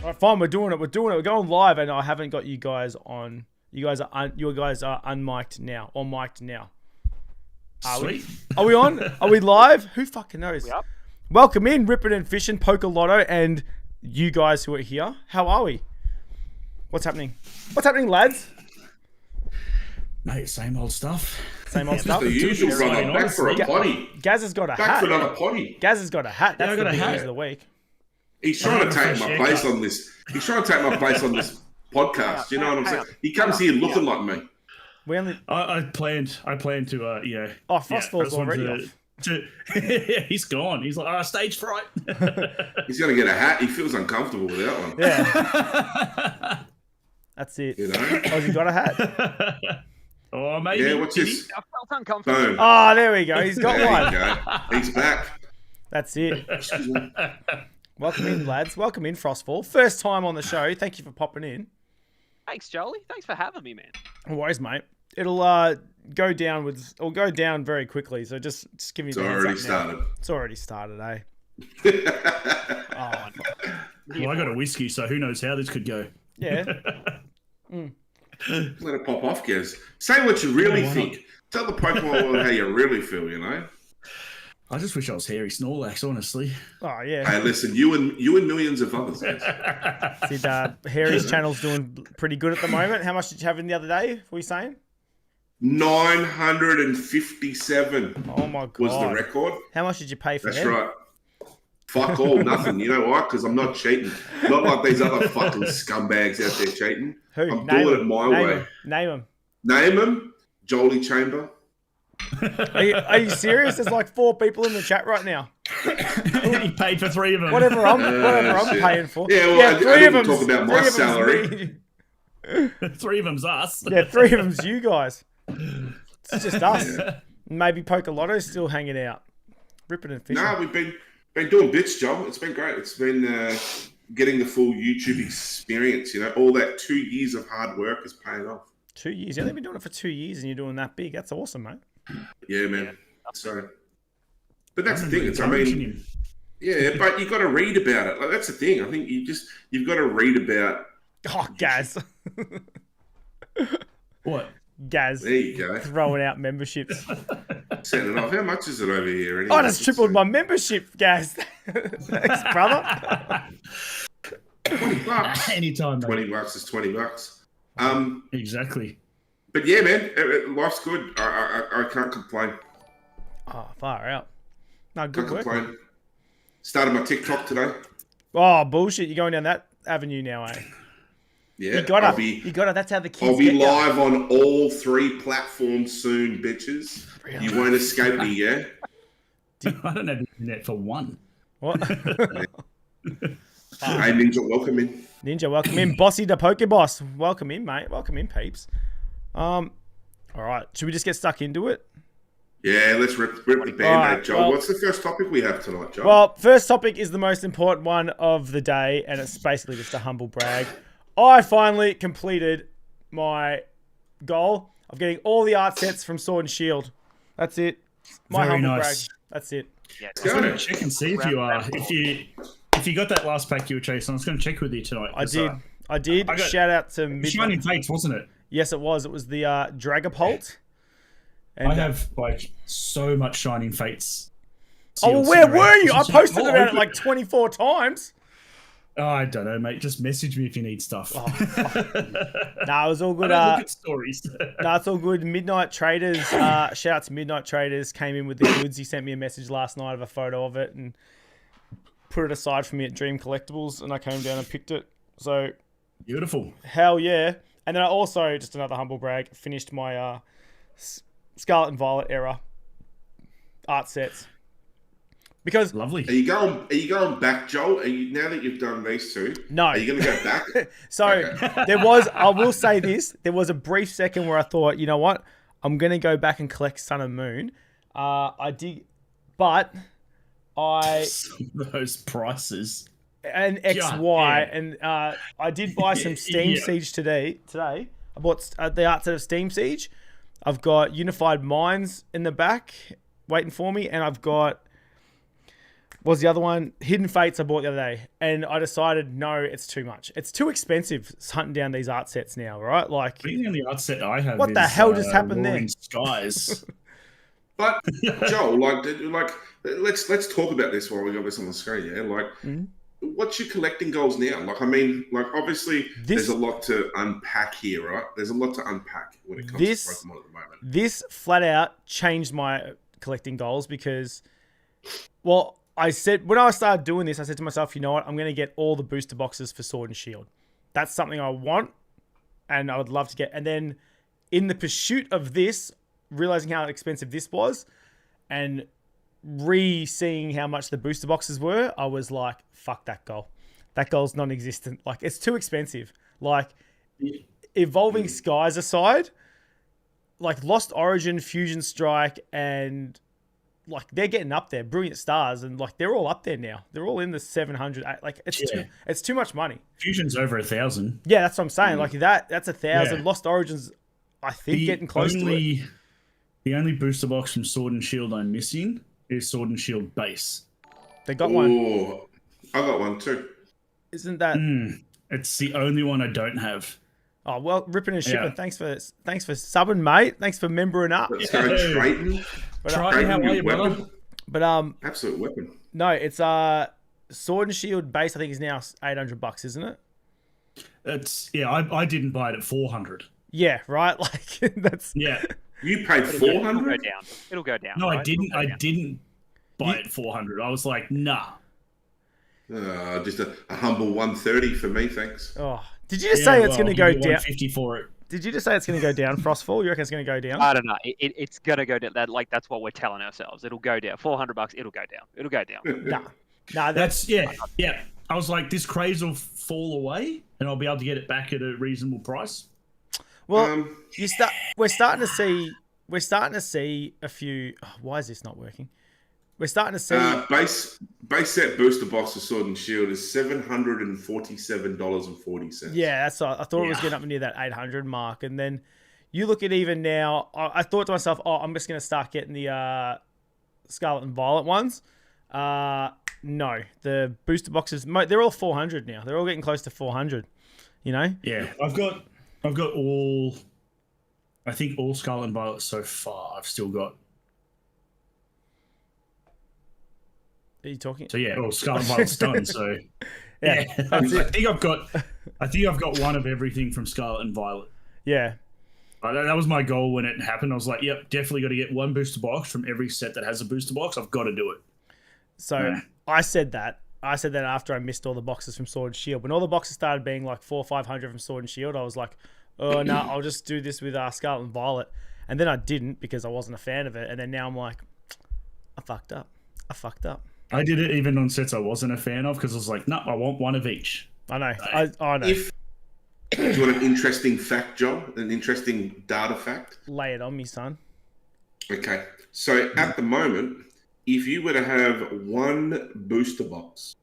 All right, fine. We're doing it. We're going live, and I haven't got you guys on. You guys are unmiked now or mic'd now. Sweet. Are we on? Are we live? Who fucking knows? Yep. Welcome in, Rippin' and Fishing, Poker Lotto, and you guys who are here. How are we? What's happening? What's happening, lads? Mate, same old stuff. Same old stuff. The usual, brother. Back for a potty. Gaz has got a hat. Back for another potty. Gaz has got a hat. That's I got the a big hat. news of the week. He's trying to take my place on this. He's trying to take my place on this podcast. You know what I'm saying? He comes here looking like me. We only. I planned to, Oh, Frostfall's already off. He's gone. He's like, stage fright. He's going to get a hat. He feels uncomfortable without one. Yeah. That's it. You know? Oh, has he got a hat? Oh, maybe. Yeah, what's this? I felt uncomfortable. Boom. Oh, there we go. He's got There one. you go. He's back. That's it. Welcome in, lads. Welcome in, Frostfall. First time on the show. Thank you for popping in. Thanks, Jolie. Thanks for having me, man. No worries, mate. It'll go down very quickly. So just give me. It's the heads already up now. started. It's already started, eh? Oh, Well, I got a whiskey, so who knows how this could go. yeah. Let it pop off, Gaz. Say what you really think. Tell the Pokemon world how you really feel, you know? I just wish I was hairy Snorlax, honestly. Oh yeah. Hey, listen, you and millions of others. Gaz. Did Harry's channel's doing pretty good at the moment? How much did you have in the other day? What were you saying? 957 Oh my god. was the record. How much did you pay for That's them? right. Fuck all, nothing. You know why? Because I'm not cheating. Not like these other fucking scumbags out there cheating. Who? I'm Name doing them. it my Name way. them. Name them. Name them. Jolie Chamber. Are you serious? There's like 4 people in the chat right now. He paid for 3 of them. Whatever I'm shit. paying for. Yeah, well, I three didn't of them's talk about my salary. 3 of them's us. Yeah, 3 of them's you guys. It's just us. Maybe Poker Lotto's still hanging out. Ripping and fishing. No, we've been doing bits, Joel. It's been great. It's been getting the full YouTube experience. You know, all that 2 years of hard work is paying off. 2 years. You've only been doing it for 2 years and you're doing that big. That's awesome, mate. Yeah, man. So, but that's the thing. It's, I mean, yeah, but you got to read about it. Like, that's the thing. I think you've got to read about. Oh, Gaz. What? Gaz. There you go. Throwing out memberships. Setting it off. How much is it over here? Anyway? I just tripled my membership, Gaz. Thanks, brother. $20. Anytime, mate. $20 is $20. Exactly. But yeah, man, life's good. I can't complain. Oh, far out. No, good Can't work. complain. Started my TikTok today. Oh, bullshit. You're going down that avenue now, eh? Yeah, You gotta. I'll That's how the kids I'll be get you. live on all 3 platforms soon, bitches. Really? You won't escape me, yeah? I don't have the internet for one. What? Hey, Ninja, welcome in. Ninja, welcome in. Bossy the Pokeboss. Welcome in, mate. Welcome in, peeps. All right. Should we just get stuck into it? Yeah, let's rip the band-aid, Alright, Joel. well- What's the first topic we have tonight, Joel? Well, first topic is the most important one of the day, and it's basically just a humble brag. I finally completed my goal of getting all the art sets from Sword and Shield. That's it. My Very humble nice. brag. That's it. Yeah, I was going to check and see if you are. If you got that last pack you were chasing, I was going to check with you tonight. I did. I got- Shout out to Midnight. Shining Fates, wasn't it? Yes, it was. It was the Dragapult. And, I have like so much Shining Fates. Oh, well, sealed where cigarettes. were you? I It's just posted like, about it like 24 times. Oh, I don't know, mate. Just message me if you need stuff. Nah, it was all I good. don't look at stories. No, it's all good. Midnight Traders, shout out to Midnight Traders, came in with the goods. He sent me a message last night of a photo of it and put it aside for me at Dream Collectibles, and I came down and picked it. So, Beautiful. hell yeah. And then I also, just another humble brag, finished my Scarlet and Violet era art sets. Because Lovely. Are you going back, Joel? Now that you've done these 2? No. Are you going to go back? So I will say this, there was a brief second where I thought, you know what, I'm going to go back and collect Sun and Moon. I did, but Those prices. and God XY, damn. and I did buy some Steam Yeah. Siege today. I bought the art set of Steam Siege. I've got Unified Minds in the back waiting for me, and I've got was the other one? Hidden Fates I bought the other day. And I decided, no, it's too much. It's too expensive hunting down these art sets now, right? Like, the only art set I have what the hell just happened there? Roaring Skies. But Joel, let's talk about this while we got this on the screen. Yeah, like, what's your collecting goals now? Like, I mean, like, obviously, there's a lot to unpack here, right? There's a lot to unpack when it comes to Pokemon at the moment. This flat out changed my collecting goals because, well, I said when I started doing this, I said to myself, you know what? I'm going to get all the booster boxes for Sword and Shield. That's something I want, and I would love to get. And then, in the pursuit of this, realizing how expensive this was, and re-seeing how much the booster boxes were, I was like, fuck that goal. That goal's non-existent. Like, it's too expensive. Like, Evolving Skies aside, like Lost Origin, Fusion Strike, and like they're getting up there. Brilliant Stars, and like they're all up there now. They're all in the 700. Like, it's too much money. Fusion's over 1,000. Yeah, that's what I'm saying. Like that's 1,000. Yeah. Lost Origins, I think, getting close to it. The only booster box from Sword and Shield I'm missing is Sword and Shield base. They got one. I got one too. Isn't that? It's the only one I don't have. Oh well, ripping and shipping. Yeah. Thanks for subbing, mate. Thanks for membering up. Let's go, Triton. Triton, how are you, brother? But absolute weapon. No, it's Sword and Shield base. I think is now $800, isn't it? It's I didn't buy it at 400. Yeah, right. Like that's You paid 400. It'll go down. No, right? I didn't buy it 400. I was like, nah. Just a humble 130 for me, thanks. Oh, did you just say it's going to go down? 150 for it. Did you just say it's going to go down, Frostfall? You reckon it's going to go down? I don't know. It's going to go down. That's what we're telling ourselves. It'll go down. $400. It'll go down. It'll go down. Nah. That's yeah. I was like, this craze will fall away, and I'll be able to get it back at a reasonable price. Well, we're starting to see a few. Oh, why is this not working? We're starting to see base set booster box of Sword and Shield is $747.40. Yeah, that's. I thought it was getting up near that 800 mark, and then you look at even now. I thought to myself, I'm just going to start getting the Scarlet and Violet ones. No, the booster boxes. They're all 400 now. They're all getting close to 400. You know. Yeah, I've got all. I think all Scarlet and Violet so far. I've still got. Are you talking? So yeah, well, Scarlet and Violet's done. So I think I've got one of everything from Scarlet and Violet. Yeah, that was my goal when it happened. I was like, yep, definitely got to get one booster box from every set that has a booster box. I've got to do it. So I said that after I missed all the boxes from Sword and Shield. When all the boxes started being like 400 or 500 from Sword and Shield, I was like, oh no, I'll just do this with Scarlet and Violet. And then I didn't because I wasn't a fan of it. And then now I'm like, I fucked up. I did it even on sets I wasn't a fan of because I was like, no, I want one of each. I know. I know. Do you want an interesting fact, John? An interesting data fact? Lay it on me, son. Okay. So at the moment, if you were to have one booster box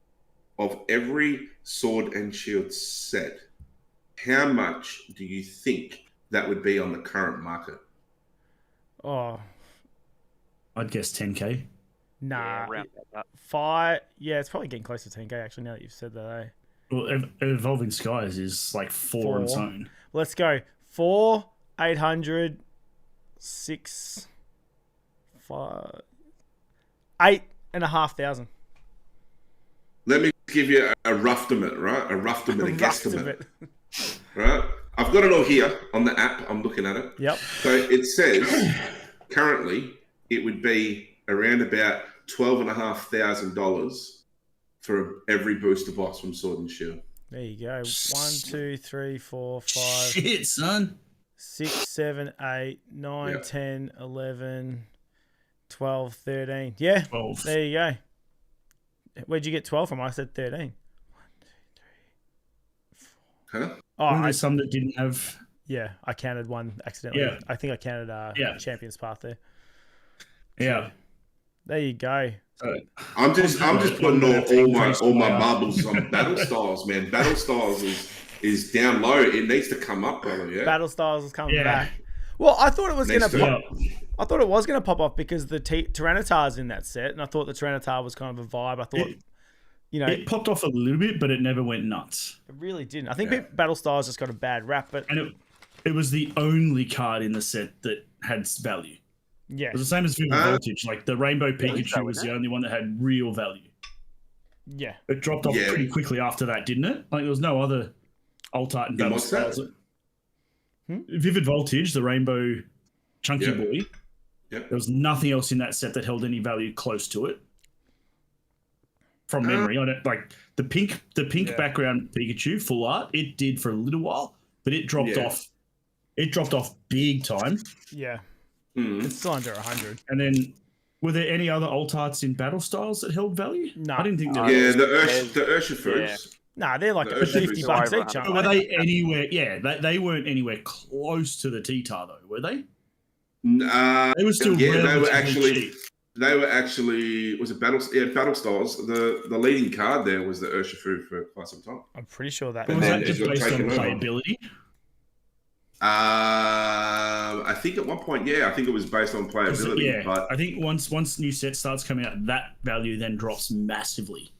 of every Sword and Shield set, how much do you think that would be on the current market? Oh. I'd guess 10K. Nah, five. Yeah, it's probably getting close to 10K actually. Now that you've said that, eh? Well, Evolving Skies is like 4 on its own. Let's go 4, 800, 6, 5, 8,500. Let me give you a rough-estimate, right? A guesstimate, right? I've got it all here on the app. I'm looking at it. Yep. So it says currently it would be around about $12,500 for every booster box from Sword and Shield. There you go. 1, 2, 3, 4, 5. Shit, son. 6, 7, 8, 9, 10, 11, 12, 13. Yeah. 12. There you go. Where'd you get 12 from? I said 13. 1, 2, 3, 4. Huh? Oh, there's some that didn't have. Yeah, I counted one accidentally. Yeah. I think I counted Champion's Path there. Yeah. There you go. I'm just putting all my marbles on Battle Styles, man. Battle Styles is down low. It needs to come up, brother. Yeah. Battle Styles is coming back. Well, I thought it was going Next to to pop. I thought it was going to pop off because the Tyranitar's in that set, and I thought the Tyranitar was kind of a vibe. I thought, it popped off a little bit, but it never went nuts. It really didn't. I think Battle Styles just got a bad rap, but it was the only card in the set that had value. Yeah, it was the same as Vivid Voltage. Like the Rainbow Pikachu was the only one that had real value. Yeah, it dropped off pretty quickly after that, didn't it? Like there was no other alt art and Battle Styles. Vivid Voltage, the Rainbow Chunky Boy. There was nothing else in that set that held any value close to it. From memory, I don't like the pink background Pikachu full art. It did for a little while, but it dropped off. It dropped off big time. Yeah, it's still under 100. And then, were there any other alt arts in Battle Styles that held value? No, I didn't think there was. The Urshifu's. Nah, they're like $50 each. Were they anywhere? Yeah, they weren't anywhere close to the T-Tar though, were they? They were still cheap. They were actually was it Battle Styles. The leading card there was the Urshifu for quite some time. I'm pretty sure that. Was that just based on playability? I think at one point, I think it was based on playability. Yeah, but I think once new set starts coming out, that value then drops massively.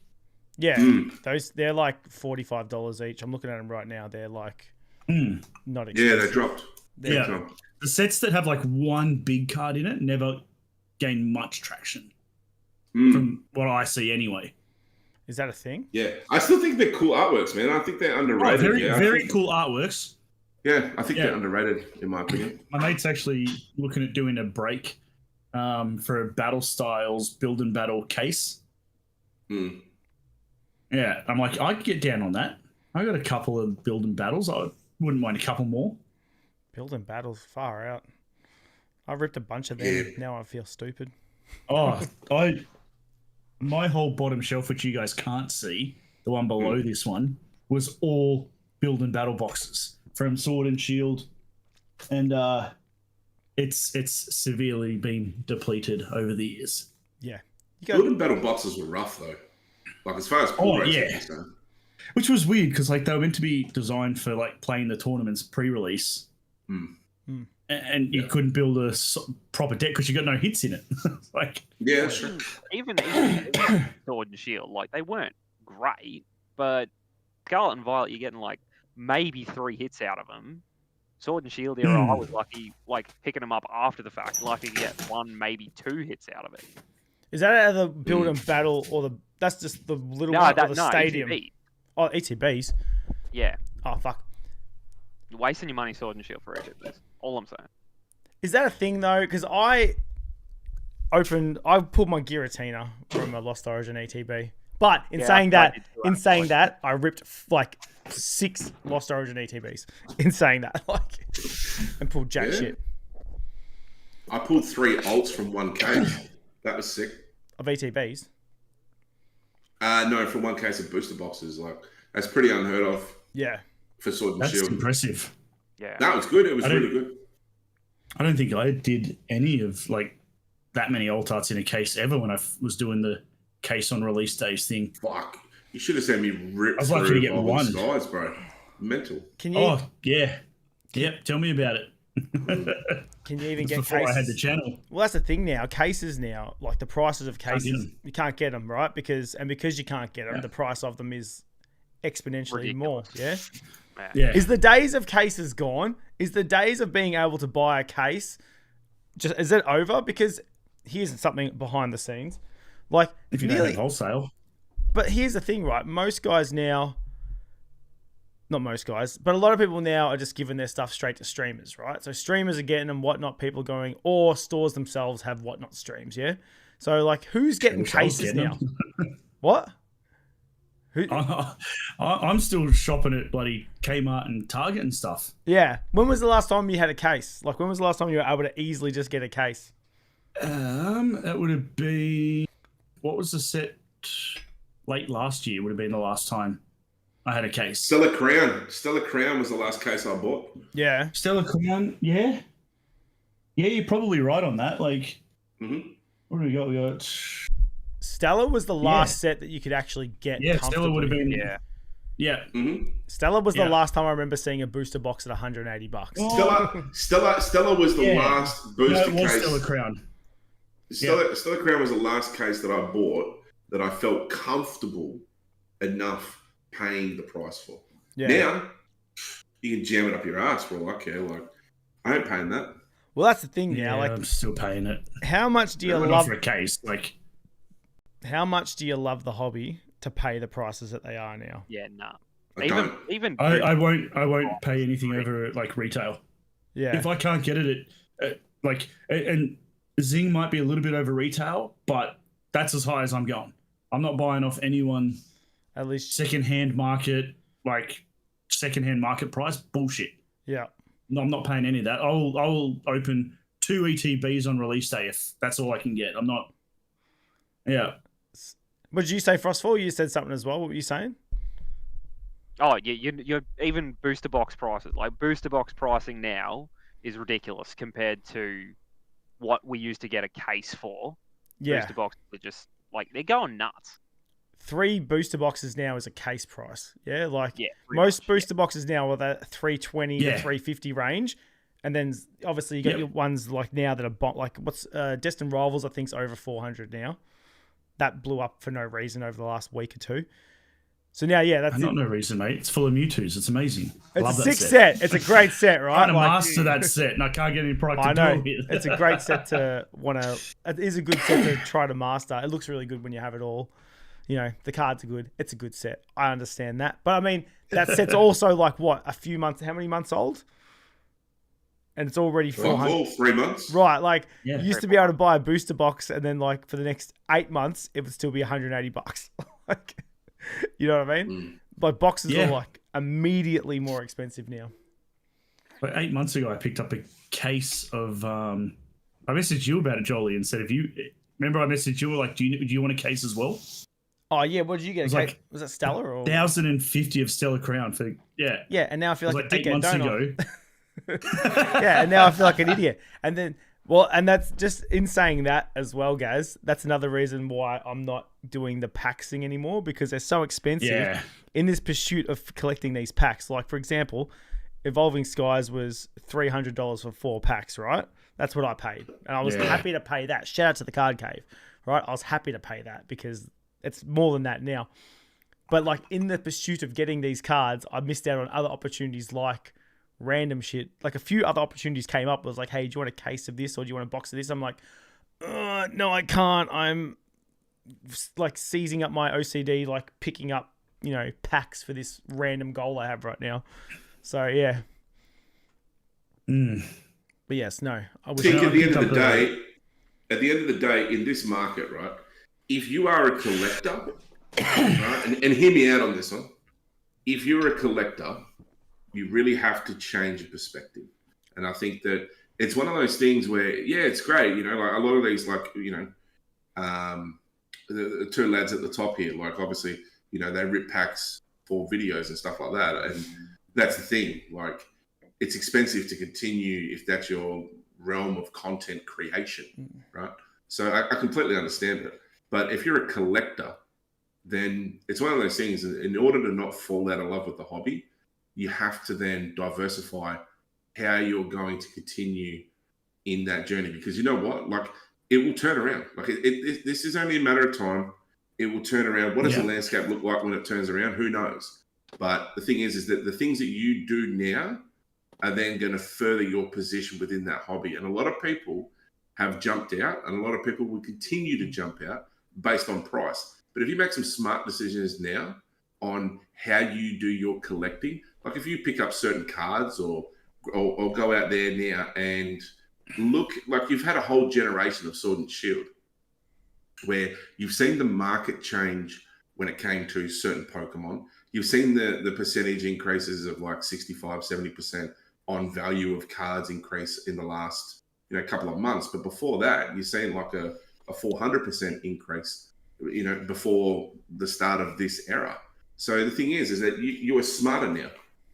Yeah, they're like $45 each. I'm looking at them right now. They're like not expensive. Yeah, they dropped. The sets that have like one big card in it never gain much traction, from what I see anyway. Is that a thing? Yeah, I still think they're cool artworks, man. I think they're underrated. Very cool artworks. Yeah, I think they're underrated, in my opinion. My mate's actually looking at doing a break for a Battle Styles Build and Battle case. Yeah, I'm like, I could get down on that. I got a couple of Build and Battles. I wouldn't mind a couple more. Build and Battles, far out. I ripped a bunch of them. Yeah. Now I feel stupid. My whole bottom shelf, which you guys can't see, the one below this one, was all Build and Battle boxes from Sword and Shield, and it's severely been depleted over the years. Yeah, Build and Battle boxes were rough though. Like as far as which was weird because like they were meant to be designed for like playing the tournaments pre-release. And you couldn't build a proper deck because you got no hits in it. Sure. Even Sword and Shield, like they weren't great, but Scarlet and Violet, you're getting like maybe 3 hits out of them. Sword and Shield era, I was lucky, like picking them up after the fact, lucky to get 1, maybe 2 hits out of it. Is that out of the Build and Battle, or that's just the little one or the stadium? ETB. Oh, ETBs. Yeah. Oh fuck. You're wasting your money, Sword and Shield for ETBs. All I'm saying. Is that a thing though? Because I pulled my Giratina from a Lost Origin ETB. But in saying that, I ripped like 6 Lost Origin ETBs. In saying that, and pulled jack shit. I pulled 3 ults from 1 case. That was sick. Of ETBs? No, from 1 case of booster boxes. Like that's pretty unheard of. Yeah. For Sword and Shield. That's impressive. Yeah. That was good. It was really good. I don't think I did any of like that many alt arts in a case ever when I was doing the case on release days thing. Fuck. You should have sent me ripped. I was lucky to get 1. Skies, bro. Mental. Can you? Oh, yeah. Yep. Tell me about it. Can you even get before cases? I had the channel. Well, that's the thing now. Cases now, like the prices of cases, you can't get them, right? Because you can't get them, the price of them is exponentially more. Yeah. Yeah. Is the days of cases gone? Is the days of being able to buy a case is it over? Because here's something behind the scenes. Like if you don't have wholesale. But here's the thing, right? Most guys now, not most guys, but a lot of people now are just giving their stuff straight to streamers, right? So streamers are getting them, whatnot, people going, or stores themselves have whatnot streams, yeah? So like who's getting cases now? What? I'm still shopping at bloody Kmart and Target and stuff. Yeah. When was the last time you had a case? Like when was the last time you were able to easily just get a case? That would have been, what was the set? Late last year would have been the last time I had a case. Stellar Crown was the last case I bought. Yeah. Stellar Crown, yeah. Yeah, you're probably right on that. Like, what do we got? We got... Stellar was the last set that you could actually get. Yeah, Stellar would have been. Yeah. Stella was the last time I remember seeing a booster box at $180. Stella was the last booster it was case. Stella Crown. Stella Crown was the last case that I bought that I felt comfortable enough paying the price for. Yeah. Now, you can jam it up your ass for all I care. Like, I ain't paying that. Well, that's the thing now. Like, I'm still paying it. How much do you love for a case? Like, how much do you love the hobby to pay the prices that they are now? Yeah, nah. I won't pay anything over like retail. Yeah. If I can't get it at and Zing might be a little bit over retail, but that's as high as I'm going. I'm not buying off anyone. At least secondhand market price bullshit. Yeah. No, I'm not paying any of that. I will open 2 ETBs on release day if that's all I can get. I'm not. Yeah. What did you say, Frostfall? You said something as well. What were you saying? Oh, yeah, you're even booster box prices. Like, booster box pricing now is ridiculous compared to what we used to get a case for. Yeah. Booster boxes are just, like, they're going nuts. 3 booster boxes now is a case price. Yeah, like most booster boxes now are that 320 to 350 range. And then obviously you got your ones like now that are like what's Destined Rivals, I think, is over 400 now. That blew up for no reason over the last week or two. So now, that's not no reason, mate. It's full of Mewtwo's. It's amazing. It's a sick set. It's a great set, right? I'm trying to master that set, and I can't get any product to do it. It's a great set to want to. It is a good set to try to master. It looks really good when you have it all. You know, the cards are good. It's a good set. I understand that. But I mean, that set's also like what, a few months, how many months old? And it's already 400. 3 months. Right. Like, you used to be able to buy a booster box and then like for the next 8 months, it would still be $180. Like, you know what I mean? Like boxes are like immediately more expensive now. Like 8 months ago, I picked up a case of, I messaged you about it, Jolie, and said, remember I messaged you, like, do you want a case as well? Oh, yeah. What did you get? Was it Stella or 1,050 of Stella Crown for Yeah, and now I feel like a dickhead, 8 months ago. Yeah, and now I feel like an idiot. And then, and that's just in saying that as well, guys. That's another reason why I'm not doing the packs thing anymore, because they're so expensive in this pursuit of collecting these packs. Like, for example, Evolving Skies was $300 for 4 packs, right? That's what I paid. And I was happy to pay that. Shout out to the Card Cave, right? I was happy to pay that because it's more than that now. But like in the pursuit of getting these cards, I missed out on other opportunities like random shit. Like a few other opportunities came up. It was like, hey, do you want a case of this or do you want a box of this? I'm like, no, I can't. I'm like seizing up my OCD, like picking up, packs for this random goal I have right now. So yeah. But yes, no. I wish think at the end of the day, in this market, right? If you are a collector, right, and hear me out on this one. If you're a collector, you really have to change your perspective. And I think that it's one of those things where, it's great. Like a lot of these, like, the 2 lads at the top here, like obviously, they rip packs for videos and stuff like that. And that's the thing. Like, it's expensive to continue if that's your realm of content creation, right? So I completely understand it. But if you're a collector, then it's one of those things. In order to not fall out of love with the hobby, you have to then diversify how you're going to continue in that journey. Because you know what? Like, it will turn around. Like, this is only a matter of time. It will turn around. What does the landscape look like when it turns around? Who knows? But the thing is that the things that you do now are then going to further your position within that hobby. And a lot of people have jumped out, and a lot of people will continue to jump out based on price. But if you make some smart decisions now on how you do your collecting, like if you pick up certain cards or go out there now and look, like you've had a whole generation of Sword and Shield where you've seen the market change when it came to certain Pokemon. You've seen the percentage increases of like 65, 70% on value of cards increase in the last couple of months. But before that, you've seen like a 400% increase, before the start of this era. So the thing is that you are smarter now.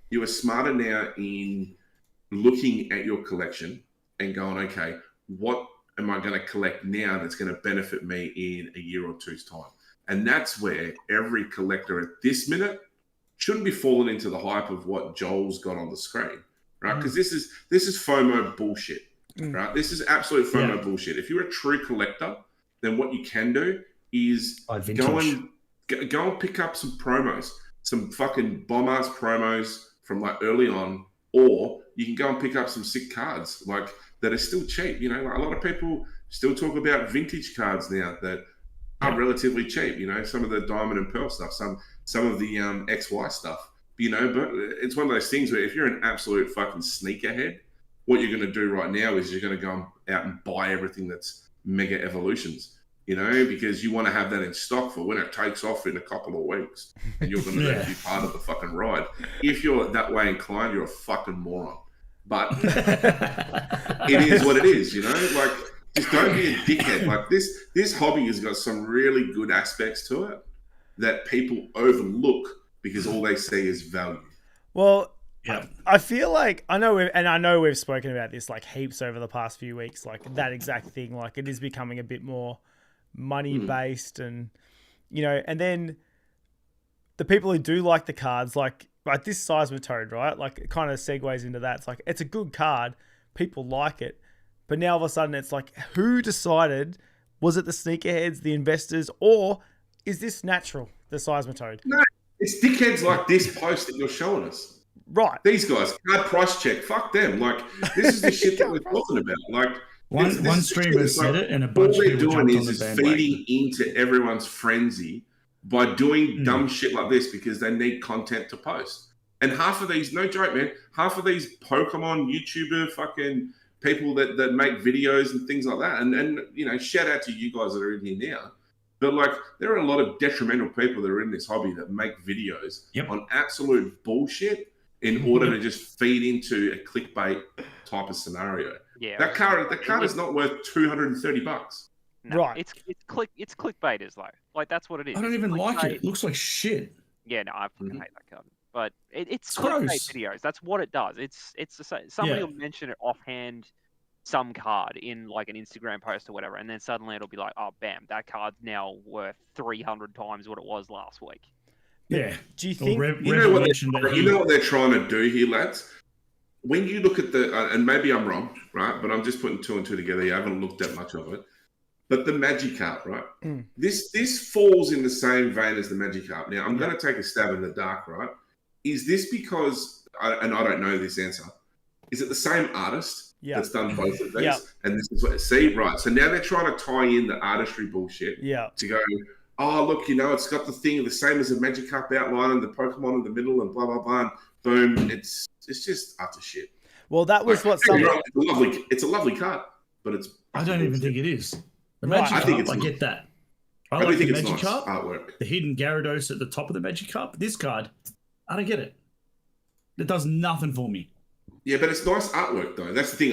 You are smarter now in looking at your collection and going, okay, what am I going to collect now that's going to benefit me in a year or two's time? And that's where every collector at this minute shouldn't be falling into the hype of what Joel's got on the screen, right? Because this is FOMO bullshit, right? This is absolute FOMO bullshit. If you're a true collector, then what you can do is go and pick up some promos, some fucking bomb-ass promos from like early on, or you can go and pick up some sick cards like that are still cheap. You know, like a lot of people still talk about vintage cards now that are relatively cheap. You know, some of the diamond and pearl stuff, some of the XY stuff. You know, but it's one of those things where if you're an absolute fucking sneakerhead, what you're going to do right now is you're going to go out and buy everything that's Mega Evolutions. You know, because you want to have that in stock for when it takes off in a couple of weeks and you're going to be part of the fucking ride. If you're that way inclined, you're a fucking moron. But it is what it is, you know? Like, just don't be a dickhead. Like, this hobby has got some really good aspects to it that people overlook because all they see is value. Well, I feel like I know we've spoken about this like heaps over the past few weeks, like that exact thing. Like, it is becoming a bit more money based, and you know, and then the people who do like the cards, like this Seismitoad, right? Like, it kind of segues into that. It's like, it's a good card, people like it, but now all of a sudden it's like, who decided? Was it the sneakerheads, the investors, or is this natural, the Seismitoad? No, it's dickheads like this post that you're showing us. Right. These guys, card price check, fuck them. Like, this is the shit that we're talking about. Like, one streamer said it, and a bunch of people jumped on the bandwagon. Feeding into everyone's frenzy by doing dumb shit like this because they need content to post. And half of these, no joke, man, half of these Pokemon YouTuber fucking people that make videos and things like that. And you know, shout out to you guys that are in here now. But like, there are a lot of detrimental people that are in this hobby that make videos on absolute bullshit in order to just feed into a clickbait type of scenario. Yeah, that card is not worth $230. No, right. It's clickbait, though. Like, that's what it is. I don't even like it. It looks like shit. Yeah, no, I fucking hate that card. But it's clickbait videos. That's what it does. It's somebody will mention it offhand, some card in like an Instagram post or whatever, and then suddenly it'll be like, oh, bam, that card's now worth 300 times what it was last week. Yeah. Do you think you know what they're trying to do here, lads? When you look at the, and maybe I'm wrong, right? But I'm just putting two and two together. You haven't looked at much of it. But the Magikarp, right? This falls in the same vein as the Magikarp. Now, I'm going to take a stab in the dark, right? Is this because, and I don't know this answer, is it the same artist that's done both of these? And this is what, see, right. So now they're trying to tie in the artistry bullshit to go, oh, look, you know, it's got the thing the same as a Magikarp outline and the Pokemon in the middle and blah, blah, blah. And boom, it's just utter shit. Well, that was what some... It's a lovely card, but it's... I don't even think it is. The Magikarp, I get that. I like the Magikarp, artwork. The hidden Gyarados at the top of the Magikarp. This card, I don't get it. It does nothing for me. Yeah, but it's nice artwork, though. That's the thing.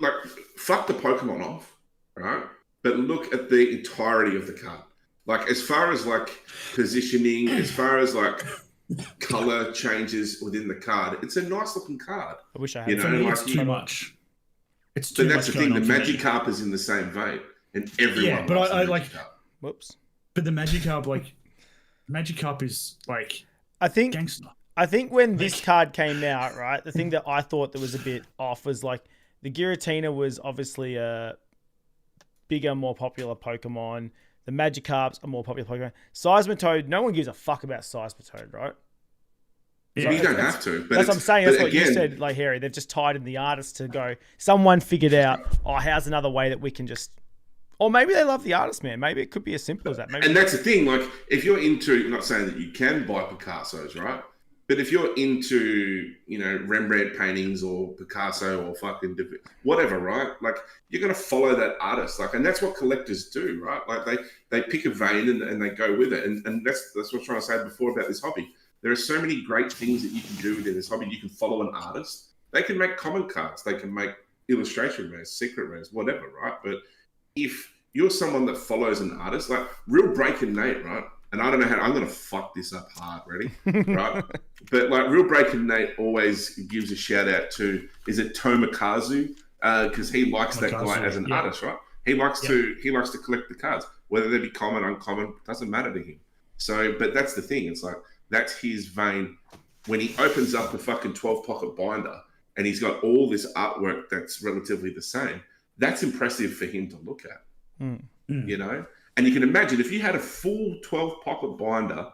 Like, fuck the Pokemon off, right? But look at the entirety of the card. Like, as far as, like, positioning, as far as, like, color changes within the card, it's a nice-looking card. I wish I had. You know, it's too much. It's too much. But that's the thing. The Magikarp is in the same vein, and everyone. Yeah, but I like. Whoops. But the Magikarp, like, Magikarp is like. I think gangster. I think when this card came out, right, the thing that I thought that was a bit off was like the Giratina was obviously a bigger, more popular Pokemon. The Magikarp's a more popular Pokemon. Seismitoad, no one gives a fuck about Seismitoad, right? Yeah, you don't have to. But that's what I'm saying. That's what you said, like, Harry. They've just tied in the artist to go, someone figured out, oh, how's another way that we can just... Or maybe they love the artist, man. Maybe it could be as simple as that. Maybe. And that's the thing. Like, if you're into... I'm not saying that you can buy Picassos, right? But if you're into, you know, Rembrandt paintings or Picasso or fucking whatever, right? Like, you're going to follow that artist. Like, and that's what collectors do, right? Like, they pick a vein and they go with it. And that's what I was trying to say before about this hobby. There are so many great things that you can do within this hobby. You can follow an artist. They can make common cards. They can make illustration rares, secret rares, whatever, right? But if you're someone that follows an artist, like Real Breaking Nate, right? And I don't know how, I'm going to fuck this up hard, ready? Right? But like Real Breaking Nate always gives a shout out to, is it Tomikazu? Because he likes that guy as an artist, right? He likes to collect the cards, whether they be common, uncommon, doesn't matter to him. So, but that's the thing. It's like, that's his vein. When he opens up a fucking 12 pocket binder and he's got all this artwork that's relatively the same, that's impressive for him to look at. You know? And you can imagine if you had a full 12 pocket binder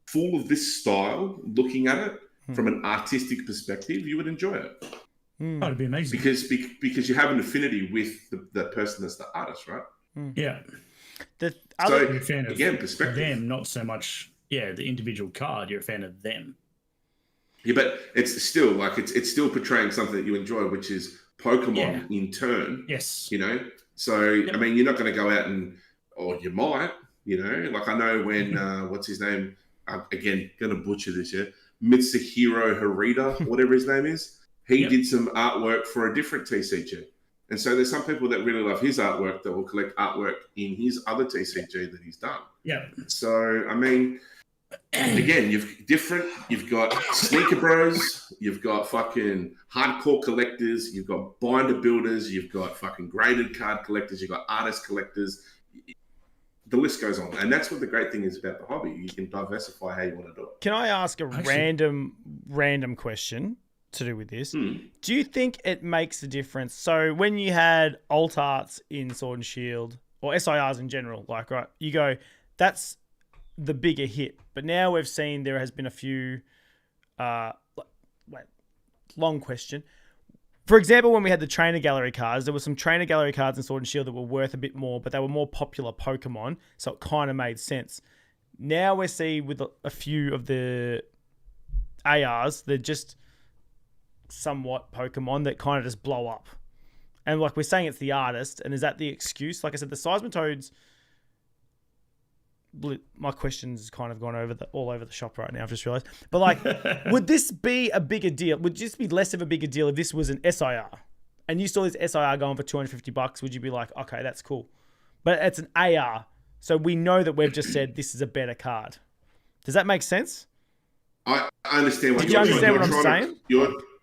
full of this style, looking at it from an artistic perspective, you would enjoy it. That'd be amazing. Because you have an affinity with the person that's the artist, right? Yeah. The So other, You're a fan of again, perspective. them, not so much, the individual card. You're a fan of them. Yeah, but it's still like it's still portraying something that you enjoy, which is Pokemon in turn. Yes. You know? So, I mean, you're not going to go out or you might, you know? Like, I know when, what's his name? Again, going to butcher this, Mitsuhiro Harita, whatever his name is. He did some artwork for a different TCG. And so there's some people that really love his artwork that will collect artwork in his other TCG that he's done. Yeah. So, I mean, again, you've got sneaker bros, you've got fucking hardcore collectors, you've got binder builders, you've got fucking graded card collectors, you've got artist collectors. The list goes on. And that's what the great thing is about the hobby. You can diversify how you want to do it. can I ask a random question to do with this? Do you think it makes a difference? So when you had alt arts in Sword and Shield, or SIRs in general, like, right, you go, that's the bigger hit. But now we've seen there has been a few, long question. For example, when we had the trainer gallery cards, there were some trainer gallery cards in Sword and Shield that were worth a bit more, but they were more popular Pokemon, so it kind of made sense. Now we see with a few of the ARs, they're just somewhat Pokemon that kind of just blow up. And like we're saying, it's the artist, and is that the excuse? Like I said, the Seismitoads, my question's kind of gone all over the shop right now, I've just realized. But like, would this be a bigger deal? Would this be less of a bigger deal if this was an SIR and you saw this SIR going for $250? Would you be like, okay, that's cool? But it's an AR, so we know that we've just said this is a better card. Does that make sense? I understand what Did you understand what I'm saying?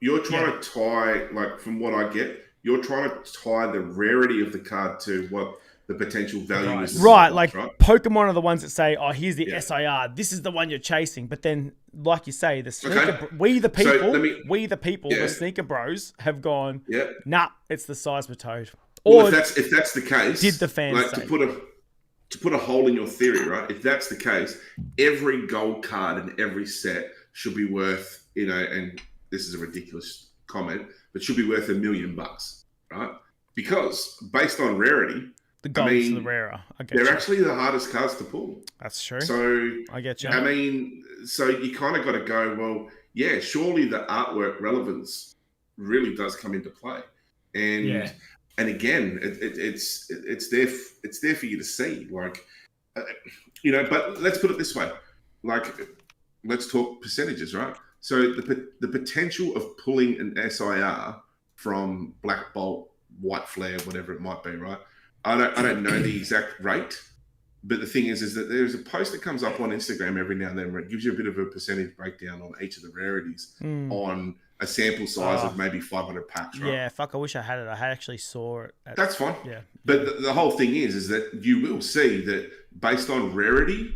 You're trying to tie, like, from what I get, you're trying to tie the rarity of the card to what the potential value is. Right, like Pokemon are the ones that say, oh, here's the SIR. This is the one you're chasing. But then, like you say, the sneaker, we the people, the sneaker bros have gone, nah, it's the Seismitoad. Or well, if that's the case, did the fans like, say? to put a hole in your theory, right? If that's the case, every gold card in every set should be worth, you know, and this is a ridiculous comment, but should be worth $1 million, right? Because based on rarity, the gold's the rarer. They're actually the hardest cards to pull. That's true. So I get you. I mean, so you kind of got to go, well, yeah, surely the artwork relevance really does come into play. And and again, it's there for you to see, like, you know. But let's put it this way, like, let's talk percentages, right? So the potential of pulling an SIR from Black Bolt, White Flare, whatever it might be, right? I don't know the exact rate, but the thing is that there's a post that comes up on Instagram every now and then where it gives you a bit of a percentage breakdown on each of the rarities on a sample size of maybe 500 packs, right? Yeah, fuck, I wish I had it. I actually saw it. That's fine. Yeah. But the whole thing is that you will see that based on rarity,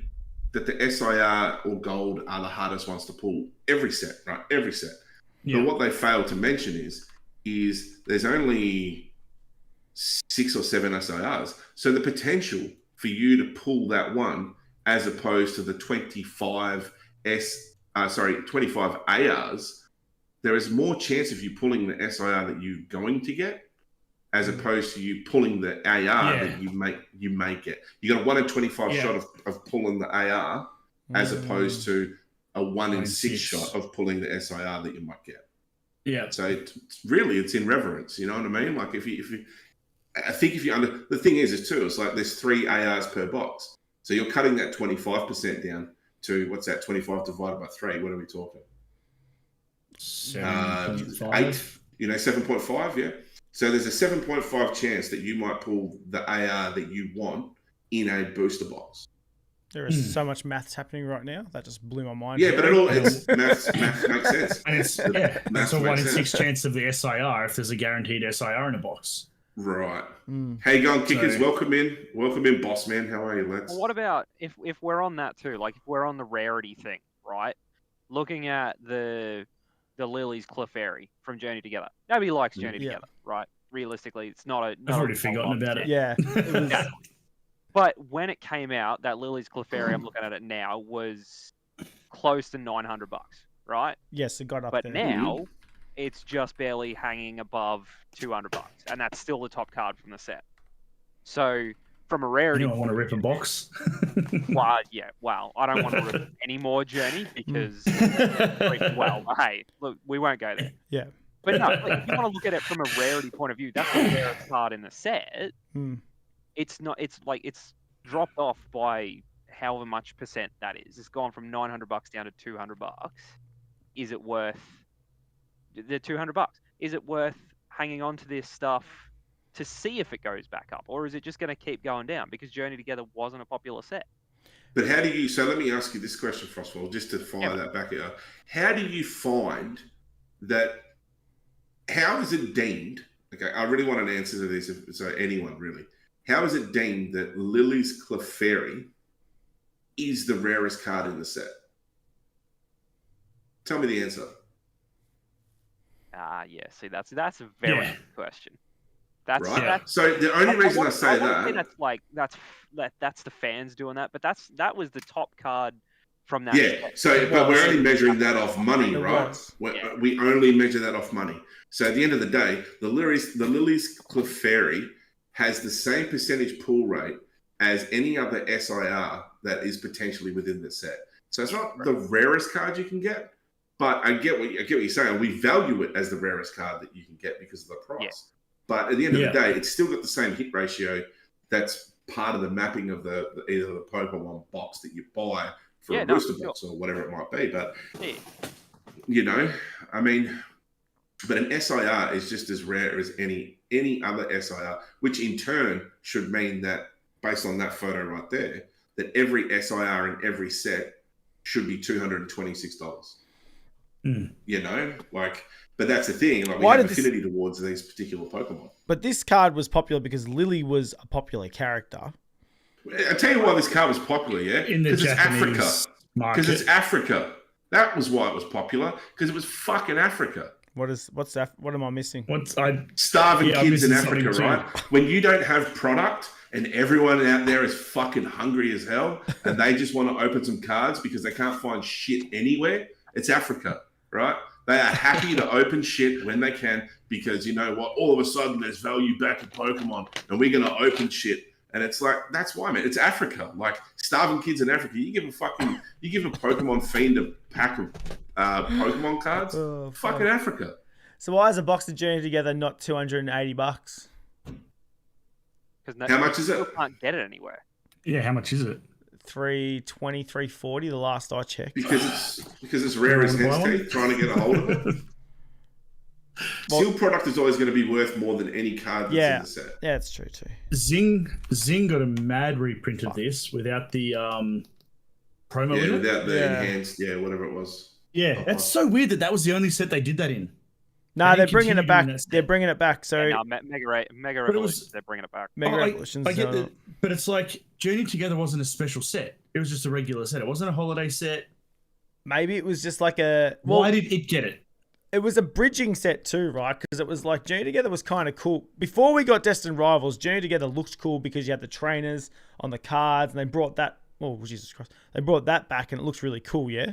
that the SIR or gold are the hardest ones to pull every set, right? Every set. Yeah. But what they fail to mention is there's only 6 or 7 SIRs. So the potential for you to pull that one as opposed to the 25 ARs, there is more chance of you pulling the SIR that you're going to get as opposed to you pulling the AR that you may get. You got a 1 in 25 shot of pulling the AR as opposed to a 1 in 6 shot of pulling the SIR that you might get. Yeah. So it's in reverence, you know what I mean? Like if you I think if you the thing is too, it's like there's 3 ARs per box. So you're cutting that 25% down to, what's that, 25 divided by 3? What are we talking? 7.5. 8, 7.5, yeah. So there's a 7.5 chance that you might pull the AR that you want in a booster box. There is so much maths happening right now. That just blew my mind. Yeah, but it's maths makes sense. And it's a 1 in 6 chance of the SIR if there's a guaranteed SIR in a box. Right. How you going, Kickers? Welcome in, boss man. How are you, lads? Well, what about if we're on that too? Like if we're on the rarity thing, right? Looking at the Lily's Clefairy from Journey Together. Nobody likes Journey Together, right? Realistically, it's not a. I've already forgotten about it. Yeah. But when it came out, that Lily's Clefairy, I'm looking at it now, was close to $900, right? Yes, it got up But there. now, it's just barely hanging above $200, and that's still the top card from the set. So, from a rarity, Anyone want to rip a box? well, yeah, well, I don't want to rip any more Journey because, well, hey, look, we won't go there. Yeah. But no, like, if you want to look at it from a rarity point of view, that's the rarest card in the set. It's not. It's like it's dropped off by however much percent that is. It's gone from $900 down to $200. Is it worth the $200? Is it worth hanging on to this stuff to see if it goes back up, or is it just going to keep going down because Journey Together wasn't a popular set? But how do you? So let me ask you this question, Frostfall, just to fire that back at you. How do you find that? How is it deemed? Okay, I really want an answer to this. So anyone really. How is it deemed that Lily's Clefairy is the rarest card in the set? Tell me the answer. Yeah. See, that's a very good question. That's right. That's, so the only reason I say that that's the fans doing that, but that was the top card from that. Yeah. So, but we're only measuring that off money, right? We only measure that off money. So at the end of the day, the Lily's Clefairy has the same percentage pull rate as any other SIR that is potentially within the set. So it's not the rarest card you can get, but I get what you're saying. We value it as the rarest card that you can get because of the price. Yeah. But at the end of the day, it's still got the same hit ratio. That's part of the mapping of either the Pokemon box that you buy for a booster box or whatever it might be. But you know, I mean, but an SIR is just as rare as any other SIR, which in turn should mean that, based on that photo right there, that every SIR in every set should be $226. You know, like, but that's the thing. Like, we have affinity towards these particular Pokemon. But this card was popular because Lily was a popular character. I tell you why this card was popular, yeah? Because it's Africa. Because it's Africa. That was why it was popular. Because it was fucking Africa. What's that? What am I missing? Starving kids in Africa, right? When you don't have product and everyone out there is fucking hungry as hell and they just want to open some cards because they can't find shit anywhere, it's Africa, right? They are happy to open shit when they can because, you know what, all of a sudden there's value back in Pokemon and we're going to open shit. And it's like, that's why, man. It's Africa. Like, starving kids in Africa. You give a Pokemon fiend a pack of Pokemon cards. Fucking Africa. So why is a box of Journey Together not $280? How much is it? You can't get it anywhere. Yeah, how much is it? $320, $340. The last I checked. Because it's rare as hen's teeth. Trying to get a hold of it. Sealed product is always going to be worth more than any card that's in the set. Yeah, it's true too. Zing got a mad reprint of this without the promo. Yeah, without the enhanced, whatever it was. Yeah, that's so weird that was the only set they did that in. No, they're bringing it back. They're bringing it back. So Mega Revolutions, they're bringing it back. Mega Revolutions. I get that, but it's like Journey Together wasn't a special set. It was just a regular set. It wasn't a holiday set. Maybe it was just like a. Well, why did it get it? It was a bridging set too, right? Because it was like Journey Together was kind of cool. Before we got Destined Rivals, Journey Together looked cool because you had the trainers on the cards and they brought that. Oh, Jesus Christ. They brought that back and it looks really cool, yeah?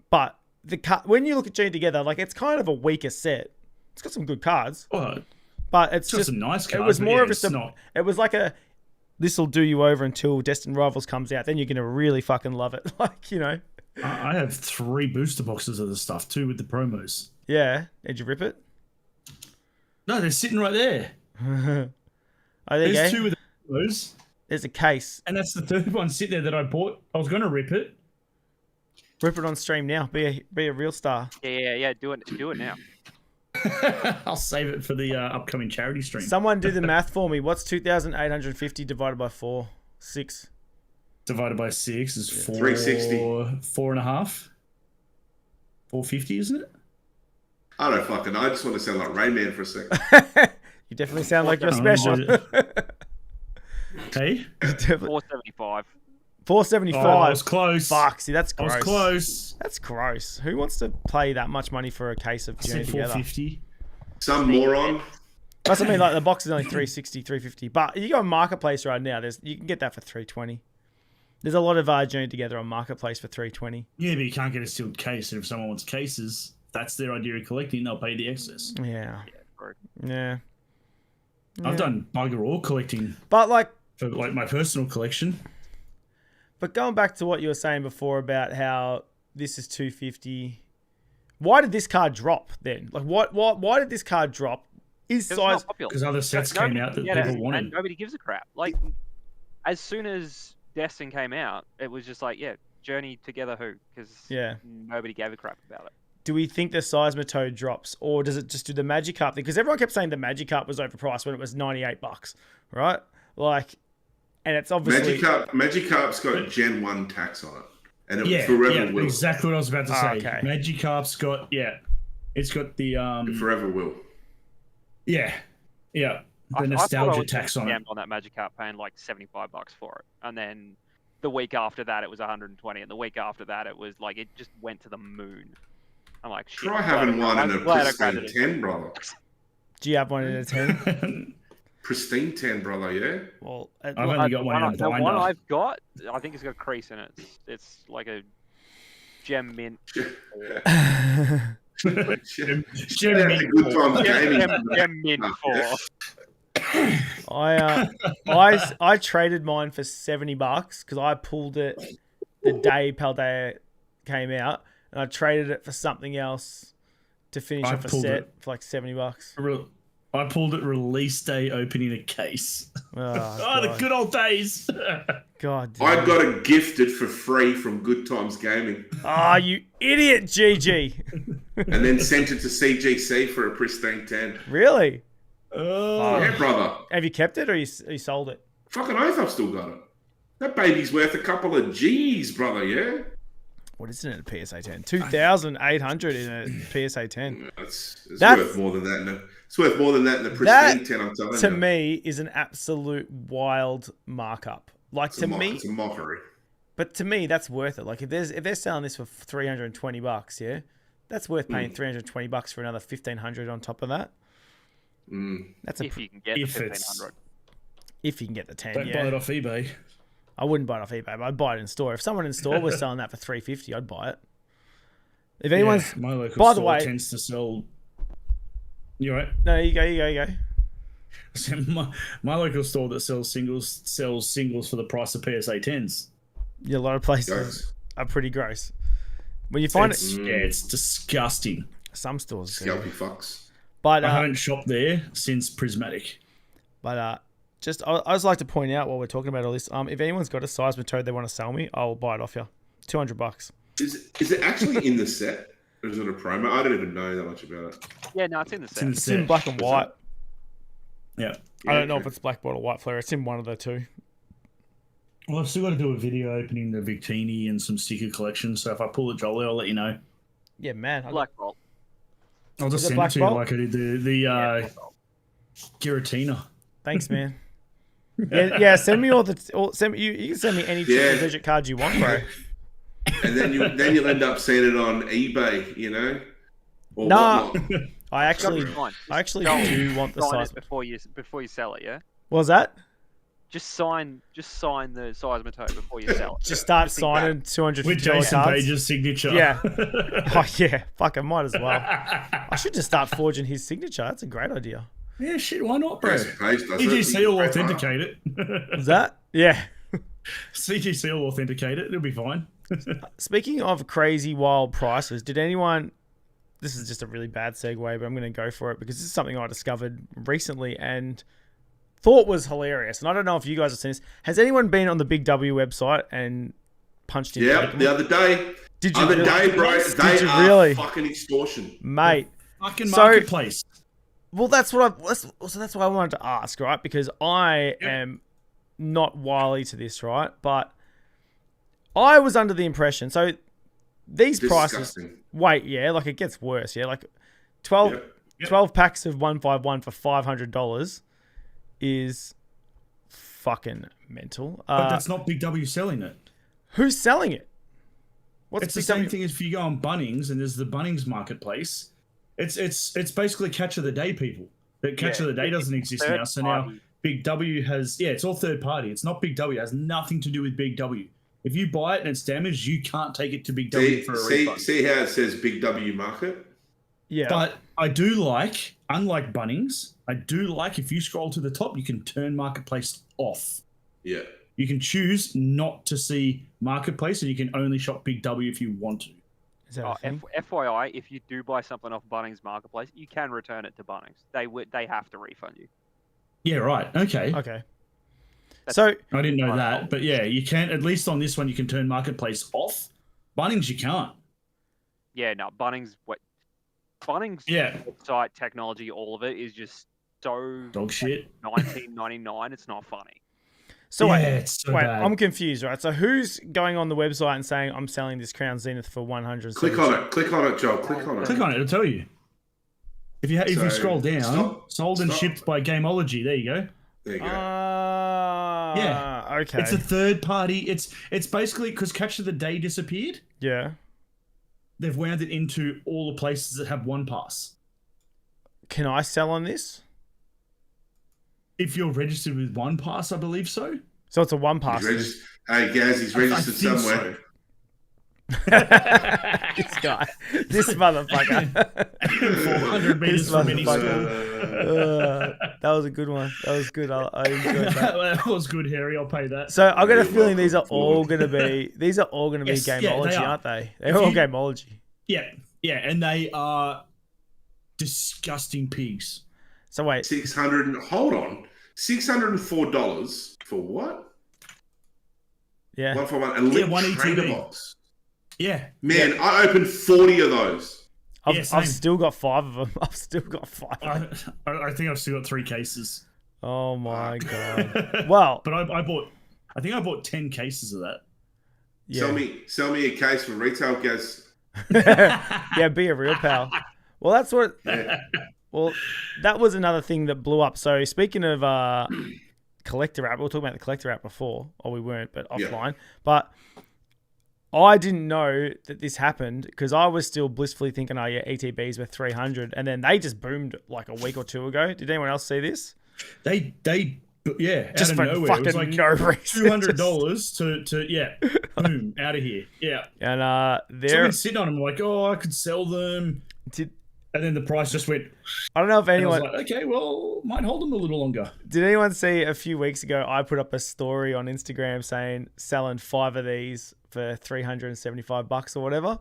But when you look at Journey Together, like, it's kind of a weaker set. It's got some good cards. But it's just some nice cards. It was more of it was like a, this will do you over until Destined Rivals comes out. Then you're going to really fucking love it. Like, you know. I have 3 booster boxes of the stuff too with the promos. Yeah. Did you rip it? No, they're sitting right there. There's 2 with the promos. There's a case. And that's the 3rd one sitting there that I bought. I was going to rip it. Rip it on stream now. Be a real star. Yeah. Do it now. I'll save it for the upcoming charity stream. Someone do the math for me. What's 2,850 divided by 4? 6. Divided by 6 is 360. 4.5. 450, isn't it? I don't fucking know. I just want to sound like Rayman for a second. You definitely sound like you're special. Hey? 475. $4.75. I was close. Fuck, see, that's gross. I was close. That's gross. Who wants to pay that much money for a case of Journey Together? $4.50. Some moron. That's what I mean. Like the box is only $3.60, $3.50. But you go on Marketplace right now. You can get that for $3.20. There's a lot of Journey Together on Marketplace for $3.20. Yeah, but you can't get a sealed case. And if someone wants cases, that's their idea of collecting. They'll pay the excess. Yeah. I've done bugger all collecting. But like for like my personal collection. But going back to what you were saying before about how this is $2.50, why did this card drop then? Like, why did this card drop? Is size because other sets came out that people wanted. And nobody gives a crap. Like, as soon as Destin came out, it was just like, yeah, Journey Together who? Because nobody gave a crap about it. Do we think the Seismitoad drops, or does it just do the Magikarp thing? Because everyone kept saying the Magikarp was overpriced when it was $98, right? Like, and it's obviously Magikarp's got Gen 1 tax on it, and it forever will. Exactly what I was about to say. Okay. Magikarp's got it's got the it forever will. Yeah. The nostalgia tax on it. On that Magikarp, paying like $75 for it, and then the week after that it was 120, and the week after that it was like it just went to the moon. I'm like, shit. Try having one in a pristine 10, brother. Do you have one in a 10? Pristine 10, brother, yeah? Well, I've only got one in a binder. The one I've got, I think it's got a crease in it. It's like a gem mint. Gem mint 4. I traded mine for $70 because I pulled it the day Paldea came out. And I traded it for something else to finish off a set for like $70. I pulled it release day opening a case. Oh, the good old days. God damn. I got it gifted for free from Good Times Gaming. Oh, you idiot, GG. And then sent it to CGC for a pristine 10. Really? Oh. Yeah, brother. Have you kept it or you sold it? Fucking oath I've still got it. That baby's worth a couple of G's, brother, yeah? What is it in a PSA 10? 2,800 in a PSA 10. It's worth more than that. It's worth more than that in the pristine 10, I'm telling you. To me, is an absolute wild markup. Like, it's a mockery. But to me, that's worth it. Like, if they're selling this for $320, yeah, that's worth paying $320 for another $1,500 on top of that. That's if you can get the $1,500. If you can get the 10, Don't buy it off eBay. I wouldn't buy it off eBay, but I'd buy it in store. If someone in store was selling that for $350, I'd buy it. If anyone's, my local by the store way, tends to sell. You right? No, you go. My local store that sells singles for the price of PSA 10s. Yeah, a lot of places are pretty gross. When you find it's disgusting. Some stores do. Scalpy fucks. But I haven't shopped there since Prismatic. But I just like to point out while we're talking about all this, if anyone's got a Seismitoad they want to sell me, I'll buy it off you. $200. Is it actually in the set? Or is it a promo? I don't even know that much about it. Yeah, no, it's in the set. It's in black and white. Yeah. I don't know if it's black bottle or white flare. It's in one of the two. Well, I've still got to do a video opening the Victini and some sticker collections. So if I pull it jolly, I'll let you know. Yeah, man. Black Bolt. I'll just send it to you like I did the Giratina. Thanks, man. Yeah. Send me all the. You can send me any digit cards you want, bro. And then you'll end up seeing it on eBay, you know. Or whatnot. I actually do want the size before you sell it. Yeah. What was that? Just sign the Seismitoad before you sell it. Just start signing $250 with Jason cards. Page's signature. Yeah. Oh yeah. Fuck, I might as well. I should just start forging his signature. That's a great idea. Yeah, shit. Why not, bro? CGC will authenticate it. Is that? Yeah. CGC will authenticate it. It'll be fine. Speaking of crazy wild prices, did anyone? This is just a really bad segue, but I'm going to go for it because this is something I discovered recently and thought was hilarious. And I don't know if you guys have seen this. Has anyone been on the Big W website and punched in? Yeah, the other day. Did you? Bro, they are really? Fucking extortion, mate. Fucking marketplace. Well, that's what I wanted to ask, right? Because I am not wily to this, right? But I was under the impression, so these prices, like it gets worse, yeah? Like 12 packs of 151 for $500 is fucking mental. But that's not Big W selling it. Who's selling it? What's It's the same thing as if you go on Bunnings and there's the Bunnings marketplace. It's basically catch of the day people. But catch of the day doesn't exist now. So now Big W has it's all third party. It's not Big W. It has nothing to do with Big W. If you buy it and it's damaged, you can't take it to Big W for a refund. See how it says Big W Market? Yeah. But I do like, unlike Bunnings, I do like if you scroll to the top, you can turn Marketplace off. Yeah. You can choose not to see Marketplace and you can only shop Big W if you want to. Is that a thing? FYI, if you do buy something off Bunnings Marketplace, you can return it to Bunnings. They have to refund you. Yeah, right. Okay. Okay. So I didn't know that, but yeah, you can, at least on this one, you can turn Marketplace off. Bunnings, you can't. Yeah, no, Bunnings website technology, all of it is just so dog shit. $19.99, it's not funny. So it's so bad. I'm confused, right? So who's going on the website and saying I'm selling this Crown Zenith for 100? Click on it, Joel. Click on it. Click on it, it'll tell you. If you scroll down, sold and shipped by Gameology. There you go. There you go. Yeah. Okay. It's a third party. It's basically because Catch of the Day disappeared. Yeah. They've wound it into all the places that have one pass. Can I sell on this? If you're registered with one pass, I believe so. So it's a one pass. Hey, Gaz, he's registered somewhere. This guy, this motherfucker. 400 meters from any school. That was a good one. That was good. I enjoyed that. That was good, Harry. I'll pay that. So I got a feeling these are all going to be Gameology, aren't they? They're all Gameology. Yeah, and they are disgusting pigs. So wait, $604 for what? Yeah, one for one. Elite one trainer ETB. box. Yeah, man, I opened 40 of those. I've still got 5 of them. I've still got 5. I think I've still got 3 cases. Oh my god! Well, but I think I bought 10 cases of that. Yeah. Sell me a case for retail, Gaz. Yeah, be a real pal. Well, that's what. Yeah. Well, that was another thing that blew up. So speaking of collector app, we were talking about the collector app before, or we weren't, but offline. Yeah. But I didn't know that this happened because I was still blissfully thinking, oh yeah, ETBs were 300, and then they just boomed like a week or 2 ago. Did anyone else see this? They just out of nowhere. Fucking it was like no reason. $200 to boom, out of here. Yeah. And they're been sitting on them like, oh, I could sell them. And then the price just went. I don't know if anyone. I was like, okay, well, might hold them a little longer. Did anyone see a few weeks ago? I put up a story on Instagram saying selling 5 of these for $375 or whatever,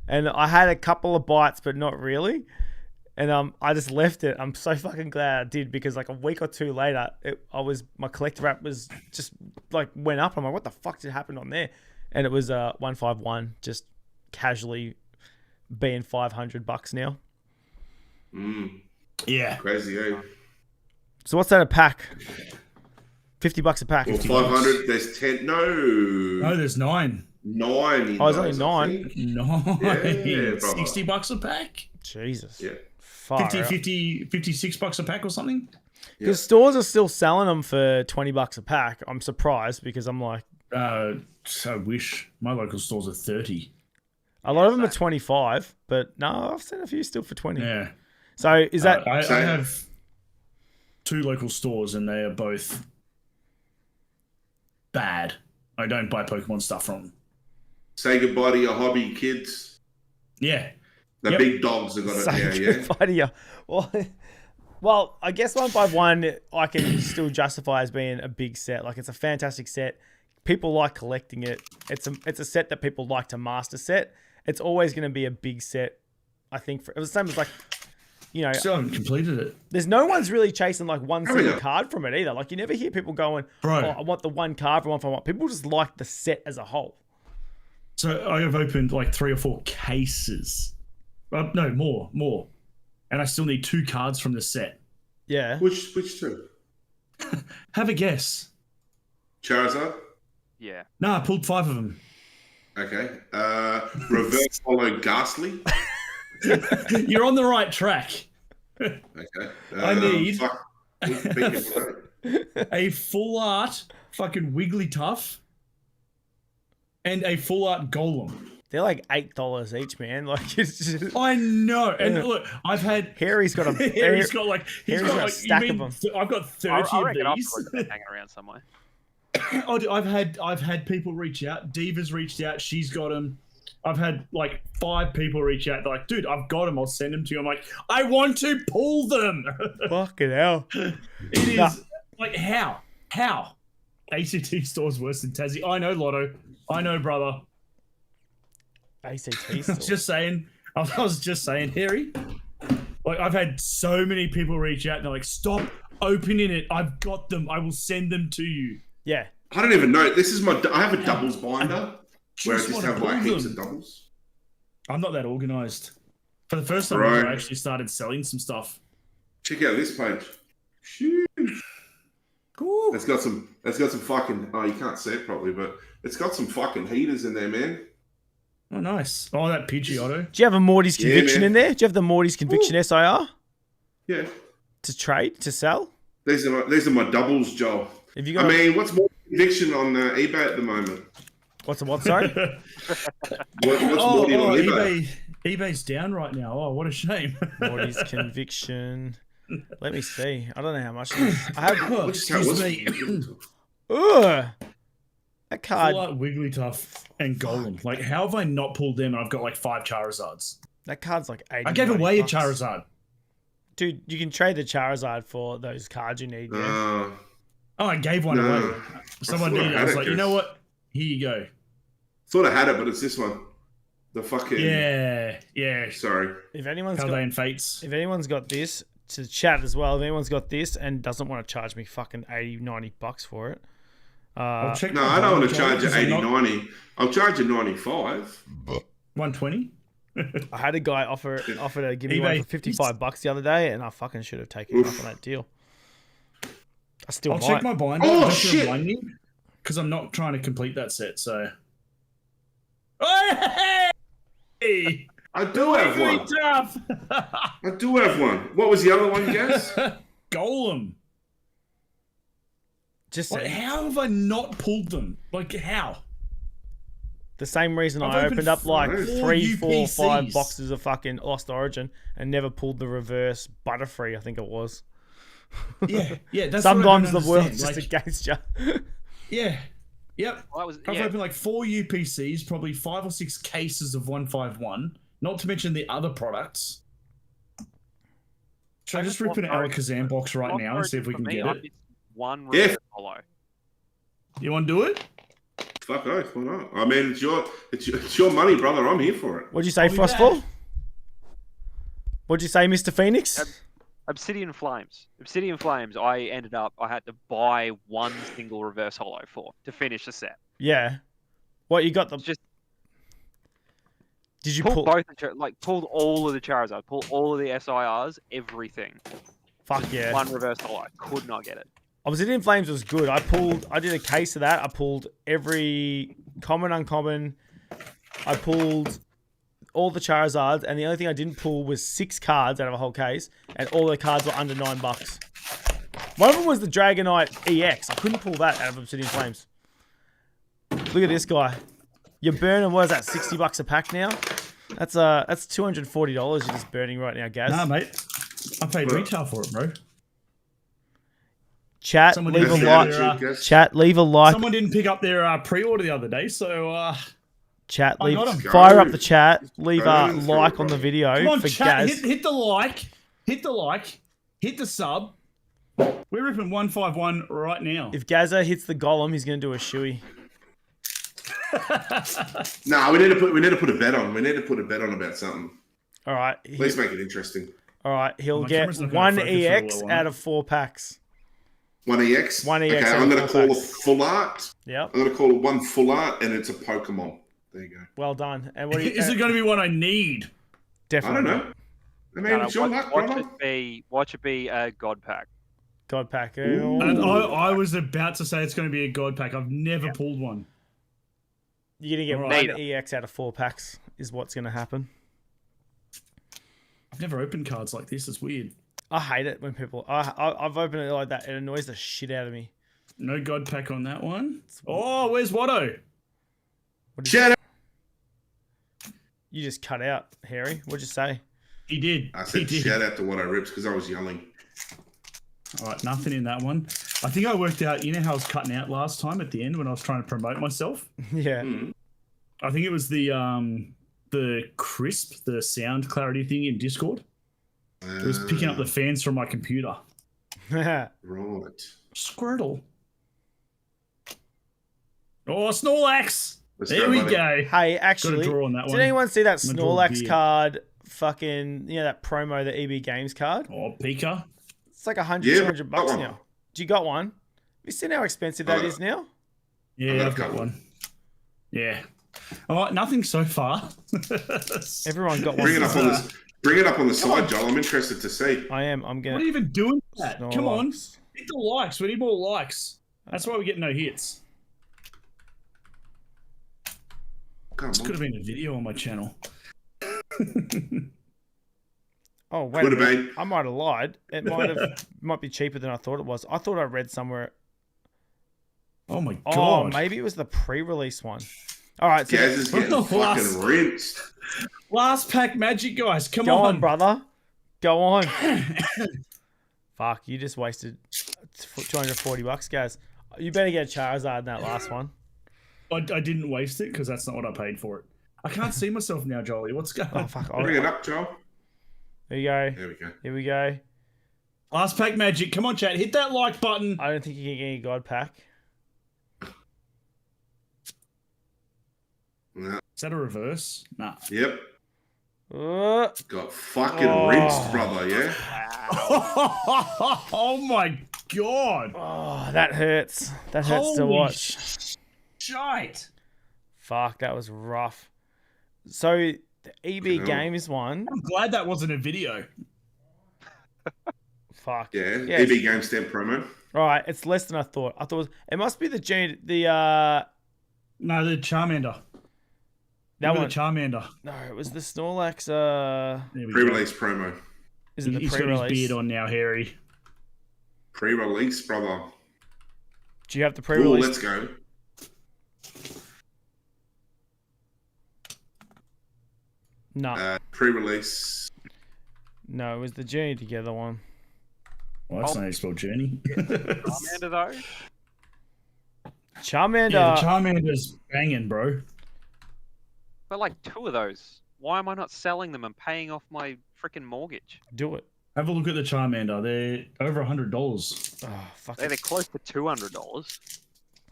and I had a couple of bites, but not really. And I just left it. I'm so fucking glad I did because like a week or 2 later, my collector app was just like went up. I'm like, what the fuck did happen on there? And it was 151 just casually being $500 now. Yeah, crazy, eh? So what's that a pack? $50 a pack. Well, 500. There's 10. No, there's 9. 9. Oh, it's only 9. 9. Yeah, $60 a pack. Jesus. Yeah. 56 a pack or something. Because stores are still selling them for $20 a pack. I'm surprised because I'm like, I wish my local stores are 30. A lot of them are 25, but no, I've seen a few still for 20. Yeah. So is that? I have 2 local stores and they are both bad. I don't buy Pokemon stuff from them. Say goodbye to your hobby, kids. Yeah. The big dogs have got it now, yeah. Goodbye to you. Well, I guess 151 I can still justify as being a big set. Like it's a fantastic set. People like collecting it. It's a set that people like to master set. It's always going to be a big set. I think it was the same as like, you know, still haven't completed it. There's no one's really chasing like one single card from it either. Like you never hear people going, Bro. Oh, I want the one card from 151. People just like the set as a whole. So I have opened like 3 or 4 cases. No, more. And I still need 2 cards from the set. Yeah. Which 2? Have a guess. Charizard? Yeah. No, I pulled 5 of them. Okay. Reverse Hollow Ghastly? You're on the right track. Okay. I need a full art fucking Wigglytuff and a full art golem. They're like $8 each, man. Like it's just... I know. And look, I've had Harry's got a Harry's got like a stack of them. I've got 30 I of reckon these. hanging around somewhere. Oh, dude, I've had people reach out. Diva's reached out. She's got them. I've had like 5 people reach out. They're like, dude, I've got them. I'll send them to you. I'm like, I want to pull them. Fucking hell. It is like how ACT store's worse than Tassie. I know, Lotto. I know, brother. ACT I store. was just saying. I was just saying, Harry. Like I've had so many people reach out and they're like, stop opening it. I've got them. I will send them to you. Yeah. I don't even know. This is I have a doubles binder where I just have like heaps of doubles. I'm not that organized. For the first time, I actually started selling some stuff. Check out this page. Sheesh. Cool. It's got some fucking. Oh, you can't see it properly, but it's got some fucking heaters in there, man. Oh, nice. Oh, that Pidgeotto. Do you have a Morty's Conviction in there? Do you have the Morty's Conviction SIR? Yeah. To trade, to sell? These are my doubles, Joel. Have you got what's more conviction on eBay at the moment? What's the what, sorry? What's Morty on eBay? eBay's down right now. Oh, what a shame. Morty's Conviction. Let me see. I don't know how much it is. I have... Excuse me. Ugh. That card... Full Art Wigglytuff and Golem. Like, how have I not pulled them and I've got like 5 Charizards? That card's like 80. I gave away bucks. a Charizard. Dude, you can trade the Charizard for those cards you need, yeah? Oh, I gave one away. Someone needed it. I was like, you know what? Here you go. Thought I had it, but it's this one. The fucking... Yeah. Sorry. If anyone's Paldean Fates. If anyone's got this, to chat as well, if anyone's got this and doesn't want to charge me fucking 80, 90 bucks for it. I'll check I don't want to charge you 80, 90. I'll charge you 95. 120? I had a guy offer to give me one for 55 bucks the other day, and I fucking should have taken it off on that deal. I still I'll might. check my binder. Oh, shit! Because I'm not trying to complete that set, so... Hey! I do have one. Tough. I do have one. What was the other one, guys? Golem. Just Like, how have I not pulled them? Like, how? the same reason I opened up like 3, 4, 5 boxes of fucking Lost Origin and never pulled the reverse Butterfree, I think it was. Yeah. That's Sometimes the what I don't world's just understand. against you. Yeah. Yep. Well, I've opened like 4 UPCs, probably 5 or 6 cases of 151, not to mention the other products. Should I just rip an Alakazam box right now and see if we can get it? One reverse hollow. You want to do it? Fuck oath, why not? I mean, it's your money, brother. I'm here for it. What'd you say, Frostfall? What'd you say, Mr. Phoenix? Obsidian Flames. Obsidian Flames, I had to buy one single reverse hollow for to finish the set. Yeah. What, you got the... Just Did you pull both pulled all of the Charizard, pulled all of the SIRs, everything. Fuck yeah. One reverse hollow. Could not get it. Obsidian Flames was good. I did a case of that. I pulled every common, uncommon. I pulled all the Charizards, and the only thing I didn't pull was 6 cards out of a whole case, and all the cards were under $9. One of them was the Dragonite EX. I couldn't pull that out of Obsidian Flames. Look at this guy. You're burning, what is that, $60 a pack now? That's $240 you're just burning right now, Gaz. Nah, mate. I paid retail for it, bro. Chat, leave a like. Chat, leave a like. Someone didn't pick up their pre-order the other day, so chat, fire up the chat. Leave a like on the video. Come on, for chat, Gaz. hit the like, hit the sub. We're ripping 151 right now. If Gazza hits the golem, he's gonna do a shoey. Nah, we need to put a bet on. We need to put a bet on about something. All right. Please make it interesting. All right, he'll get 1 EX out of 4 packs. 1 EX? 1 EX. Okay, I'm going to call a full art. Yep. I'm going to call it 1 full art, and it's a Pokemon. There you go. Well done. And what is it going to be what I need? Definitely. I don't know. I mean, it's your luck, brother. Watch it be a God pack. God pack. And I was about to say it's going to be a God pack. I've never pulled one. You're going to get 1 EX out of 4 packs is what's going to happen. I've never opened cards like this. It's weird. I hate it when people... I've opened it like that. It annoys the shit out of me. No God pack on that one. Oh, where's Watto? Shout out. You just cut out, Harry. What'd you say? He did. I said shout out to what I ripped because I was yelling. All right, nothing in that one. I think I worked out, you know how I was cutting out last time at the end when I was trying to promote myself? Yeah. I think it was the crisp, the sound clarity thing in Discord. It was picking up the fans from my computer. Right. Squirtle. Oh, Snorlax! There go, we buddy. go. Hey, actually, draw on that did one. anyone see that I'm gonna draw a Snorlax beard. card? Fucking, you know, that promo, the EB Games card? Oh, Pika. It's like 100, Yeah, 200 bucks got one. now. Do you got one? Have you seen how expensive that is now? Yeah, I've got one. Yeah. All right, nothing so far. Everyone got one. Bring it up on the side, Joel. I'm interested to see. I am. I'm What gonna. are you even doing with that? Come on. Snorlax. Hit the likes. We need more likes. That's why we get no hits. Come This on. could have been a video on my channel. Oh wait, Could a have minute. been. I might have lied. It might be cheaper than I thought it was. I thought I read somewhere. Oh my Oh, god. maybe it was the pre-release one. All right, so Gaz is getting fucking rinsed. Last pack magic, guys. Come go on. on, brother. Go on. Fuck, you just wasted 240 bucks, guys. You better get Charizard in that last one. I didn't waste it because that's not what I paid for it. I can't see myself now, Jolly. What's going on? Oh fuck! Bring it up, Joel. There you go. There we go. Here we go. Last pack magic. Come on, chat. Hit that like button. I don't think you can get any God pack. No. Is that a reverse? Nah. Yep. Uh, Got fucking rinsed, brother, yeah? Oh my god. oh, that hurts. That hurts to watch. Shite. Fuck, that was rough. So the EB Games one. I'm glad that wasn't a video. Fuck. Yeah. Yes. EB Game Stamp promo. Right, it's less than I thought. I thought it must be the No, the Charmander. that Remember one. the Charmander. No, it was the Snorlax. There we go. Pre-release promo. Is it the He's got his pre-release? beard on now, Harry. Pre-release, brother. Do you have the Ooh, pre-release? let's go. No, Pre-release. no, it was the Journey Together one. Well, that's not how you spell journey. Charmander though. Charmander. Yeah, the Charmander's banging, bro. But like 2 of those. Why am I not selling them and paying off my freaking mortgage? Do it. Have a look at the Charmander. They're over $100. Oh, fuck They're it. close to $200.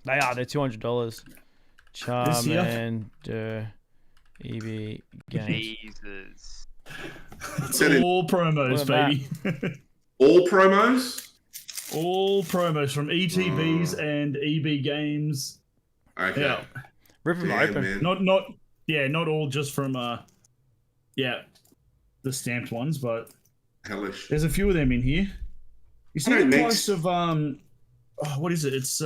They are. They're $200. This year? Charmander EB Games. Jesus. Said it. All promos, Look at baby. All promos? All promos from ETBs and EB Games. Okay. Yeah, Rip them Damn, open. man. not all just from the stamped ones, but Hellish. there's a few of them in here. You see Alright, the next. price of what is it? It's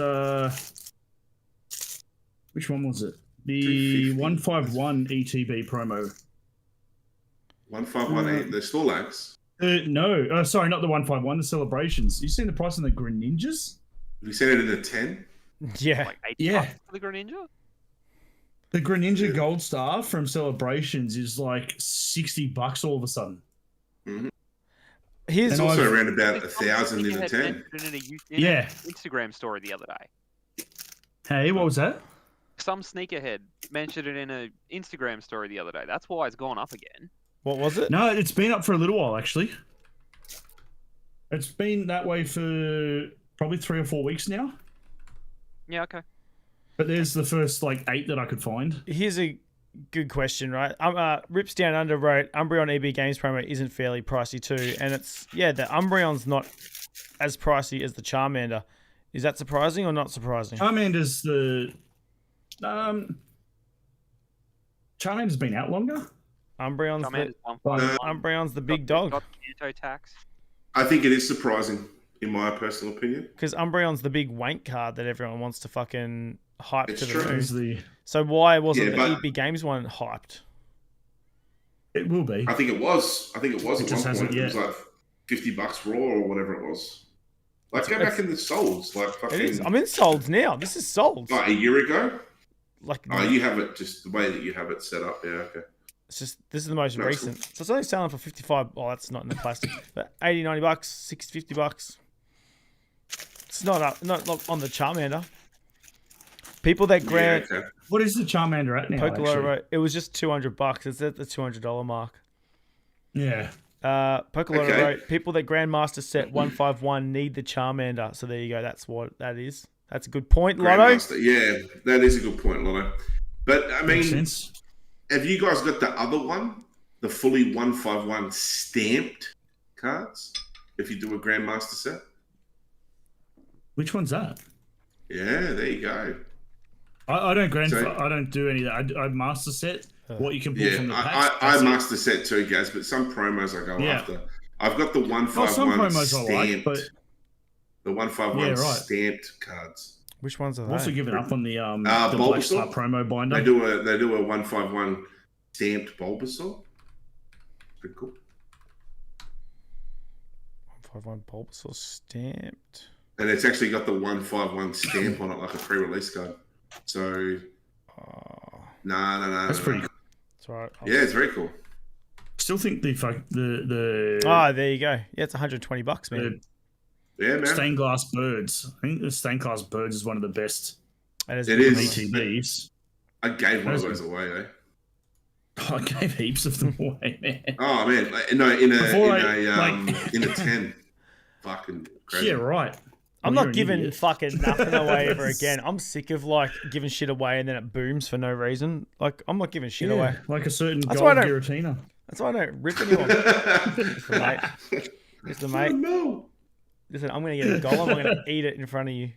which one was it? The 250. 151 ETB promo. 1518. The Snorlax. No, sorry, not the 151. The celebrations. You seen the price on the Greninjas? We sent it in a 10. Yeah. Like 8 Yeah. bucks for the Greninja? The Greninja Yeah. Gold Star from Celebrations is like $60 all of a sudden. Here's It's And also I've- around about Some 1,000 in sneakerhead a 10. mentioned it in a Yeah. Instagram story the other day. Hey, what was that? Some sneakerhead mentioned it in an Instagram story the other day. That's why it's gone up again. what was it? No, it's been up for a little while actually. It's been that way for probably 3 or 4 weeks now. Yeah, okay. But there's the first like 8 that I could find. Here's a good question, right? Rips Down Under wrote Umbreon EB Games promo isn't fairly pricey too, and it's the Umbreon's not as pricey as the Charmander. Is that surprising or not surprising? Charmander's the Charmander's been out longer. Umbreon's Charmander's Umbreon's the big dog Got Kanto tax. I think it is surprising, in my personal opinion. because Umbreon's the big wank card that everyone wants to fucking hype It's to the true. moon. Is the So why wasn't Yeah, the but- EB Games one hyped? it will be. I think it was. It at just one point. hasn't It was yet. like $50 raw or whatever it was. Like, go back in the solds. Like, It is. fucking. I'm in solds now. This is solds. Like, a year ago. like. Oh, you have it just the way that you have it set up. Yeah, okay. It's just this is the most No, it's recent. So it's only selling for 55. Oh, that's not in the plastic. But 80, 90 bucks, 60, 50 bucks. It's not up, not on the Charmander. People that grant Yeah, okay. What is the Charmander at now? Pokemon, it was just 200 bucks. It's at the $200 mark. Yeah. Pokemon Okay. wrote, people that Grandmaster set 151 need the Charmander. So there you go. That's what that is. That's a good point, Lotto. Grandmaster. Yeah, that is a good point, Lotto. But I Makes mean, sense. have you guys got the other one, the fully 151 stamped cards? If you do a Grandmaster set, Which one's that? yeah, there you go. I don't So- I don't do any of that. I master set what you can pull from the Yeah, packs. I That's it. master set too, Gaz, but some promos I go Yeah. after. I've got the Oh, 151 some promos I like, stamped, but the 151 Yeah, right. stamped cards. Which ones are I've also they? given up on the Bulbasaur? Black Star promo binder. They do a 151 stamped Bulbasaur. Pretty cool. 151 Bulbasaur stamped. And it's actually got the 151 stamp on it, like a pre-release card. So, Oh, no. That's pretty cool. it's all right. Yeah, it's very cool. Still think the Oh, there you go. Yeah, it's 120 bucks, man. Yeah, man. stained glass birds. I think the stained glass birds is one of the best That is It a good is. number. ETBs. I gave one of That's- those away, eh? I gave heaps of them away, man. Oh man, no, in Before a 10. Fucking crazy. Yeah, right. I'm Well, not you're an giving idiot. fucking nothing away ever again. I'm sick of like giving shit away and then it booms for no reason. Like I'm not giving shit away. Like a certain That's gold why I don't- Giratina. That's why I don't rip anyone. Mr. Mate. Mr. Oh, Mate. no. Listen, I'm gonna get a golem. I'm gonna eat it in front of you.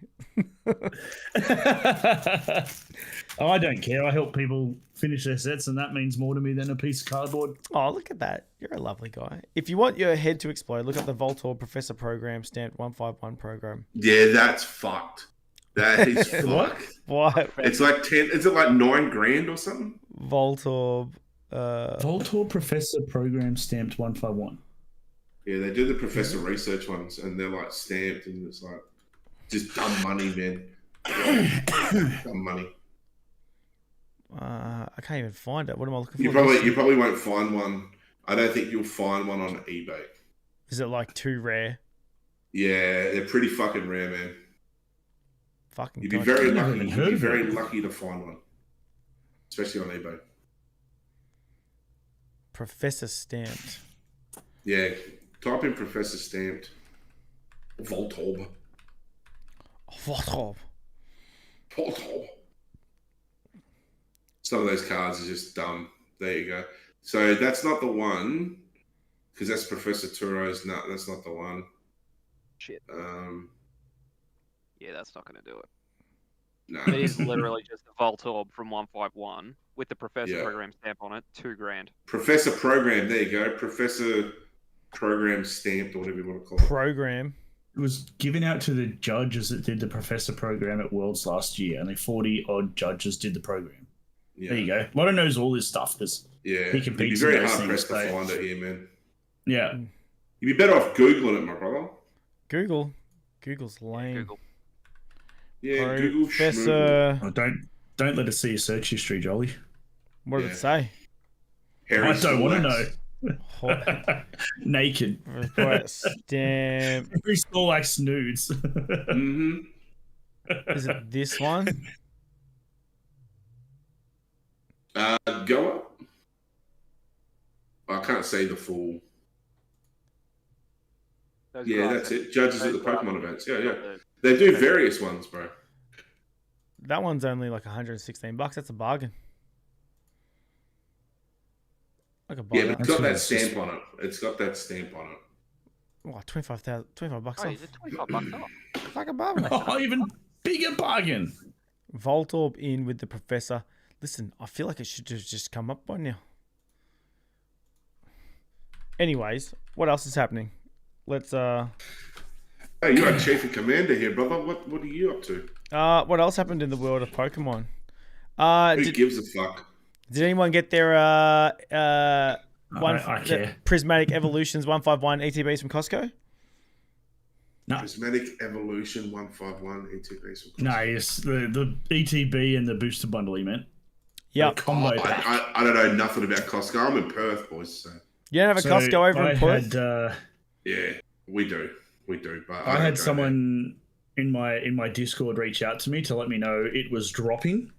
I don't care. I help people finish their sets, and that means more to me than a piece of cardboard. Oh, look at that. You're a lovely guy. If you want your head to explode, look up the Voltorb Professor Program stamped 151 program. Yeah, that's fucked. That is fucked. What? It's like 10. Is it like 9 grand or something? Voltorb. Voltor Professor Program stamped 151. Yeah, they do the professor research ones, and they're like stamped, and it's like just dumb money, man. Dumb money. I can't even find it. What am I looking for? You probably won't find one. I don't think you'll find one on eBay. Is it like too rare? Yeah, they're pretty fucking rare, man. Fucking. You'd be goddamn. very never lucky. even You'd heard be of very it. lucky to find one, especially on eBay. Professor stamped. Yeah, type in Professor Stamped. Voltorb. Voltorb. Voltorb. Some of those cards are just dumb. There you go. So that's not the one, because that's Professor Turo's. No, that's not the one. Shit. Yeah, that's not going to do it. No. It is literally just a Voltorb from 151 with the Professor Yeah. Program stamp on it. $2,000. Professor Program. There you go. Professor Program Stamped, or whatever you want to call it. Program. It was given out to the judges that did the Professor Program at Worlds last year. Only 40 odd judges did the program. Yeah. There you go. Lotto knows all this stuff because Yeah. He You'd be competes very in those hard pressed to things, find it here, man. yeah, You'd be better off Googling it, my brother. Google. Google's lame. Google. Yeah, Google Schmoogle. Professor. oh, don't let us see your search history, Jolly. What did Yeah. it say? Harry I don't want to Snorlax. know. Hot Naked. stamp. Every Snorlax nudes. Mm-hmm. Is it this one? Go up. I can't say the full. Those Yeah, guys that's are- it. Judges at those the guys Pokemon are- events. Yeah. They do various ones, bro. That one's only like 116 bucks. That's a bargain. I could buy Yeah, that. but it's got that That's just- stamp on it. It's got that stamp on it. Oh, 25 bucks Oh, off. is it 25 bucks off? Fucking bargain. Oh, even bigger bargain. Voltorb in with the Professor. Listen, I feel like it should have just come up by now. Anyways, what else is happening? Let's Hey, you're a chief and commander here, brother. What are you up to? what else happened in the world of Pokemon? Who gives a fuck? Did anyone get their I care. Prismatic Evolutions 151 ETBs from Costco? No. Prismatic Evolution 151 ETBs. No, yes, the ETB and the booster bundle he meant. Yeah. Combo pack. I don't know nothing about Costco. I'm in Perth, boys. So. You don't have a Costco over in Perth? Yeah, we do. We do. But I had someone in my Discord reach out to me to let me know it was dropping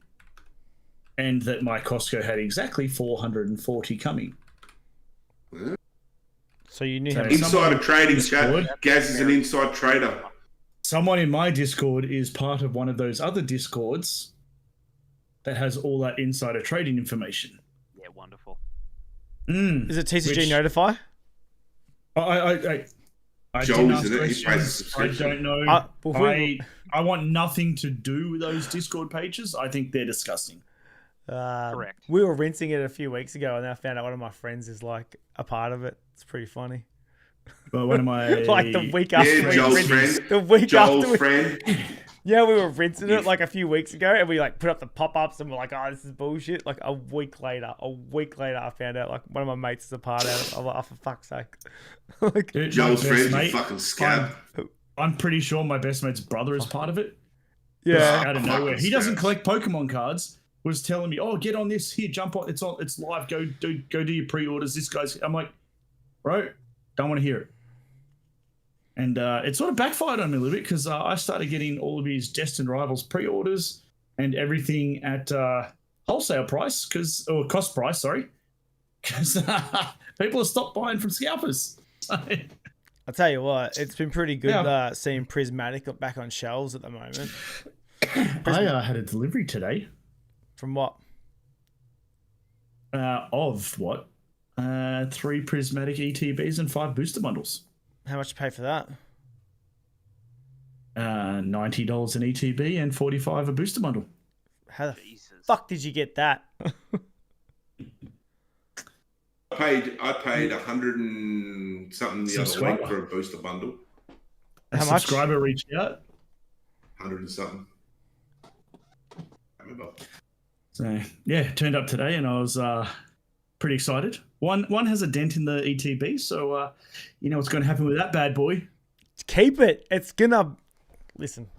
and that my Costco had exactly 440 coming. Yeah. So you knew insider trading chat. Gaz is an inside trader. Someone in my Discord is part of one of those other Discords that has all that insider trading information. Yeah, wonderful. Is it TCG Notify? I Joel, isn't it? He pays a subscription. I don't know. I want nothing to do with those Discord pages. I think they're disgusting. Correct. We were rinsing it a few weeks ago, and then I found out one of my friends is like a part of it. It's pretty funny. Well, one of my like the week after Joel's friend. The week Joel's after friend. Yeah, we were rinsing it like a few weeks ago, and we like put up the pop-ups, and we're like, "Oh, this is bullshit." Like a week later, I found out like one of my mates is a part of it. I'm like, "Oh, for fuck's sake!" Like, Joel's friend, you fucking scab. I'm pretty sure my best mate's brother is part of it. Yeah, out of nowhere, he doesn't collect Pokemon cards. Was telling me, "Oh, get on this here, jump on. It's live. Go do your pre-orders." This guy's. I'm like, bro, don't want to hear it. And it sort of backfired on me a little bit because I started getting all of his Destined Rivals pre-orders and everything at wholesale price or cost price, sorry, because people have stopped buying from scalpers. I'll tell you what, it's been pretty good seeing Prismatic back on shelves at the moment. I had a delivery today. From what? Of what? 3 Prismatic ETBs and 5 booster bundles. How much you pay for that? $90 an ETB and $45 a booster bundle. How the fuck did you get that? I paid 100 and something the other week for a booster bundle. How much? Subscriber reached out. 100 and something. I remember. So yeah, it turned up today, and I was pretty excited. One has a dent in the ETB, so you know what's going to happen with that bad boy. Keep it. It's gonna listen.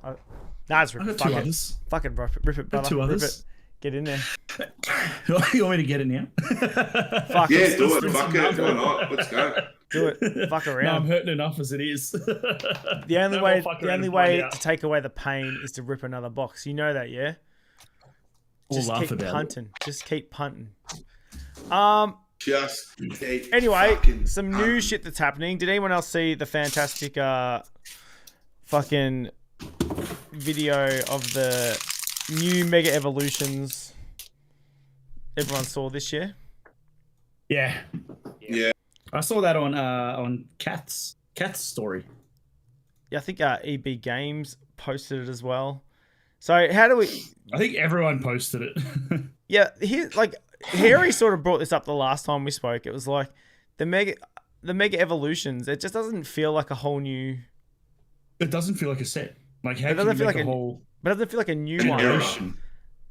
It's rip it. Fucking rip it, brother. 2 others. Rip it. Get in there. You want me to get it now? Fuck yeah, do it. Fuck it. Why not? Let's go. Do it. Fuck around. No, I'm hurting enough as it is. The only way to take away the pain is to rip another box. You know that, yeah? Just keep punting. Just keep punting. Anyway, some new shit that's happening. Did anyone else see the fantastic fucking video of the new Mega Evolutions everyone saw this year? Yeah. I saw that on Cat's story. Yeah, I think EB Games posted it as well. So how do we? I think everyone posted it. Yeah, Harry sort of brought this up the last time we spoke. It was like the Mega Evolutions. It just doesn't feel like a whole new. It doesn't feel like a set. Like how can you make a whole? But it doesn't feel like a new one.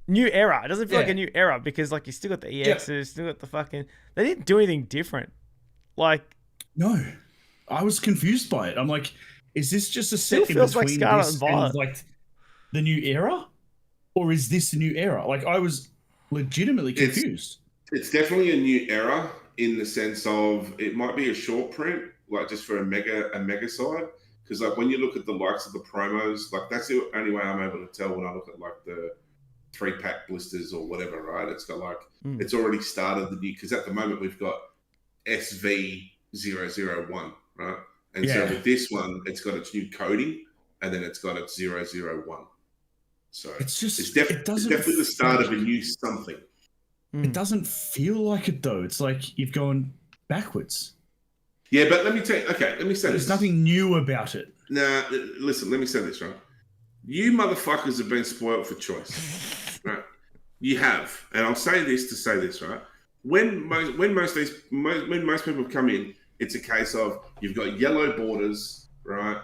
New era. It doesn't feel like a new era because like you still got the EXs, still got the fucking. They didn't do anything different. Like no, I was confused by it. I'm like, is this just a set in feels between like Scarlet this and Violet. and like the new era, or is this a new era? Like I was legitimately confused. It's definitely a new era in the sense of it might be a short print, like just for a mega side. Because like when you look at the likes of the promos, like that's the only way I'm able to tell when I look at like the 3-pack blisters or whatever, right? It's got like it's already started the new, because at the moment we've got SV001, right? And so with this one, it's got its new coding and then it's got its 001. So it's definitely the start of a new something. It doesn't feel like it though. It's like you've gone backwards. Yeah, but let me tell you. Okay, let me say this. There's nothing new about it. Nah, listen. Let me say this, right? You motherfuckers have been spoiled for choice, right? You have, and I'll say this to say this, right? When most people come in, it's a case of you've got yellow borders, right,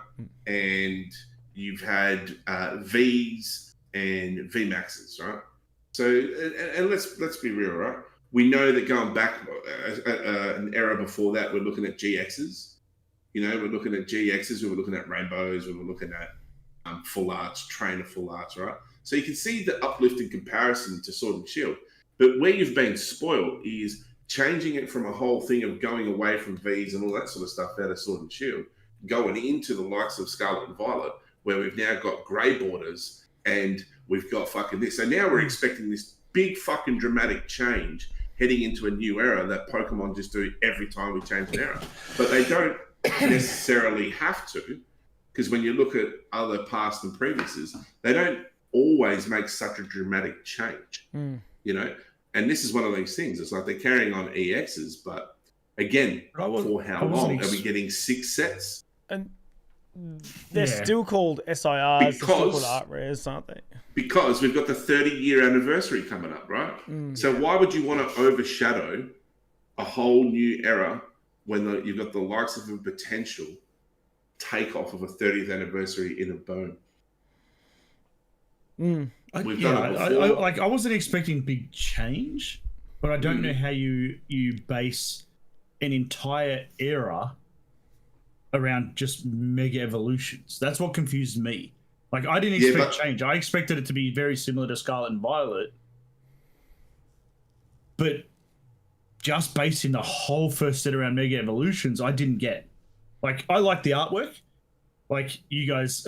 and you've had V's and V Maxes, right? So, and let's be real, right? We know that going back an era before that, we're looking at GXs. You know, we're looking at GXs, we were looking at rainbows, we were looking at full arts, trainer full arts, right? So you can see the uplift in comparison to Sword and Shield. But where you've been spoiled is changing it from a whole thing of going away from Vs and all that sort of stuff out of Sword and Shield, going into the likes of Scarlet and Violet, where we've now got grey borders and we've got fucking this. So now we're expecting this big fucking dramatic change heading into a new era that Pokemon just do every time we change an era. But they don't necessarily have to, because when you look at other past and previouses, they don't always make such a dramatic change, you know? And this is one of these things. It's like they're carrying on EXs, but again, for how long? Are we getting 6 sets? And they're still called SIRs, they're still called art rares, aren't they? Because we've got the 30-year anniversary coming up, right? So why would you want to overshadow a whole new era when you've got the likes of a potential takeoff of a 30th anniversary in a boom? We've done it before. I wasn't expecting big change, but I don't know how you base an entire era around just mega evolutions. That's what confused me. Like, I didn't expect change. I expected it to be very similar to Scarlet and Violet, but just basing the whole first set around mega evolutions, I didn't get. Like, I like the artwork. Like, you guys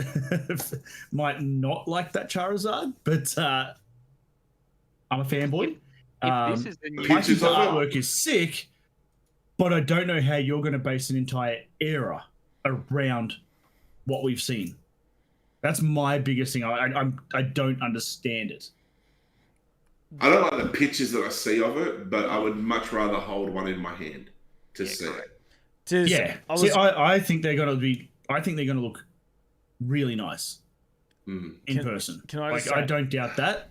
might not like that Charizard, but I'm a fanboy. I think the artwork is sick, but I don't know how you're going to base an entire era around what we've seen. That's my biggest thing. I don't understand it. I don't like the pictures that I see of it, but I would much rather hold one in my hand to see it. I think they're going to be. I think they're going to look really nice in person. Can I I don't doubt that.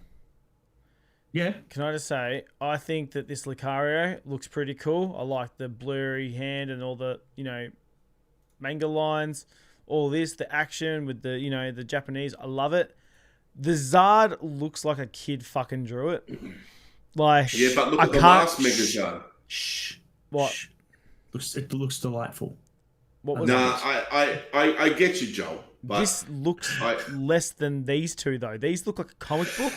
Yeah. Can I just say, I think that this Lucario looks pretty cool. I like the blurry hand and all the, manga lines, all this, the action with the, the Japanese. I love it. The Zard looks like a kid fucking drew it. Like, yeah, but look at the last Mega Zard. What? It looks delightful. What was I get you, Joel. But this looks less than these two, though. These look like a comic book.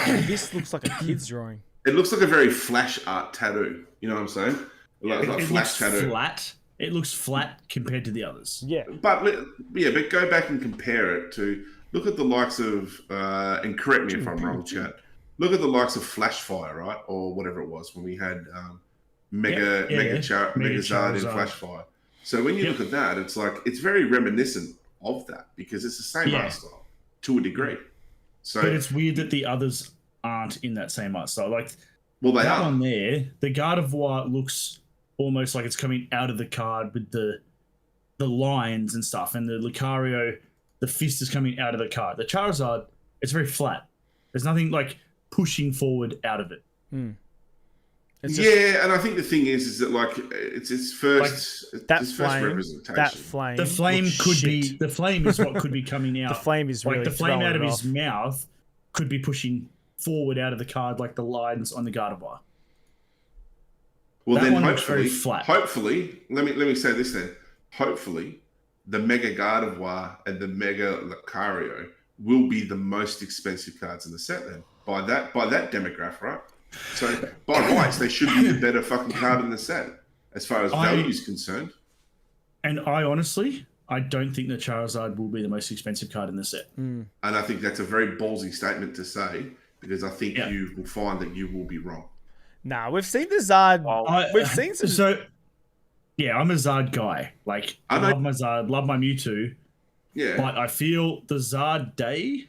This looks like a kid's drawing. It looks like a very flash art tattoo. You know what I'm saying? Like it flash looks tattoo. flat. It looks flat compared to the others. Yeah. But go back and compare it to, look at the likes of, and correct me if I'm wrong, chat. Look at the likes of Flashfire, right? Or whatever it was when we had Mega Zard in Flashfire. So when you look at that, it's like, it's very reminiscent of that because it's the same art style to a degree. So, but it's weird that the others aren't in that same art style. Like, well, they that are. One there, the Gardevoir looks almost like it's coming out of the card with the lines and stuff, and the Lucario, the fist is coming out of the card. The Charizard, it's very flat. There's nothing like pushing forward out of it. And I think the thing is that like it's its first, first representation. That flame. The flame could be. The flame is what could be coming out. The flame is really like the flame out of his off. mouth could be pushing forward out of the card, like the lines on the Gardevoir. Well, that then one hopefully, very flat. Hopefully, let me say this then. Hopefully, the Mega Gardevoir and the Mega Lucario will be the most expensive cards in the set. Then by that demographic, right? So by rights, they should be the better fucking card in the set as far as value is concerned. And I honestly, I don't think the Charizard will be the most expensive card in the set. And I think that's a very ballsy statement to say because I think you will find that you will be wrong. Nah, we've seen the Zard. We've seen some. So, yeah, I'm a Zard guy. Like, I love my Zard, love my Mewtwo. Yeah. But I feel the Zard day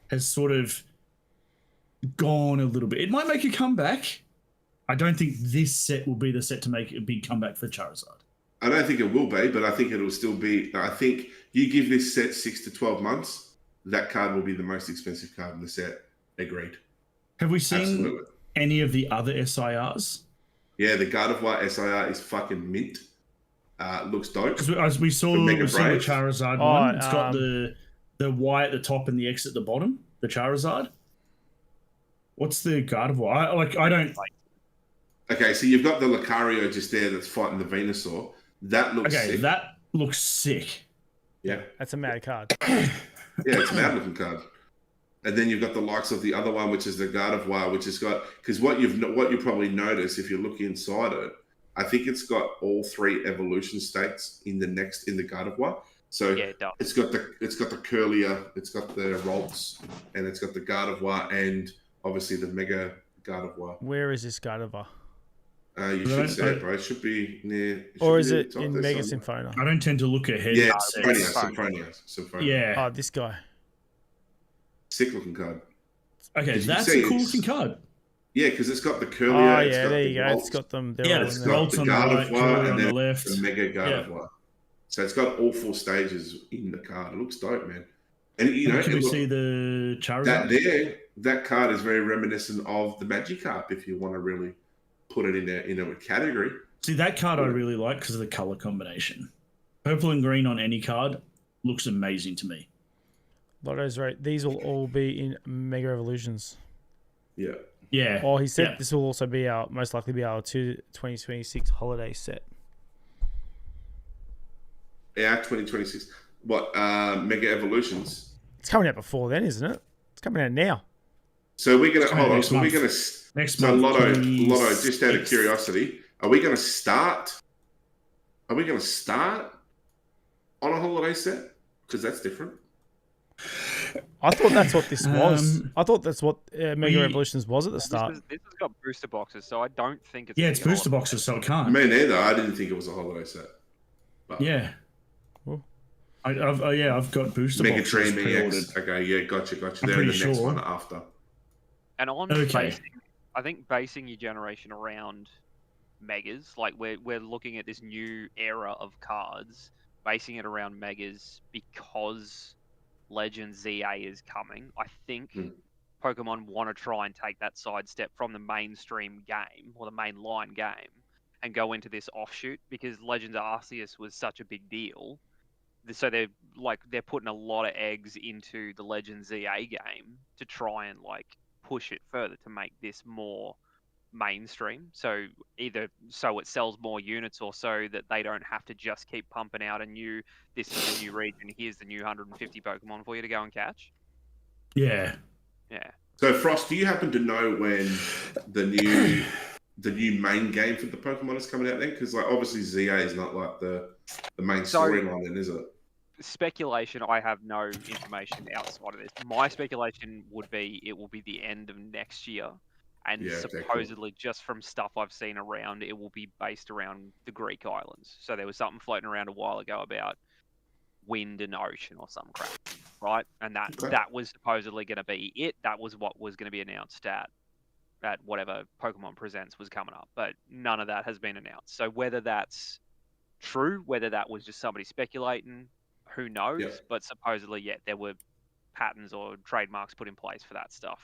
has sort of gone a little bit. It might make a comeback. I don't think this set will be the set to make a big comeback for Charizard. I don't think it will be, but I think it'll still be. I think you give this set 6 to 12 months, that card will be the most expensive card in the set. Agreed. Have we seen any of the other SIRs? Yeah, the Gardevoir SIR is fucking mint. Looks dope. As we saw the Charizard one. It's got the Y at the top and the X at the bottom. The Charizard. What's the Gardevoir? I don't like. Okay, so you've got the Lucario just there that's fighting the Venusaur. That looks sick. looks sick. Yeah. That's a mad card. Yeah, it's a mad looking card. And then you've got the likes of the other one, which is the Gardevoir, which has got, because what you probably notice if you look inside it, I think it's got all 3 evolution states in the Gardevoir. So Yeah, it does. it's got the Curlier, it's got the Rolts, and it's got the Gardevoir, and obviously the Mega Gardevoir. Where is this Gardevoir? You should see it, bro. It should be near. Or is it in Mega Symphona? I don't tend to look ahead. Yeah, Symphonia. Yeah. Oh, this guy. Sick looking card. Okay, that's a cool looking card. Yeah, because it's got the Curlier. Oh, yeah, there you go. It's got them. Yeah, it's got the Gardevoir and on the then left. the Mega Gardevoir. So it's got all 4 stages in the card. It looks dope, man. And can we see the Charizard? That card is very reminiscent of the Magikarp. If you want to really put it in a category. See, that card I really like because of the color combination. Purple and green on any card looks amazing to me. Lotto's right. These will all be in Mega Evolutions. Yeah. Yeah. Oh, he said this will also be most likely be our 2026 holiday set. Yeah, 2026. What? Mega Evolutions. It's coming out before then, isn't it? It's coming out now. So we're gonna hold on. So month. we're gonna next month. Lotto, just out of curiosity, are we gonna start? Are we gonna start on a holiday set? Because that's different. I thought that's what this was. I thought that's what Mega Evolutions was at the start. This has got booster boxes, so I don't think it's. Yeah, it's booster boxes, so it can't. Me neither. I didn't think it was a holiday set. But yeah. I've got booster Mega boxes Train pre-ordered. EX. Okay, yeah, gotcha. I'm They're in the pretty next sure. one after. And on I think basing your generation around Megas, like we're looking at this new era of cards, basing it around Megas because Legend ZA is coming. I think Pokemon want to try and take that sidestep from the mainstream game or the mainline game and go into this offshoot because Legends Arceus was such a big deal. So they're putting a lot of eggs into the Legends ZA game to try and push it further to make this more mainstream. So either so it sells more units or so that they don't have to just keep pumping out this is the new region, here's the new 150 Pokemon for you to go and catch. Yeah. Yeah. So Frost, do you happen to know when the new main game for the Pokemon is coming out then? Because obviously ZA is not the main storyline then, is it? Speculation, I have no information outside of this. My speculation would be it will be the end of next year. And supposedly, just from stuff I've seen around, it will be based around the Greek islands. So there was something floating around a while ago about wind and ocean or some crap, right? And that was supposedly going to be it. That was what was going to be announced at whatever Pokemon Presents was coming up. But none of that has been announced. So whether that's true, whether that was just somebody speculating, who knows? Yep. But supposedly, there were patents or trademarks put in place for that stuff.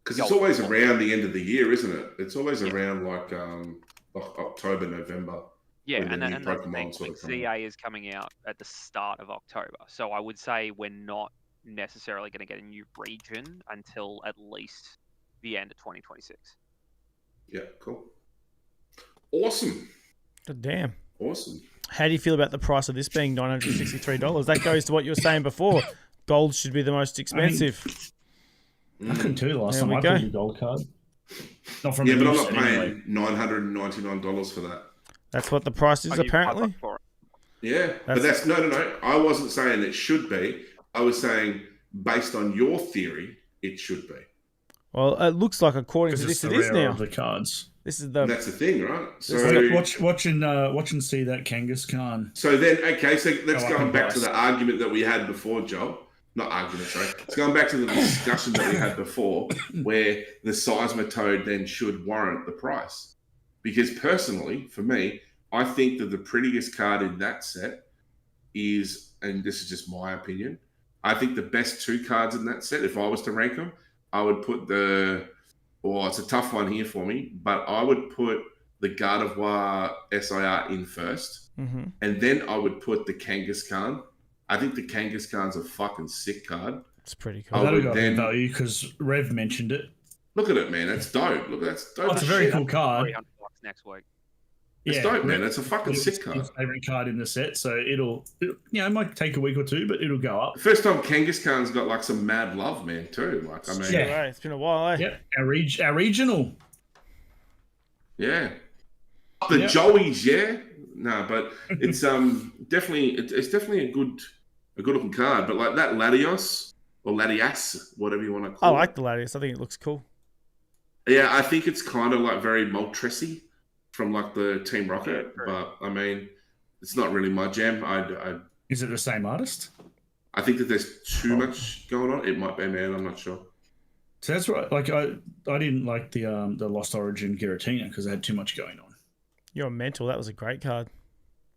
Because it's always around the end of the year, isn't it? It's always around October, November. Yeah, and the thing, ZA is coming out at the start of October. So I would say we're not necessarily going to get a new region until at least the end of 2026. Yeah, cool. Awesome. God damn. Awesome. How do you feel about the price of this being $963? That goes to what you were saying before. Gold should be the most expensive. I couldn't tell you last time I put a gold card. Not from but I'm not paying $999 for that. That's what the price is, apparently. Yeah, but that's no. I wasn't saying it should be. I was saying, based on your theory, it should be. Well, it looks like according to this, it is now. Of the cards. This is that's the thing, right? So watch and see that Kangaskhan. So then, okay, so let's go back to the argument that we had before, Joel. Not argument, sorry. It's going back to the discussion that we had before, where the Seismitoad then should warrant the price. Because personally, for me, I think that the prettiest card in that set is, and this is just my opinion, I think the best 2 cards in that set, if I was to rank them, I would put it's a tough one here for me, but I would put the Gardevoir SIR in first, and then I would put the Kangaskhan. I think the Kangaskhan's a fucking sick card. It's pretty cool. That'll got value because Rev mentioned it. Look at it, man. That's dope. Look, that's dope. It's a very cool card. $300 next week. It's dope, man. It's a fucking sick card. His favorite card in the set, so it'll it might take a week or two, but it'll go up. First time Kangaskhan's got like some mad love, man, too. Like, I mean, yeah, it's been a while, eh? Yeah, our regional. Yeah, the Joeys, yeah. No, but it's definitely a good looking card. But like that Latios or Latias, whatever you want to call it. I like the Latias. I think it looks cool. Yeah, I think it's kind of like very Moltres-y from like the Team Rocket, but I mean, it's not really my jam. Is it the same artist? I think that there's too much going on. It might be, man. I'm not sure. So that's right. Like I didn't like the Lost Origin Giratina because it had too much going on. You're mental. That was a great card.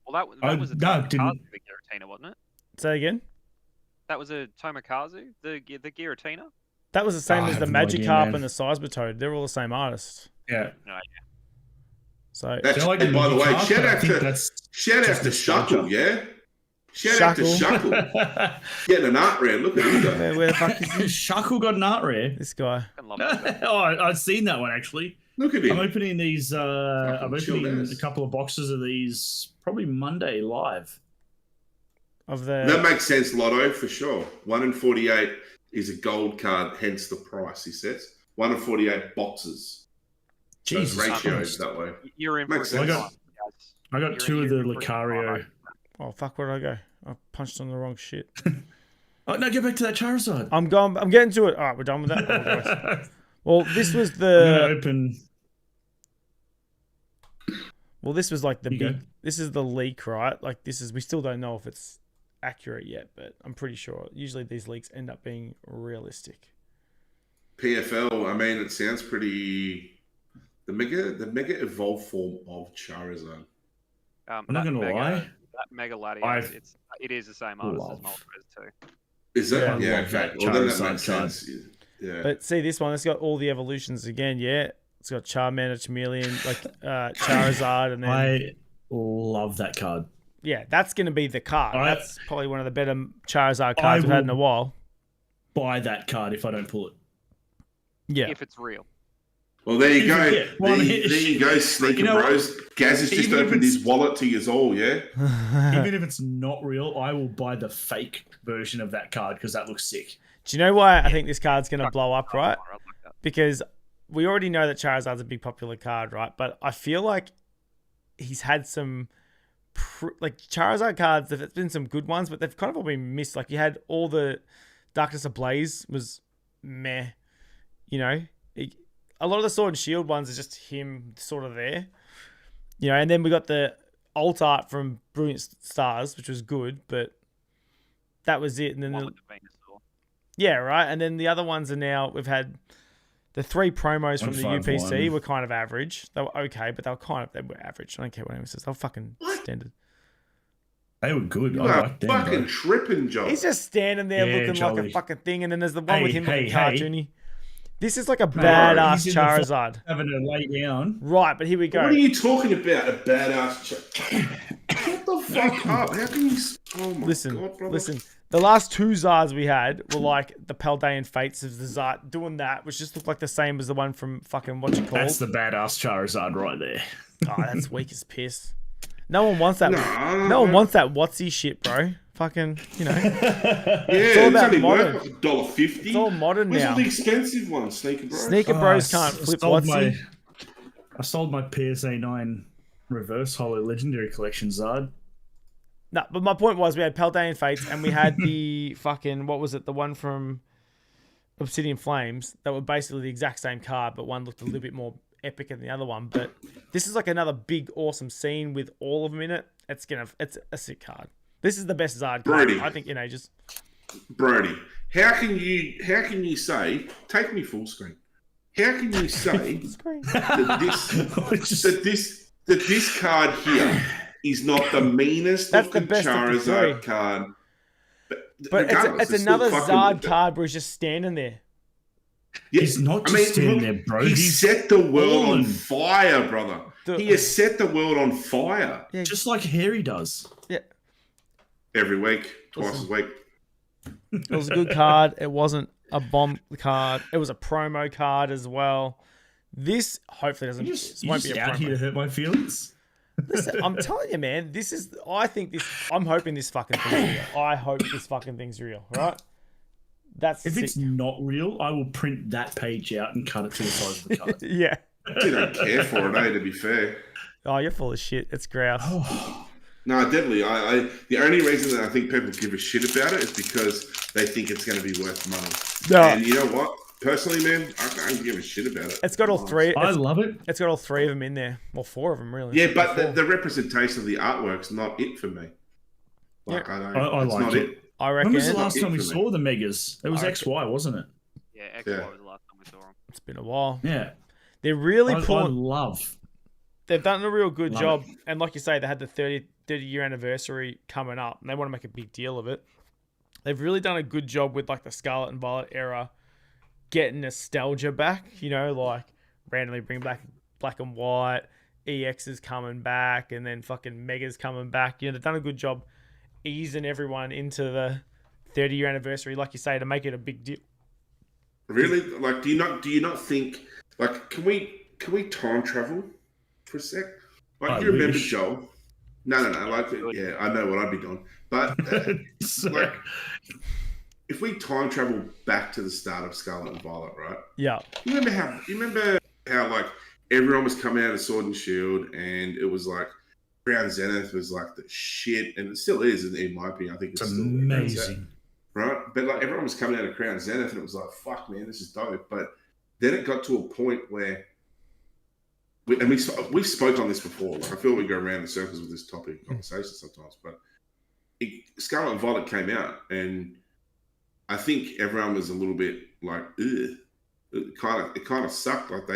Well, that was a Tomokazu Giratina, wasn't it? Say again. That was a Tomokazu, the Giratina. That was the same as the Magikarp and the Seismitoad. They're all the same artist. Yeah. So, and by the way, shout out to Shuckle, yeah? Shout out to Shuckle. Getting an art rare. Look at him go. Man, where the fuck is he? Shuckle got an art rare? This guy. I've seen that one, actually. Look at him. I'm opening these. I'm opening a couple of boxes of these probably Monday live. That makes sense, Lotto, for sure. 1 in 48 is a gold card, hence the price, he says. 1 in 48 boxes. Jesus, so ratios that way. You're in for I got 2 of the Lucario. Oh, fuck, where did I go? I punched on the wrong shit. Oh, no, get back to that Charizard. I'm getting to it. All right, we're done with that. Well, this was the... I'm gonna open... Well, this was like the big... This is the leak, right? Like, we still don't know if it's accurate yet, but I'm pretty sure. Usually these leaks end up being realistic. PFL, I mean, it sounds pretty... The mega evolved form of Charizard. I'm not going to lie. That Mega Latias, it is the same artist as Moltres too. Is that? Yeah, okay. Well, then that makes sense. Yeah. But see this one, it's got all the evolutions again, yeah? It's got Charmander, Chameleon, like Charizard, and then... I love that card. Yeah, that's going to be the card. That's probably one of the better Charizard cards we've had in a while. Buy that card if I don't pull it. Yeah. If it's real. Well, there you go. There you go, Sneaker Bros. Gaz has just opened his wallet to you all, yeah? Even if it's not real, I will buy the fake version of that card because that looks sick. Do you know why I think this card's going to blow up, right? Because we already know that Charizard's a big popular card, right? But I feel like he's had some... like, Charizard cards, there's been some good ones, but they've kind of all been missed. Like, you had all the Darkness Ablaze was meh, you know? A lot of the Sword and Shield ones is just him sort of there. You know, and then we got the alt art from Brilliant Stars, which was good, but that was it. And then yeah, right. And then the other ones are now, we've had the 3 promos from the UPC were kind of average. They were okay, but they were average. I don't care what anyone says. They were fucking standard. They were good. You are fucking tripping, Joe. He's just standing there looking like a fucking thing, and then there's the one with him looking cartoony. This is like a badass Charizard. Having to lay down. Right, but here we go. What are you talking about? A badass Charizard? What the fuck up? How can you... Oh my God, brother. Listen. The last 2 Zards we had were like the Paldean Fates of the Zard doing that, which just looked like the same as the one from fucking what you call. That's the badass Charizard right there. Oh, that's weak as piss. No one wants that. No one wants that WOTZZIE shit, bro. Fucking, you know. Yeah, it's all about modern. $1.50. It's all modern Where's now. all the expensive ones, Sneaker Bros? Sneaker Bros can't flip WOTZZIE. I sold my PSA 9 Reverse Holo Legendary Collection Zard. No, but my point was we had Paldean Fates and we had the fucking, what was it, the one from Obsidian Flames that were basically the exact same card, but one looked a little bit more epic than the other one. But this is like another big, awesome scene with all of them in it. It's a sick card. This is the best Zard card, I think, in ages. Brody, how can you say, take me full screen, how can you say that this card here is not the meanest looking Charizard card? But it's another Zard card where he's just standing there. Yeah, he's not just standing there, bro. He set the world on fire, brother. He has set the world on fire. Yeah. Just like Harry does. Yeah. Every week, twice a week. It was a good card. It wasn't a bomb card. It was a promo card as well. This hopefully doesn't. You just out here to hurt my feelings. Listen, I'm telling you, man. I'm hoping this fucking thing's real. I hope this fucking thing's real, right? That's if sick. it's not real, I will print that page out and cut it to the size of the card. Yeah. You don't care for it, eh? To be fair. Oh, you're full of shit. It's grouse. No, definitely. The only reason that I think people give a shit about it is because they think it's going to be worth money. No. And you know what? Personally, man, I don't give a shit about it. It's got all three. I love it. It's got all three of them in there. Well, four of them, really. Yeah, but the representation of the artwork's not it for me. Like, Yeah. I it's like not it. I reckon. When was the last time we for me. saw the Megas? It was I XY, wasn't it? Yeah, XY was the last time we saw him. It's been a while. Yeah. They're really I pulling. love. They've done a real good Love job. it. And like you say, they had the 30-year anniversary coming up, and they want to make a big deal of it. They've really done a good job with like the Scarlet and Violet era, getting nostalgia back. You know, like randomly bring back Black and White, EX is coming back, and then fucking Mega's coming back. You know, they've done a good job easing everyone into the 30-year anniversary, like you say, to make it a big deal. Really? Like, do you not think, like, can we time travel for a sec? Like, I you remember wish. Joel? No. Like, yeah, I know what I'd be doing. But, like, if we time travel back to the start of Scarlet and Violet, right? Yeah. You remember how like everyone was coming out of Sword and Shield, and it was like Crown Zenith was like the shit, and it still is in my opinion. I think it's still amazing. Right? But like everyone was coming out of Crown Zenith, and it was like, fuck, man, this is dope. But then it got to a point where, we've spoke on this before. Like, I feel we go around in circles with this topic conversation sometimes. But Scarlet and Violet came out, and I think everyone was a little bit like, ugh. It kind of sucked. Like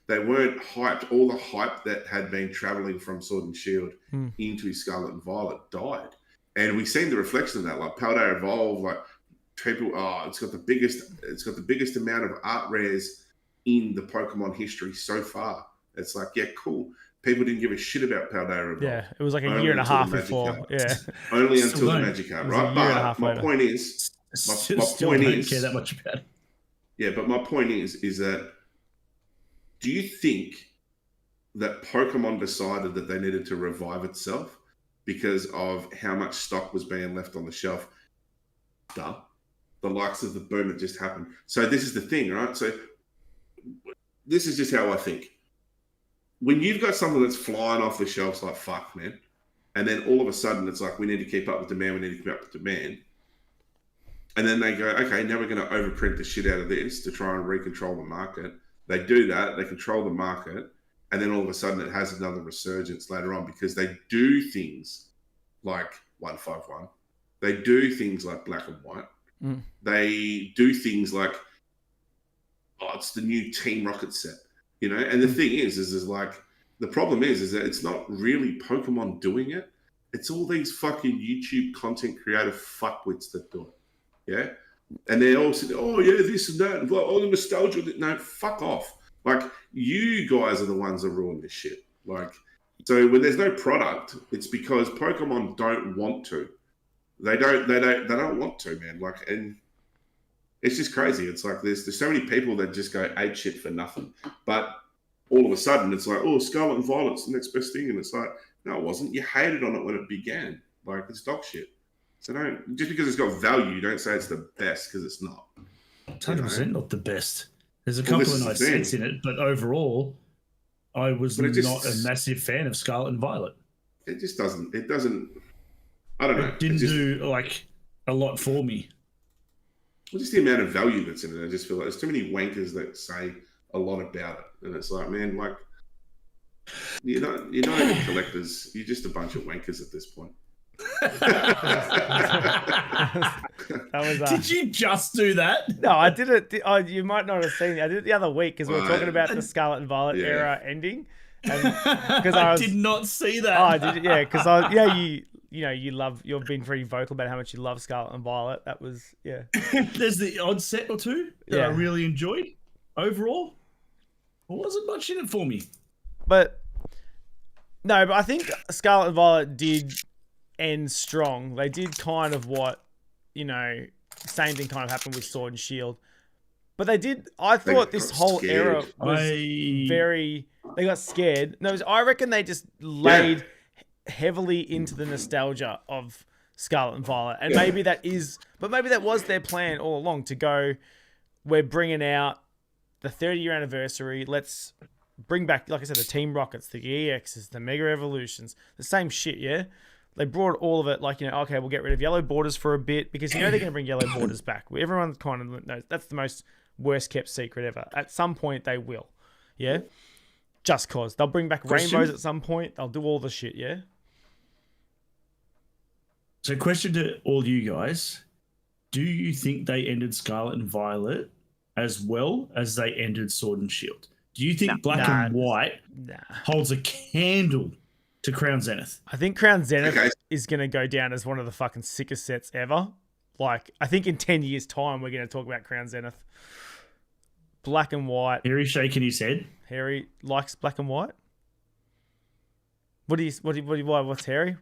they weren't hyped. All the hype that had been traveling from Sword and Shield into Scarlet and Violet died, and we seen the reflection of that. Like Paldea Evolve, like people, it's got the biggest amount of art rares in the Pokemon history so far. It's like, yeah, cool. People didn't give a shit about Paldea Evolve. Yeah, it was like a year and a half before. Yeah, only until the Magikarp, right? But my point is, don't care that much about it. Yeah, but my point is that, do you think that Pokemon decided that they needed to revive itself because of how much stock was being left on the shelf after the likes of the boom that just happened? So this is the thing, right? So this is just how I think. When you've got something that's flying off the shelves like, fuck, man, and then all of a sudden it's like, we need to keep up with demand, and then they go, okay, now we're going to overprint the shit out of this to try and recontrol the market. They do that, they control the market, and then all of a sudden it has another resurgence later on because they do things like 151. They do things like Black and White. They do things like, it's the new Team Rocket set, you know? And the thing is like, the problem is that it's not really Pokemon doing it. It's all these fucking YouTube content creator fuckwits that do it. Yeah, and they all said, "Oh yeah, this and that, and all the nostalgia." No, fuck off! Like, you guys are the ones that ruin this shit. Like, so when there's no product, it's because Pokemon don't want to. They don't want to, man. Like, and it's just crazy. It's like there's so many people that just go ape shit for nothing, but all of a sudden it's like, oh, Scarlet and Violet's the next best thing, and it's like, no, it wasn't. You hated on it when it began. Like, it's dog shit. So don't, just because it's got value, don't say it's the best, because it's not. It's 100% not the best. There's a couple of nice sets in it, but overall, I was not a massive fan of Scarlet and Violet. It just doesn't. It doesn't. I don't know. It didn't do like a lot for me. Well, just the amount of value that's in it. I just feel like there's too many wankers that say a lot about it, and it's like, man, like you're not even collectors. You're just a bunch of wankers at this point. Did you just do that? No, I did it. You might not have seen it. I did it the other week because we were talking about the Scarlet and Violet era ending. Because I did not see that. Oh, I did. Yeah, because you've been pretty vocal about how much you love Scarlet and Violet. That was There's the odd set or two that I really enjoyed. Overall, there wasn't much in it for me. But I think Scarlet and Violet did end strong. They did kind of what, same thing kind of happened with Sword and Shield. But they did, I thought this whole era was they got scared. No, I reckon they just laid heavily into the nostalgia of Scarlet and Violet. And maybe that was their plan all along, to go, we're bringing out the 30-year anniversary. Let's bring back, like I said, the Team Rockets, the EXs, the Mega Evolutions, the same shit, yeah? They brought all of it, like, okay, we'll get rid of yellow borders for a bit, because they're going to bring yellow borders back. Everyone kind of knows that's the most worst kept secret ever. At some point, they will, yeah? Just cause. They'll bring back rainbows at some point. They'll do all the shit, yeah? So question to all you guys. Do you think they ended Scarlet and Violet as well as they ended Sword and Shield? Do you think Black and White holds a candle to Crown Zenith? I think Crown Zenith is going to go down as one of the fucking sickest sets ever. Like, I think in 10 years' time, we're going to talk about Crown Zenith. Black and White. Harry's shaking his head. Harry likes Black and White. What's Harry?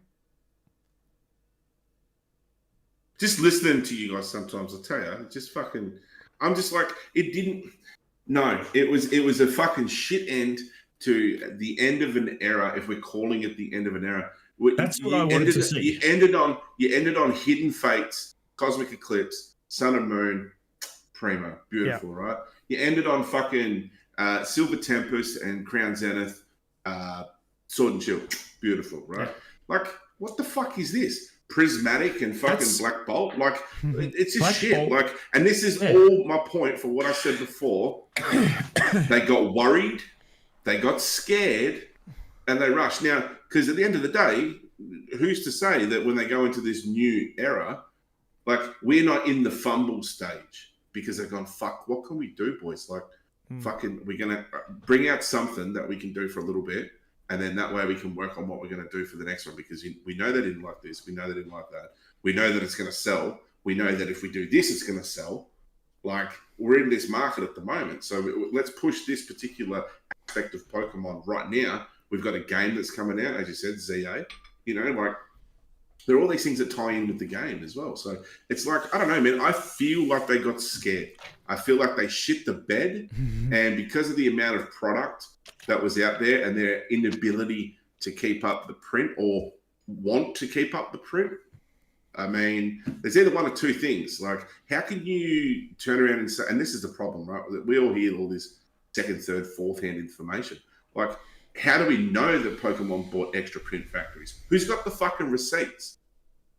Just listening to you guys sometimes, I tell you, it just fucking, I'm just like, it was a fucking shit end to the end of an era, if we're calling it the end of an era. That's what I wanted to see. You ended on Hidden Fates, Cosmic Eclipse, Sun and Moon, primo, beautiful, right? You ended on fucking Silver Tempest and Crown Zenith, Sword and Shield, beautiful, right? Like, what the fuck is this? Prismatic and fucking Black Bolt, like it's just Black shit. Bolt. Like, and this is all my point for what I said before. They got worried, they got scared, and they rushed. Now, because at the end of the day, who's to say that when they go into this new era, like, we're not in the fumble stage because they've gone, fuck, what can we do, boys? Like, fucking, we're gonna bring out something that we can do for a little bit. And then that way we can work on what we're going to do for the next one, because we know they didn't like this. We know they didn't like that. We know that it's going to sell. We know that if we do this, it's going to sell. Like, we're in this market at the moment. So let's push this particular aspect of Pokemon right now. We've got a game that's coming out, as you said, ZA. You know, like, there are all these things that tie in with the game as well. So it's like, I don't know, man. I feel like they got scared. I feel like they shit the bed. And because of the amount of product that was out there and their inability to keep up the print or want to keep up the print, I mean, there's either one or two things. Like, how can you turn around and say, and this is the problem, right? We all hear all this second, third, fourth hand information. Like, how do we know that Pokemon bought extra print factories? Who's got the fucking receipts?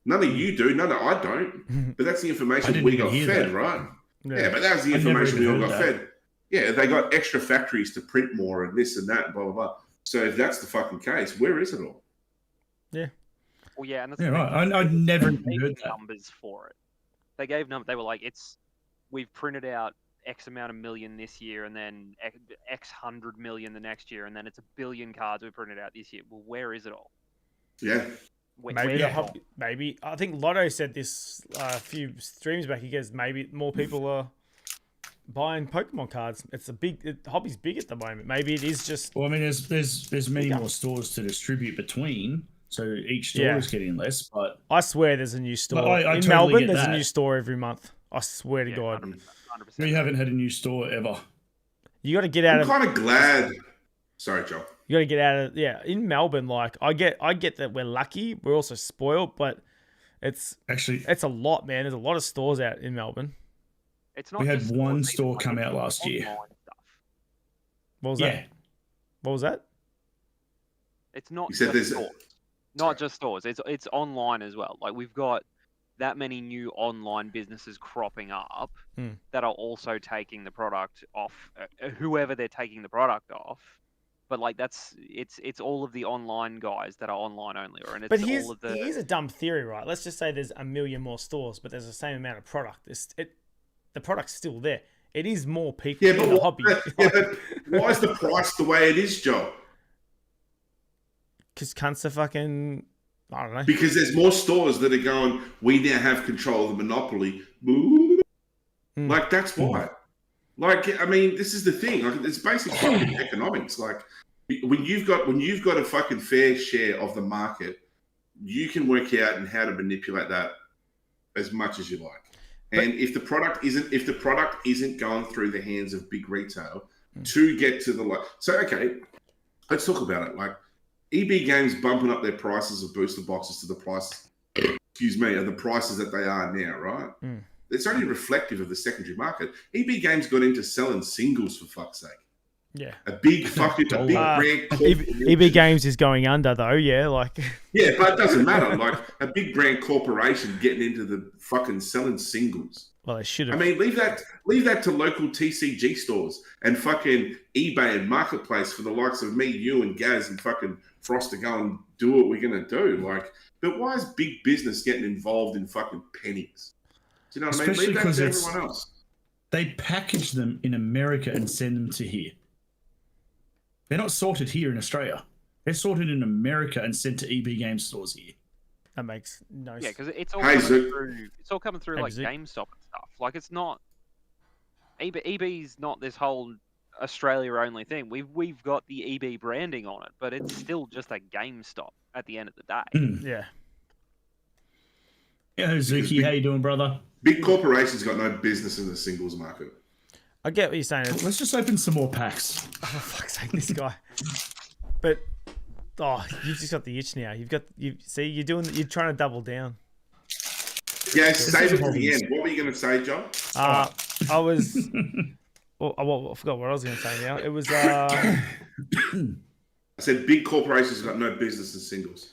None of you do. None of I don't. But that's the information we got fed, right? Yeah, but that was the information we all got fed. Yeah, they got extra factories to print more and this and that, and blah, blah, blah. So if that's the fucking case, where is it all? Yeah. Well, yeah, and that's right. I never heard that. Numbers for it. They gave numbers. They were like, we've printed out X amount of million this year, and then X 100 million the next year, and then it's 1 billion cards we printed out this year. Well, where is it all? Yeah. Maybe I think Lotto said this a few streams back. He goes, maybe more people are buying Pokemon cards. It's hobby's big at the moment. Maybe it is just. Well, I mean, there's many more stores to distribute between, so each store is getting less. But I swear, there's a new store in Melbourne. There's a new store every month. I swear to God. 100%. We haven't had a new store ever. You got to get out I'm kind of glad. Sorry, Joe. You got to get out of in Melbourne. Like, I get that we're lucky. We're also spoiled, but it's a lot, man. There's a lot of stores out in Melbourne. It's not. We had one store come out last year. What was that? What was that? It's not just stores. Not just stores. It's online as well. Like, we've got that many new online businesses cropping up that are also taking the product off whoever they're taking the product off. But like, it's all of the online guys that are online only, and it's all of the. Here's a dumb theory, right? Let's just say there's 1 million more stores, but there's the same amount of product. The product's still there. It is more people in the hobby. But why is the price the way it is, Joe? Because cunts are fucking. I don't know. Because there's more stores that are going, we now have control of the monopoly. Like, that's why. Like, I mean, this is the thing. Like, it's basic fucking economics. Like, when you've got a fucking fair share of the market, you can work out and how to manipulate that as much as you like. And if the product isn't going through the hands of big retail to get to the so okay, let's talk about it. Like, EB Games bumping up their prices of booster boxes to the price, excuse me, of the prices that they are now, right? It's only reflective of the secondary market. EB Games got into selling singles, for fuck's sake. Yeah. A big brand. EB Games is going under though, yeah, like. Yeah, but it doesn't matter. Like a big brand corporation getting into the fucking selling singles. Well, they should have. I mean, leave that to local TCG stores and fucking eBay and Marketplace for the likes of me, you, and Gaz and fucking Frost to go and do what we're gonna do. Like, but why is big business getting involved in fucking pennies? Do you know what I mean? Leave that to everyone else. They package them in America and send them to here. They're not sorted here in Australia. They're sorted in America and sent to EB Games stores here. That makes no sense. Yeah, because it's all coming through. It's all coming through like GameStop and stuff. Like it's not. EB's not this whole Australia only thing. We've got the EB branding on it, but it's still just a GameStop at the end of the day. Yeah. Yeah, Zuki, how you doing, brother? Big corporations got no business in the singles market. I get what you're saying. Let's just open some more packs. Oh, for fuck's sake, this guy. But you've just got the itch now. You're trying to double down. Yeah, save it to the end. What were you going to say, John? I forgot what I was going to say now. It was I said big corporations got no business in singles.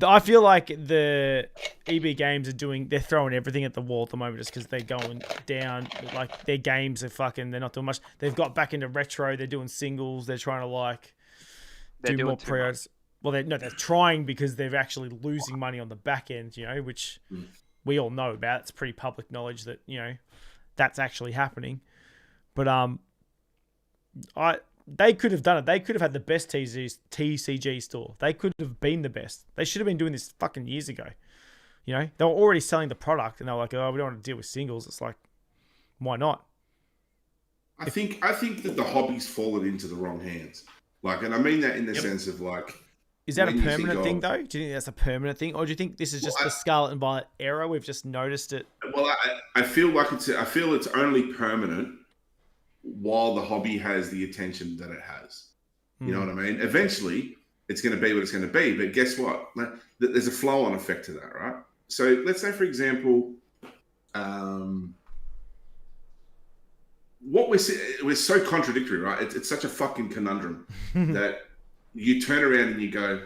I feel like the EB Games they're throwing everything at the wall at the moment just because they're going down. Like, their games are they're not doing much. They've got back into retro. They're doing singles. They're trying to do more pre-orders. Well, they're trying because they're actually losing money on the back end, which we all know about. It's pretty public knowledge that, that's actually happening. But they could have done it. They could have had the best TCG store. They could have been the best. They should have been doing this fucking years ago. They were already selling the product, and they were like, "Oh, we don't want to deal with singles." It's like, why not? I think that the hobby's fallen into the wrong hands. Like, and I mean that in the sense of like, is that a permanent thing though? Do you think that's a permanent thing, or do you think this is just the Scarlet and Violet era? We've just noticed it. Well, I feel like it's only permanent while the hobby has the attention that it has. You know what I mean? Eventually, it's going to be what it's going to be. But guess what? There's a flow-on effect to that, right? So let's say, for example, we're so contradictory, right? It's such a fucking conundrum that you turn around and you go,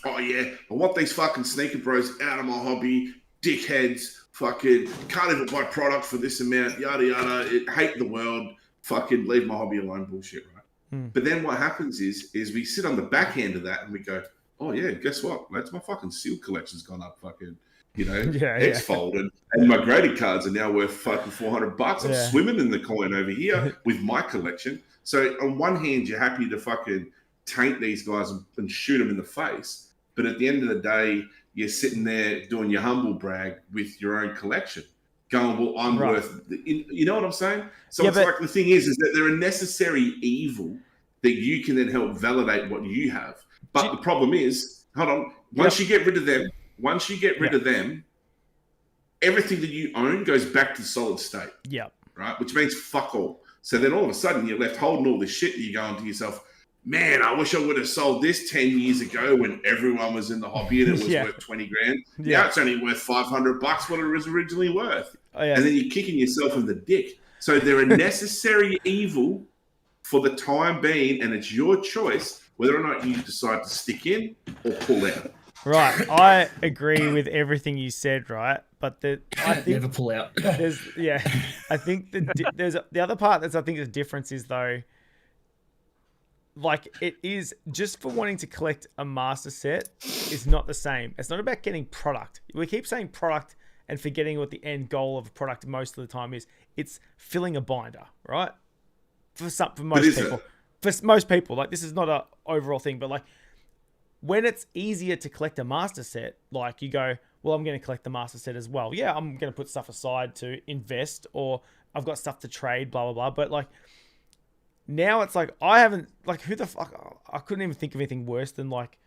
oh yeah, I want these fucking sneaker bros out of my hobby, dickheads, fucking can't even buy product for this amount, yada yada, hate the world, fucking leave my hobby alone bullshit, right? But then what happens is we sit on the back end of that and we go, oh yeah, guess what? That's my fucking seal collection's gone up fucking, X-fold, and my graded cards are now worth fucking $400. I'm swimming in the coin over here with my collection. So on one hand, you're happy to fucking taint these guys and shoot them in the face, but at the end of the day, you're sitting there doing your humble brag with your own collection, going, well, I'm worth, you know what I'm saying? So it's like, the thing is that they're a necessary evil that you can then help validate what you have. But the problem is, hold on, once you get rid of them, everything that you own goes back to solid state. Yep. Right? Which means fuck all. So then all of a sudden you're left holding all this shit and you're going to yourself, man, I wish I would have sold this 10 years ago when everyone was in the hobby and it was worth 20 grand. Now it's only worth $500 what it was originally worth. And then you're kicking yourself in the dick. So they're a necessary evil for the time being, and it's your choice whether or not you decide to stick in or pull out. Right, I agree with everything you said, right? But I think never pull out. I think there's the other part that's I think the difference is though, like it is just for wanting to collect a master set is not the same. It's not about getting product. We keep saying product and forgetting what the end goal of a product most of the time is. It's filling a binder, right? For most people. For most people, like this is not a overall thing, but like when it's easier to collect a master set, like you go, well, I'm going to collect the master set as well. Yeah, I'm going to put stuff aside to invest, or I've got stuff to trade, blah, blah, blah. But like now it's like, I haven't, like who the fuck, I couldn't even think of anything worse than like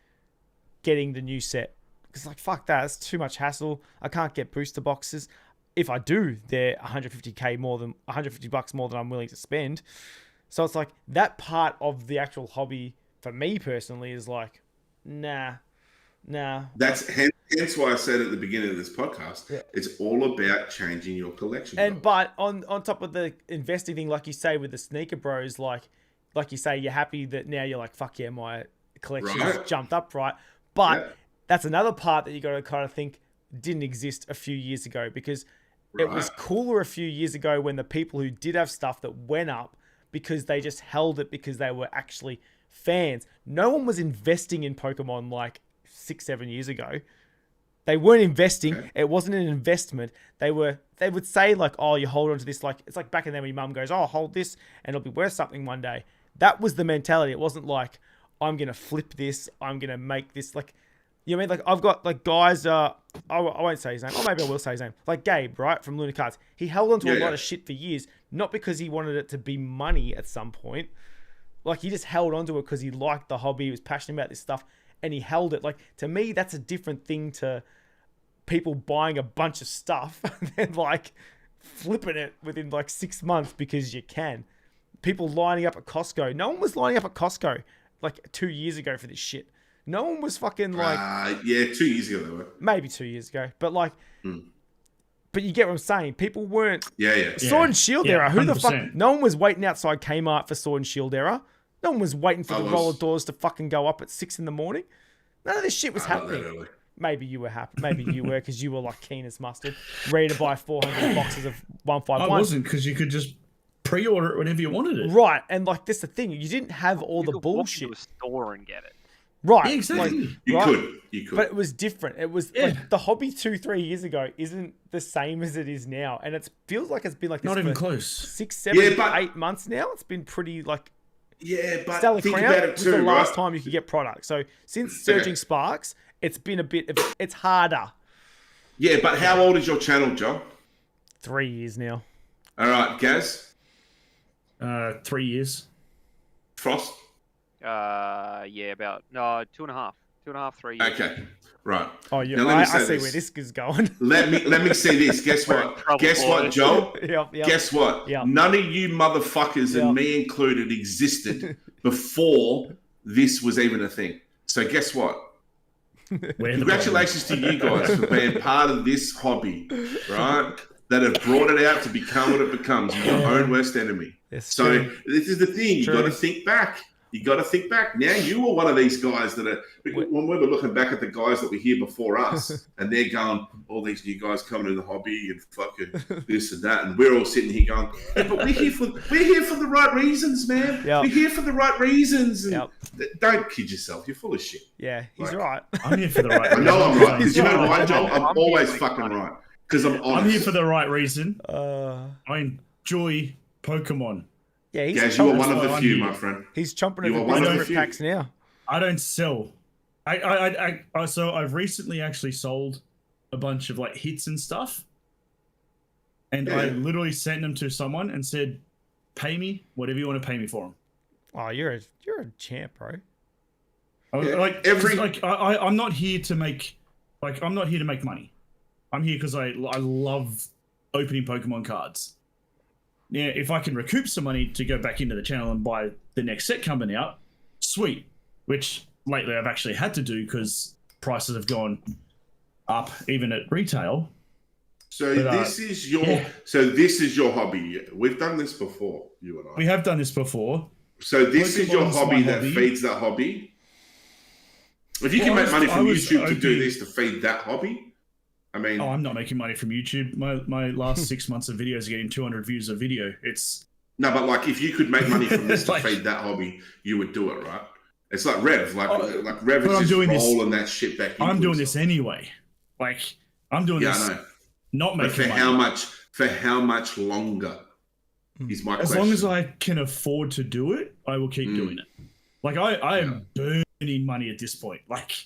getting the new set. Because like, fuck that, it's too much hassle. I can't get booster boxes. If I do, they're $150 more than I'm willing to spend. So it's like that part of the actual hobby for me personally is like, Nah. That's hence why I said at the beginning of this podcast, it's all about changing your collection. And but on top of the investing thing, like you say with the sneaker bros, like you say, you're happy that now you're like, fuck yeah, my collection's jumped up, right? But that's another part that you got to kind of think didn't exist a few years ago, because it was cooler a few years ago when the people who did have stuff that went up because they just held it because they were actually fans. No one was investing in Pokemon like 6-7 years ago. They weren't investing. Okay. It wasn't an investment. They would say like, oh, you hold on to this. Like, it's like back in there when your mum goes, oh, hold this and it'll be worth something one day. That was the mentality. It wasn't like, I'm going to flip this. I'm going to make this like, you know what I mean? Like I've got like guys, I won't say his name. Or maybe I will say his name. Like Gabe, right? From Luna Cards. He held on to a lot of shit for years, not because he wanted it to be money at some point. Like he just held on to it because he liked the hobby. He was passionate about this stuff and he held it. Like to me, that's a different thing to people buying a bunch of stuff and then like flipping it within like 6 months because you can. People lining up at Costco. No one was lining up at Costco like 2 years ago for this shit. No one was fucking like... 2 years ago they were. Maybe 2 years ago. But like... But you get what I'm saying. People weren't... Yeah. Sword and Shield era. 100%. Who the fuck... No one was waiting outside Kmart for Sword and Shield era. No one was waiting for the roller doors to fucking go up at 6 in the morning. None of this shit was happening. Maybe you were happy. Maybe you were because you were like keen as mustard. Ready to buy 400 boxes of 151. I wasn't, because you could just pre-order it whenever you wanted it. Right. And like that's the thing. You didn't have all the bullshit. You could walk into a store and get it. Right. Yeah, exactly. Like, you could. But it was different. It was like the hobby 2-3 years ago isn't the same as it is now. And it feels like it's been like this not even for close. 6, 7, 8 months now. It's been pretty like... Yeah, but Stellar think Crown about it was too, the last time you could get product. So since Surging Sparks, it's been a bit... It's harder. Yeah, but how old is your channel, John? 3 years now. All right, Gaz? 3 years. Frost? About 2.5, 3 years. Okay, right. Oh, yeah. Now, I see where this is going. Let me see this. Guess what? Guess what, Joel? Yep. Guess what? Yep. None of you motherfuckers, and me included, existed before this was even a thing. So guess what? Congratulations to you guys for being part of this hobby, right? That have brought it out to become what it becomes, your own worst enemy. So this is the thing. You got to think back. You got to think back. Now you were one of these guys that are, when we were looking back at the guys that were here before us, and they're going, all these new guys coming in the hobby and fucking this and that, and we're all sitting here going, yeah, but we're here for the right reasons, man. We're here for the right reasons. And don't kid yourself. You're full of shit. Yeah, he's right. I'm here for the right reason. I know I'm right. You know why, Joel? I'm always fucking right. Because I'm honest. I'm here for the right reason. I enjoy Pokemon. Yeah, you are one of the few, my friend. He's chomping at the favorite packs now. I don't sell. So I've recently actually sold a bunch of like hits and stuff, and I literally sent them to someone and said, "Pay me whatever you want to pay me for them." Oh, you're a champ, bro. I'm not here to make money. I'm here because I love opening Pokemon cards. Now, if I can recoup some money to go back into the channel and buy the next set coming out, sweet. Which lately I've actually had to do because prices have gone up even at retail. So this is your hobby. We've done this before, you and I. We have done this before. So this is your hobby that feeds that hobby. If you can make money from YouTube to do this to feed that hobby. I mean, I'm not making money from YouTube. My last 6 months of videos are getting 200 views a video. No, but like if you could make money from this to feed that hobby, you would do it, right? It's like Rev. Like Rev is just rolling that shit back. I'm doing this anyway. Like I'm doing this. I know. Not making money. For how much longer? Is my question. As long as I can afford to do it, I will keep doing it. Like I am burning money at this point. Like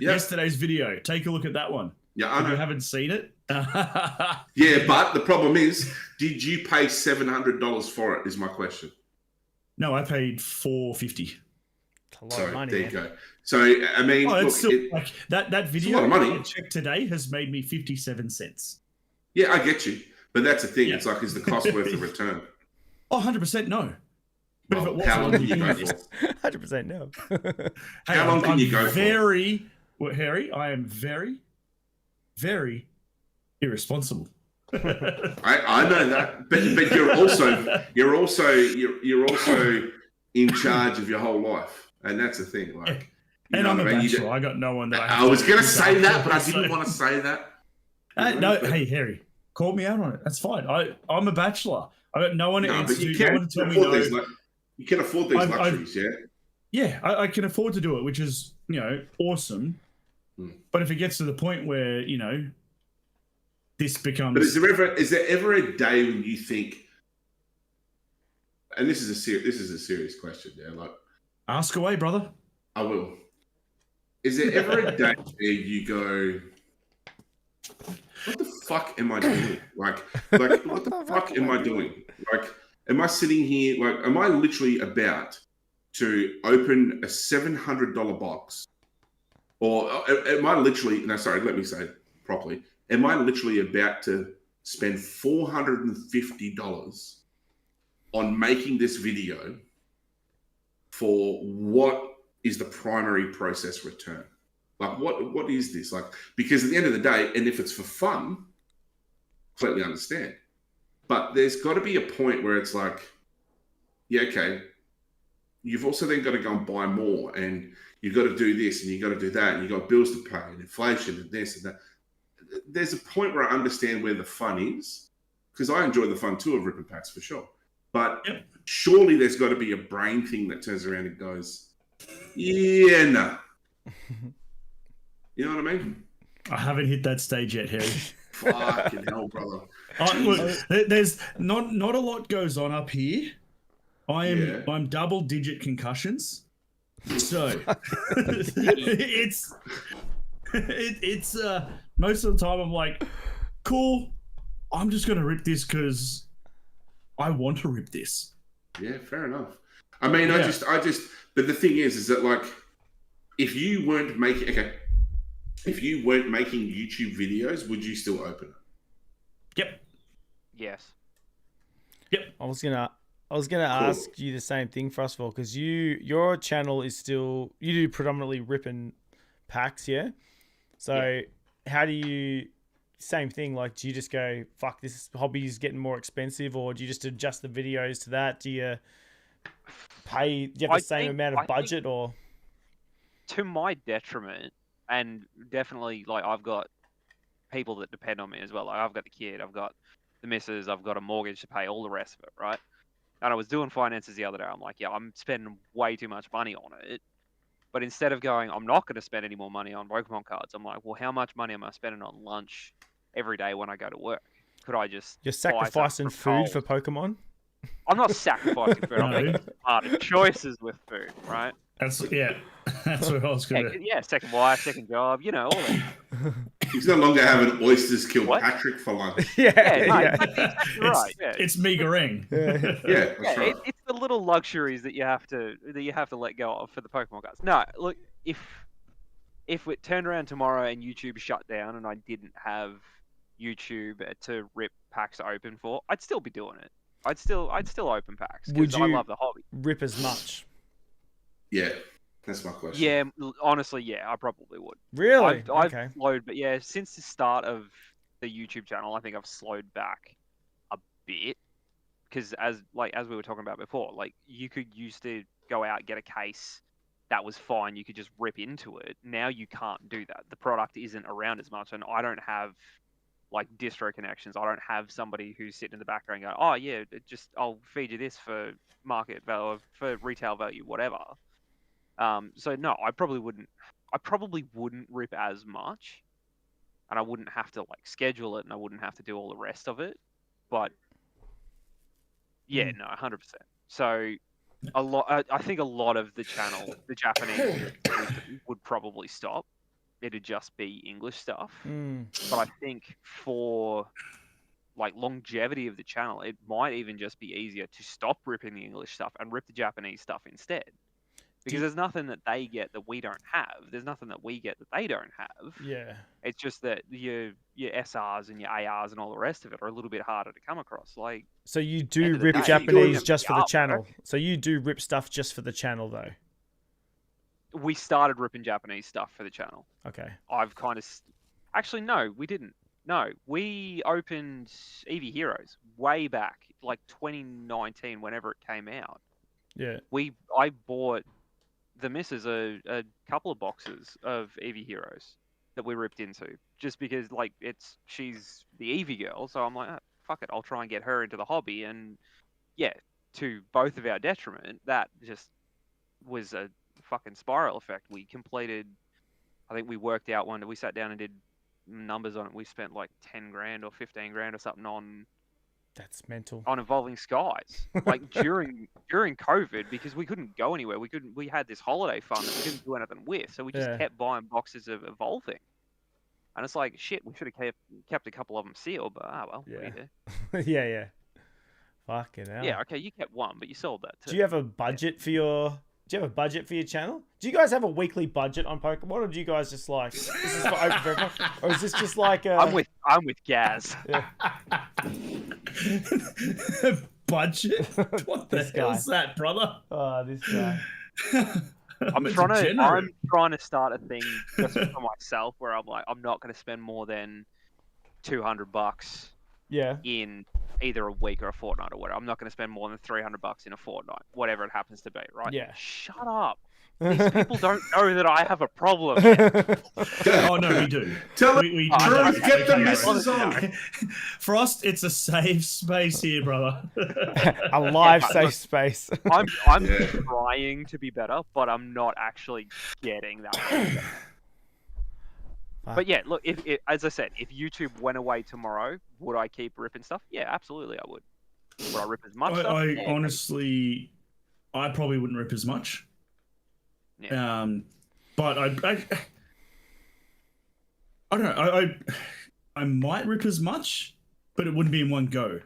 yesterday's video. Take a look at that one. Yeah, I know. If you haven't seen it. Yeah, but the problem is, did you pay $700 for it? Is my question. No, I paid $450. A lot of money. There you go. So I mean, like that video. A lot of money. I checked today has made me 57 cents. Yeah, I get you, but that's the thing. Yeah. It's like, is the cost worth the return? Oh, 100% no. But if it was, how I long wouldn't can be you doing go this. for? 100% no. Hey, How long can you go for? Well, Harry, I am very, very irresponsible. I know that, but you're also in charge of your whole life, and that's the thing. Like, you and know I'm what a I mean? bachelor. I got no one that I have I was to going to look say that, after, but I so- didn't want to say that. Hey, Harry, call me out on it. That's fine. I'm a bachelor. I got no one to answer to. No one to tell me no. You can afford these luxuries, yeah. Yeah, I can afford to do it, which is awesome. But if it gets to the point where this becomes, but is there ever a day when you think, and this is a serious question, yeah, like ask away, brother. I will. Is there ever a day where you go, what the fuck am I doing? Like what the fuck am I doing? Like, am I sitting here? Like, am I literally about to open a $700 box? Or am I literally, no, sorry, let me say it properly. Am I literally about to spend $450 on making this video for what is the primary process return? Like, what is this? Like, because at the end of the day, and if it's for fun, completely understand. But there's got to be a point where it's like, yeah, okay, you've also then got to go and buy more, and you've got to do this, and you've got to do that, and you've got bills to pay, and inflation, and this and that. There's a point where I understand where the fun is, because I enjoy the fun too of ripping packs for sure. But surely there's got to be a brain thing that turns around and goes, yeah, no. You know what I mean? I haven't hit that stage yet, Harry. Fucking hell, brother. Look, there's not a lot goes on up here. I'm double-digit concussions, so it's most of the time I'm like, cool. I'm just gonna rip this because I want to rip this. Yeah, fair enough. I mean, I just. But the thing is that like, if you weren't making YouTube videos, would you still open it? Yep. Yes. Yep. I was gonna ask you the same thing, Frostfall, because your channel is still, you do predominantly ripping packs, yeah? So how do you, same thing, like, do you just go, fuck, this hobby is getting more expensive, or do you just adjust the videos to that? Do you have the same amount of budget, or? To my detriment, and definitely, like, I've got people that depend on me as well. Like, I've got the kid, I've got the missus, I've got a mortgage to pay, all the rest of it, right? And I was doing finances the other day. I'm like, yeah, I'm spending way too much money on it. But instead of going, I'm not going to spend any more money on Pokemon cards, I'm like, well, how much money am I spending on lunch every day when I go to work? Could I just... You're sacrificing food for Pokemon? I'm not sacrificing food. I'm making smarter choices with food, right? That's what I was going to... Yeah, second wife, second job, all that. He's no longer having oysters kill Patrick for lunch. Exactly right. Yeah. It's meagering. That's right. It's the little luxuries that you have to let go of for the Pokemon cards. No, look, if it turned around tomorrow and YouTube shut down and I didn't have YouTube to rip packs open for, I'd still be doing it. I'd still open packs because I love the hobby. Rip as much? Yeah, that's my question. Yeah, honestly, yeah, I probably would. Really? I've slowed, but yeah, since the start of the YouTube channel, I think I've slowed back a bit because as we were talking about before, like, you could used to go out, get a case, that was fine, you could just rip into it. Now you can't do that. The product isn't around as much, and I don't have like distro connections. I don't have somebody who's sitting in the background going, oh yeah, I'll feed you this for market value, for retail value, whatever. So no, I probably wouldn't rip as much, and I wouldn't have to like schedule it, and I wouldn't have to do all the rest of it. But yeah, no, 100%. So I think a lot of the channel, the Japanese would probably stop. It'd just be English stuff. But I think for like longevity of the channel, it might even just be easier to stop ripping the English stuff and rip the Japanese stuff instead. Because there's nothing that they get that we don't have. There's nothing that we get that they don't have. Yeah. It's just that your SRs and your ARs and all the rest of it are a little bit harder to come across. Like, so you do end of the rip day, Japanese you just for the artwork. channel. So you do rip stuff just for the channel, though. We started ripping Japanese stuff for the channel. Okay. I've kind of... Actually, no, we didn't. No, we opened Eevee Heroes way back, like 2019, whenever it came out. Yeah. I bought the missus a couple of boxes of Eevee Heroes that we ripped into, just because like she's the Eevee girl, so I'm like, oh, fuck it, I'll try and get her into the hobby, and yeah, to both of our detriment, that just was a fucking spiral effect. We completed, I think we worked out one that we sat down and did numbers on it. We spent like 10 grand or 15 grand or something on That's mental. on Evolving Skies, like during COVID, because we couldn't go anywhere. We had this holiday fund that we couldn't do anything with, so we just kept buying boxes of Evolving. And it's like, shit, we should have kept a couple of them sealed, but well, yeah. yeah. Fucking hell. Yeah, okay, you kept one, but you sold that too. Do you have a budget for your? Do you have a budget for your channel? Do you guys have a weekly budget on Pokemon, or do you guys just like this is for open for everyone, or is this just like? I'm with Gaz. Yeah. Budget? What the hell's that, brother? Oh, this guy. I'm trying to start a thing just for myself where I'm like, I'm not going to spend more than $200. Yeah. In either a week or a fortnight or whatever. I'm not going to spend more than $300 in a fortnight, whatever it happens to be, right? Yeah. Shut up. These people don't know that I have a problem yet. Oh no, we do. Tell we Drew, get the missus on. Frost, it's a safe space here, brother. A live safe space. I'm trying to be better, but I'm not actually getting that. But yeah, look, as I said, if YouTube went away tomorrow, would I keep ripping stuff? Yeah, absolutely, I would. Would I rip as much stuff? I honestly, I probably wouldn't rip as much. Yeah. But I don't know. I might rip as much, but it wouldn't be in one go.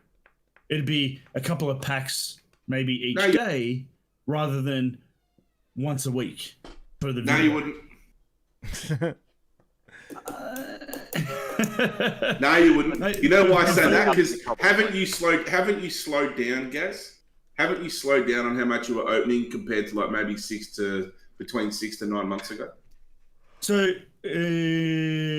It'd be a couple of packs, maybe each day, rather than once a week for the video. No, you wouldn't. No, you wouldn't. You know why I say that? Because haven't you slowed down, Gaz? Haven't you slowed down on how much you were opening compared to like maybe between 6 to 9 months ago? So 3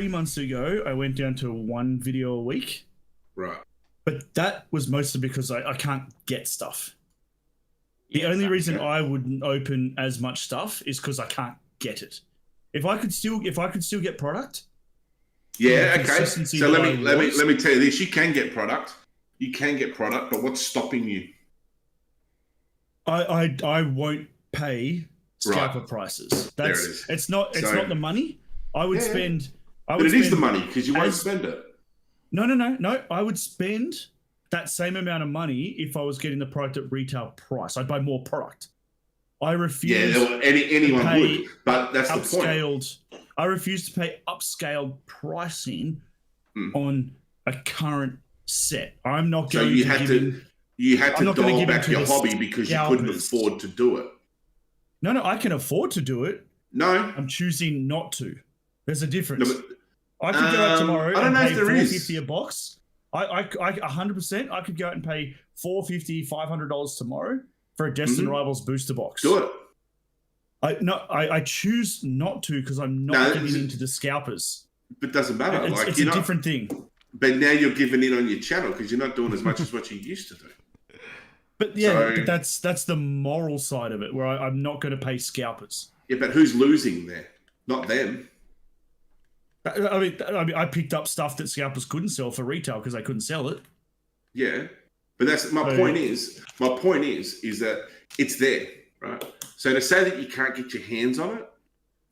months ago, I went down to 1 video a week. Right. But that was mostly because I can't get stuff. The only reason I wouldn't open as much stuff is because I can't get it. If I could still get product. Yeah, okay. So let me tell you this: you can get product. You can get product, but what's stopping you? I won't pay scalper prices. There it is. It's not the money. I would spend. But it is the money because you won't spend it. No. I would spend that same amount of money if I was getting the product at retail price. I'd buy more product. I refuse. Yeah, anyone would, but that's the point. I refuse to pay upscaled pricing on a current set. I'm not going to. You had to dial back your hobby because you couldn't afford to do it. No, I can afford to do it. No, I'm choosing not to. There's a difference. No, but, I could go out tomorrow and pay $450 a box. I 100%. I could go out and pay $450, $500 tomorrow for a Destined Rivals booster box. Do it. I choose not to because I'm not giving into the scalpers. But it doesn't matter. It's a different thing. But now you're giving in on your channel because you're not doing as much as what you used to do. But yeah, but that's the moral side of it, where I'm not going to pay scalpers. Yeah, but who's losing there? Not them. I mean, I picked up stuff that scalpers couldn't sell for retail because they couldn't sell it. Yeah, but that's my point. My point is that it's there, right? So to say that you can't get your hands on it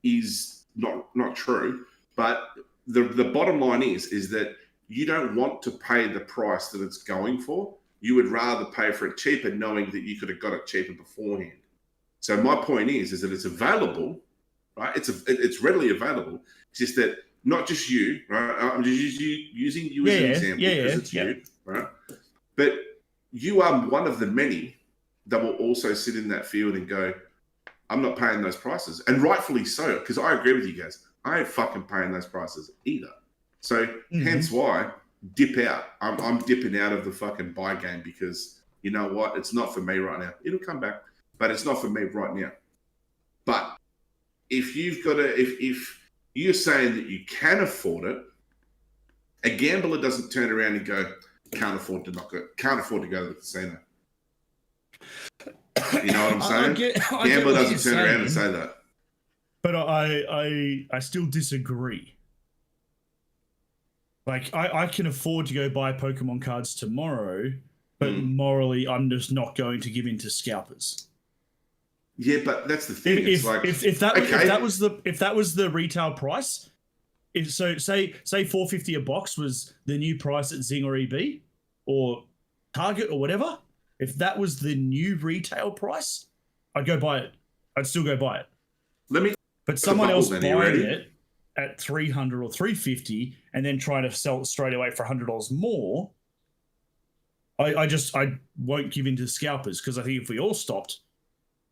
is not true. But the bottom line is that you don't want to pay the price that it's going for. You would rather pay for it cheaper, knowing that you could have got it cheaper beforehand. So my point is that it's available, right? It's readily available. It's just that not just you, right? I'm just using you as an example because it's you, right? But you are one of the many that will also sit in that field and go, I'm not paying those prices, and rightfully so, because I agree with you guys. I ain't fucking paying those prices either. So hence why dip out. I'm dipping out of the fucking buy game because you know what? It's not for me right now. It'll come back, but it's not for me right now. But if you've got to, if you're saying that you can afford it, a gambler doesn't turn around and go, can't afford to go to the casino. You know what I'm saying? Gambler doesn't turn around and say that. But I still disagree. Like, I can afford to go buy Pokemon cards tomorrow, but morally, I'm just not going to give in to scalpers. Yeah, but that's the thing. If that was the retail price, say $4.50 a box was the new price at Zing or EB or Target or whatever, if that was the new retail price, I'd go buy it. I'd still go buy it. But someone else buying it at $300 or $350 and then trying to sell it straight away for $100 more, I won't give in to scalpers, because I think if we all stopped,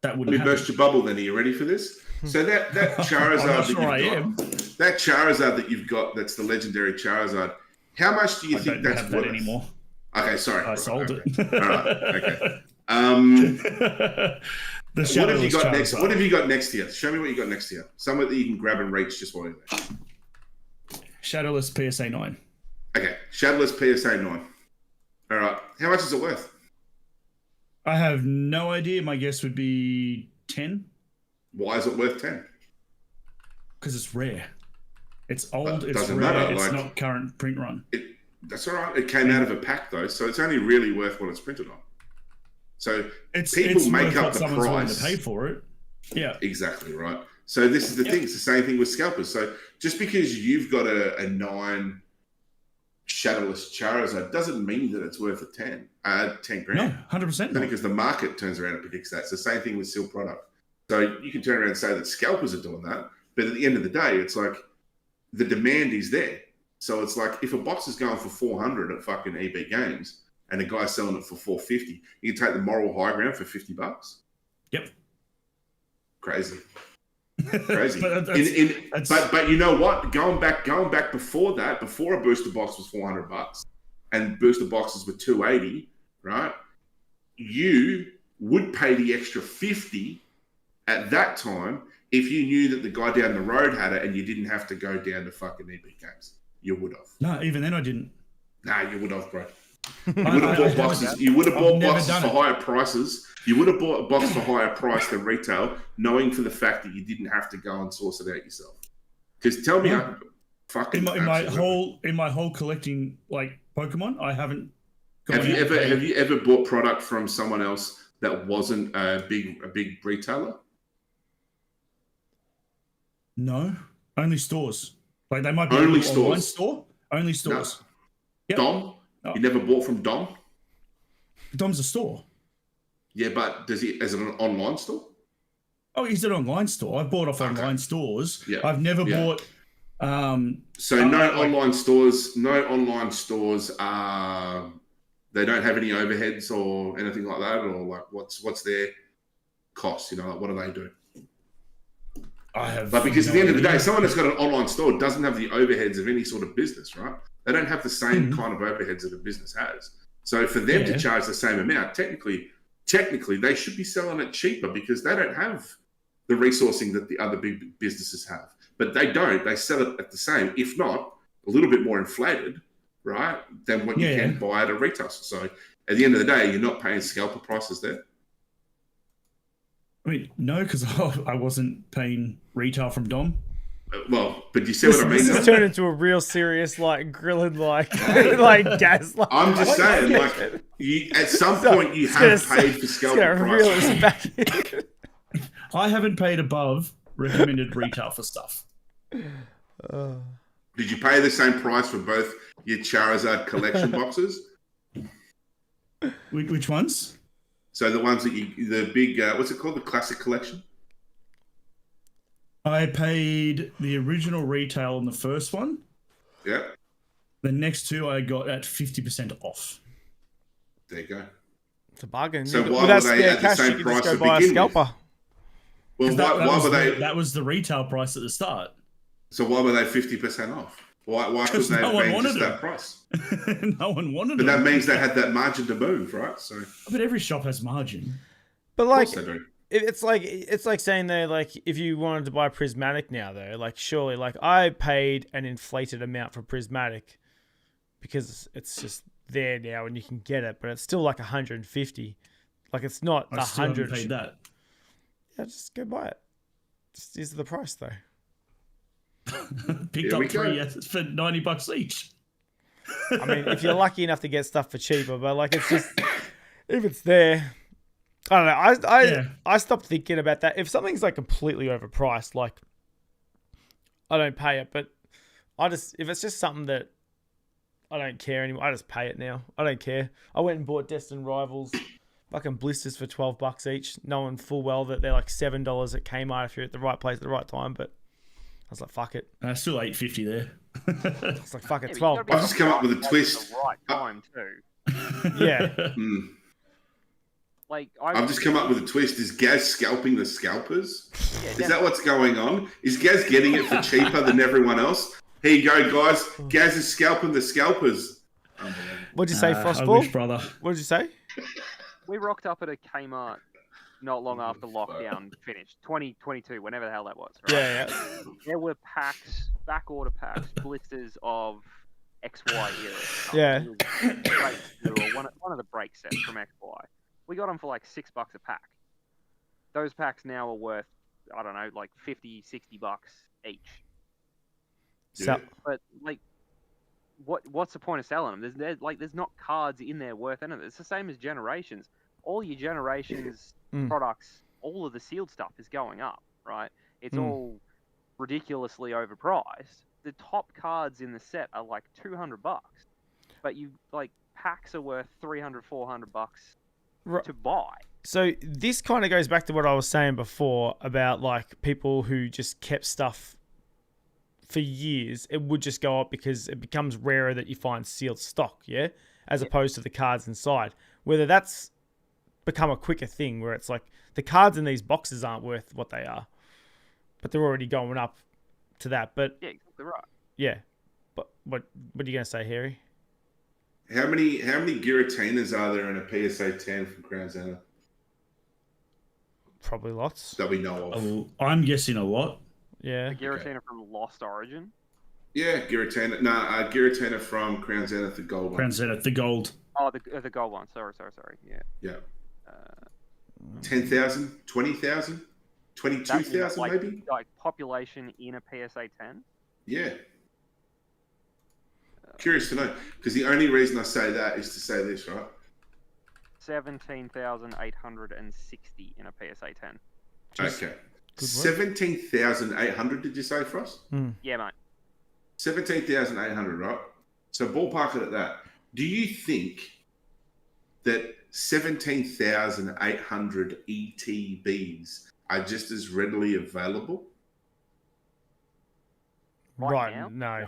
that wouldn't happen. Let me burst your bubble then. Are you ready for this? So that Charizard that Charizard that you've got, that's the legendary Charizard, how much do you think that's worth? That anymore. Okay, sorry. I sold it. All right, okay. What have you got next? What have you got next here? Show me what you got next here. Somewhere that you can grab and reach just while you're there. Shadowless PSA 9. Okay, Shadowless PSA 9. All right. How much is it worth? I have no idea. My guess would be 10. Why is it worth 10? Because it's rare. It's old. It's doesn't rare. matter. It's not current print run. That's all right. It came out of a pack though, so it's only really worth what it's printed on. So people make up the price to pay for it. Yeah, exactly right. So this is the thing. It's the same thing with scalpers. So just because you've got a 9 Shadowless Charizard doesn't mean that it's worth 10 grand. No, 100%. Because the market turns around and predicts that. It's the same thing with sealed product. So you can turn around and say that scalpers are doing that, but at the end of the day, it's like the demand is there. So it's like if a box is going for 400 at fucking EB Games and a guy's selling it for 450, you can take the moral high ground for $50. Yep. Crazy. But you know what? Going back before that, before a booster box was $400 and booster boxes were $280, right? You would pay the extra $50 at that time if you knew that the guy down the road had it and you didn't have to go down to fucking EB Games. You would have. No, even then I didn't. Nah, you would have, bro. You would have bought boxes. You would have bought boxes for higher prices. You would have bought a box for higher price than retail, knowing for the fact that you didn't have to go and source it out yourself. Because tell me, fucking in my whole collecting like Pokemon, I haven't. Have you ever bought product from someone else that wasn't a big retailer? No, only stores. Like they might be only stores. Online store. Only stores. No. Yep. Dom? Oh. You never bought from Dom? Dom's a store. Yeah, but is it an online store? Oh, he's an online store. I've bought off online stores. Yeah. I've never bought. So no online stores. No online stores. They don't have any overheads or anything like that, or like what's their cost? You know, like what do they do? But because at the end of the day, someone that's got an online store doesn't have the overheads of any sort of business, right? They don't have the same kind of overheads that a business has. So for them to charge the same amount, technically, they should be selling it cheaper because they don't have the resourcing that the other big businesses have. But they don't. They sell it at the same, if not a little bit more inflated, right, than what you can buy at a retail store. So at the end of the day, you're not paying scalper prices there. I mean, no, because I wasn't paying retail from Dom. Well, but you see what I mean? This has turned into a real serious, like, grilling, like gas. Like, I'm just saying, like, at some point you have paid for scalper prices. I haven't paid above recommended retail for stuff. Did you pay the same price for both your Charizard collection boxes? Which ones? So the ones that the big, what's it called? The classic collection? I paid the original retail on the first one. Yeah. The next two I got at 50% off. There you go. It's a bargain. So why were they at the same price to begin with? Well, that was the retail price at the start. So why were they 50% off? Why couldn't they have been just that price? No one wanted But that means they had that margin to move, right? So, but every shop has margin. But like, of course they do. it's like saying though, like if you wanted to buy Prismatic now though, like surely, like I paid an inflated amount for Prismatic because it's just there now and you can get it, but it's still like 150. Like it's not I still 100. haven't paid that. Yeah, just go buy it. Just is the price though. Picked up 3 for $90 each. I mean, if you're lucky enough to get stuff for cheaper, but like it's just if it's there, I don't know. I stopped thinking about that. If something's like completely overpriced, like I don't pay it. But if it's just something that I don't care anymore, I just pay it now. I don't care. I went and bought Destined Rivals fucking blisters for $12 each, knowing full well that they're like $7 at Kmart if you're at the right place at the right time. But I was like, fuck it. Still $8.50 there. It's like, fuck it, $12. I've just come up with a twist. The right time too. Yeah. Like I've just come up with a twist. Is Gaz scalping the scalpers? Yeah, is that what's going on? Is Gaz getting it for cheaper than everyone else? Here you go, guys. Gaz is scalping the scalpers. What'd you say, Frostfall? I wish, brother. What did you say? We rocked up at a Kmart not long after lockdown finished, 2022, whenever the hell that was. Right? Yeah. There were packs, back order packs, blisters of XY era. Yeah. One of the break sets from XY. We got them for like $6 a pack. Those packs now are worth, I don't know, like $50, $60 each. So, but like, what's the point of selling them? There's not cards in there worth anything. It's the same as Generations. All your Generations products, all of the sealed stuff is going up, right? It's all ridiculously overpriced. The top cards in the set are like $200, but you like packs are worth $300, $400 to buy. So this kind of goes back to what I was saying before about like people who just kept stuff for years. It would just go up because it becomes rarer that you find sealed stock, as opposed to the cards inside. Whether that's become a quicker thing where it's like the cards in these boxes aren't worth what they are, but they're already going up to that. But yeah, exactly right. Yeah, but what are you gonna say, Harry? How many Giratinas are there in a PSA 10 from Crown Zenith? Probably lots. That we know of. I'm guessing a lot. Yeah. The Giratina from Lost Origin. Yeah, Giratina. Giratina from Crown Zenith, the gold one. Crown Zenith, the gold. Oh, the gold one. Sorry. Yeah. Yeah. 10,000, 20,000, 22,000 maybe? Like population in a PSA 10? Yeah. Curious to know, because the only reason I say that is to say this, right? 17,860 in a PSA 10. Okay. 17,800, did you say, Frost? Yeah, mate. 17,800, right? So ballpark it at that. Do you think that 17,800 ETBs are just as readily available? Right now? No.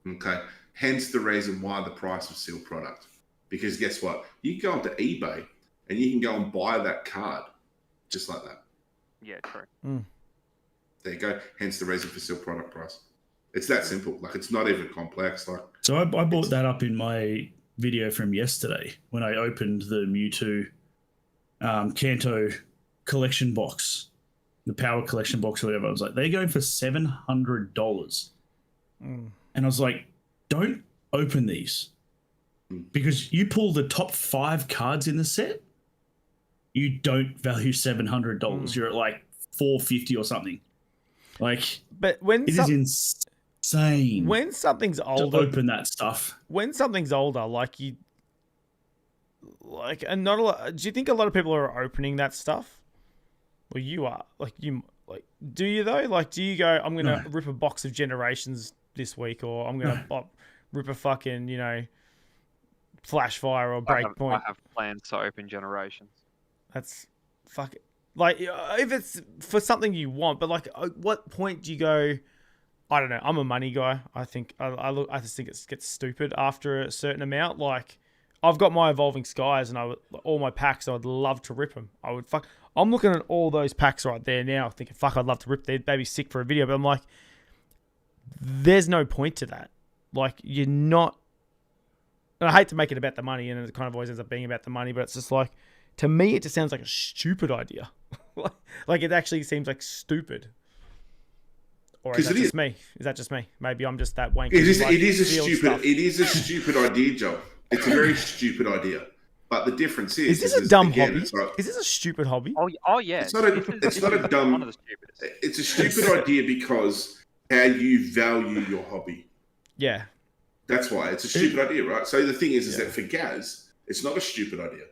Okay. Hence the reason why the price of sealed product. Because guess what? You can go onto eBay and you can go and buy that card just like that. Yeah, true. There you go. Hence the reason for sealed product price. It's that simple. Like, it's not even complex. Like, so I brought that up in my video from yesterday when I opened the Mewtwo Kanto collection box, the Power collection box or whatever. I was like, they're going for $700. And I was like, don't open these because you pull the top 5 cards in the set, you don't value $700. You're at like $450 or something. Like, but when it is insane. When something's older, to open that stuff. When something's older, and not a lot. Do you think a lot of people are opening that stuff? Well, you are. Do you though? Like, do you go? I'm gonna rip a box of Generations this week, or I'm gonna rip a fucking Flashfire or Breakpoint. I have plans to open Generations. That's fuck. Like, if it's for something you want, but like, at what point do you go? I don't know. I'm a money guy. I think I just think it gets stupid after a certain amount. Like, I've got my Evolving Skies and all my packs. I'd love to rip them. I'm looking at all those packs right there now, thinking, fuck, I'd love to rip they'd be sick for a video, but I'm like, there's no point to that. Like, you're not. I hate to make it about the money, and it kind of always ends up being about the money, but it's just like, to me, it just sounds like a stupid idea. Like, it actually seems like stupid. Or is that just me? Is that just me? Maybe I'm just that wanky. It is a stupid idea, Joe. It's a very stupid idea. But the difference is... Is this a dumb hobby? Is this a stupid hobby? Oh yeah. It's not a dumb... One of the stupidest. It's a stupid idea because how you value your hobby. Yeah. That's why. It's a stupid idea, right? So the thing is that for Gaz, it's not a stupid idea.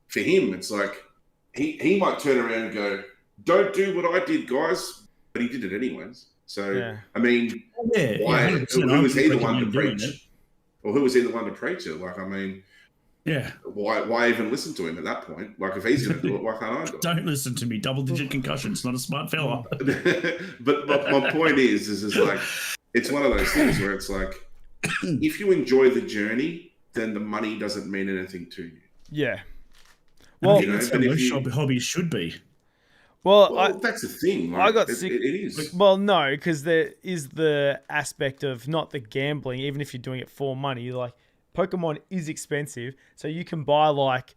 For him, it's like... He might turn around and go, don't do what I did, guys. But he did it anyways. So, I mean, why? Who was he the one to preach? Or who was he the one to preach it? Like, I mean, why even listen to him at that point? Like, if he's going to do it, why can't I do it? Don't listen to me. Double-digit concussions. Not a smart fella. but my point is like, it's one of those things where it's like, if you enjoy the journey, then the money doesn't mean anything to you. Yeah. Well, that's how most hobbies should be. Well, that's the thing. Like, I got sick. It is. Well, no, because there is the aspect of not the gambling, even if you're doing it for money. Like, Pokemon is expensive, so you can buy, like,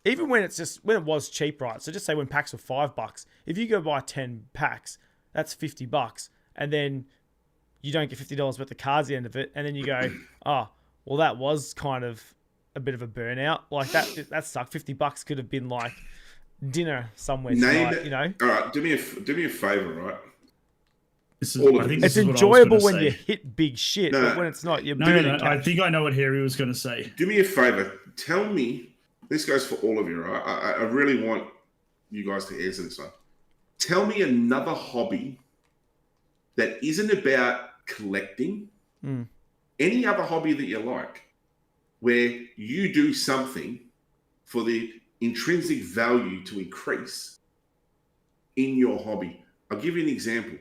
even when it was cheap, right? So just say when packs were $5, if you go buy 10 packs, that's $50, and then you don't get $50 worth of cards at the end of it, and then you go, oh, well, that was kind of a bit of a burnout. Like, that sucked. $50 could have been like dinner somewhere tonight, you know. All right, do me a favor, right? It's enjoyable when you hit big shit, but when it's not, you're burning. I think I know what Harry was going to say. Do me a favor. Tell me. This goes for all of you, right? I really want you guys to answer this one. Tell me another hobby that isn't about collecting. Any other hobby that you like, where you do something for the intrinsic value to increase in your hobby. I'll give you an example.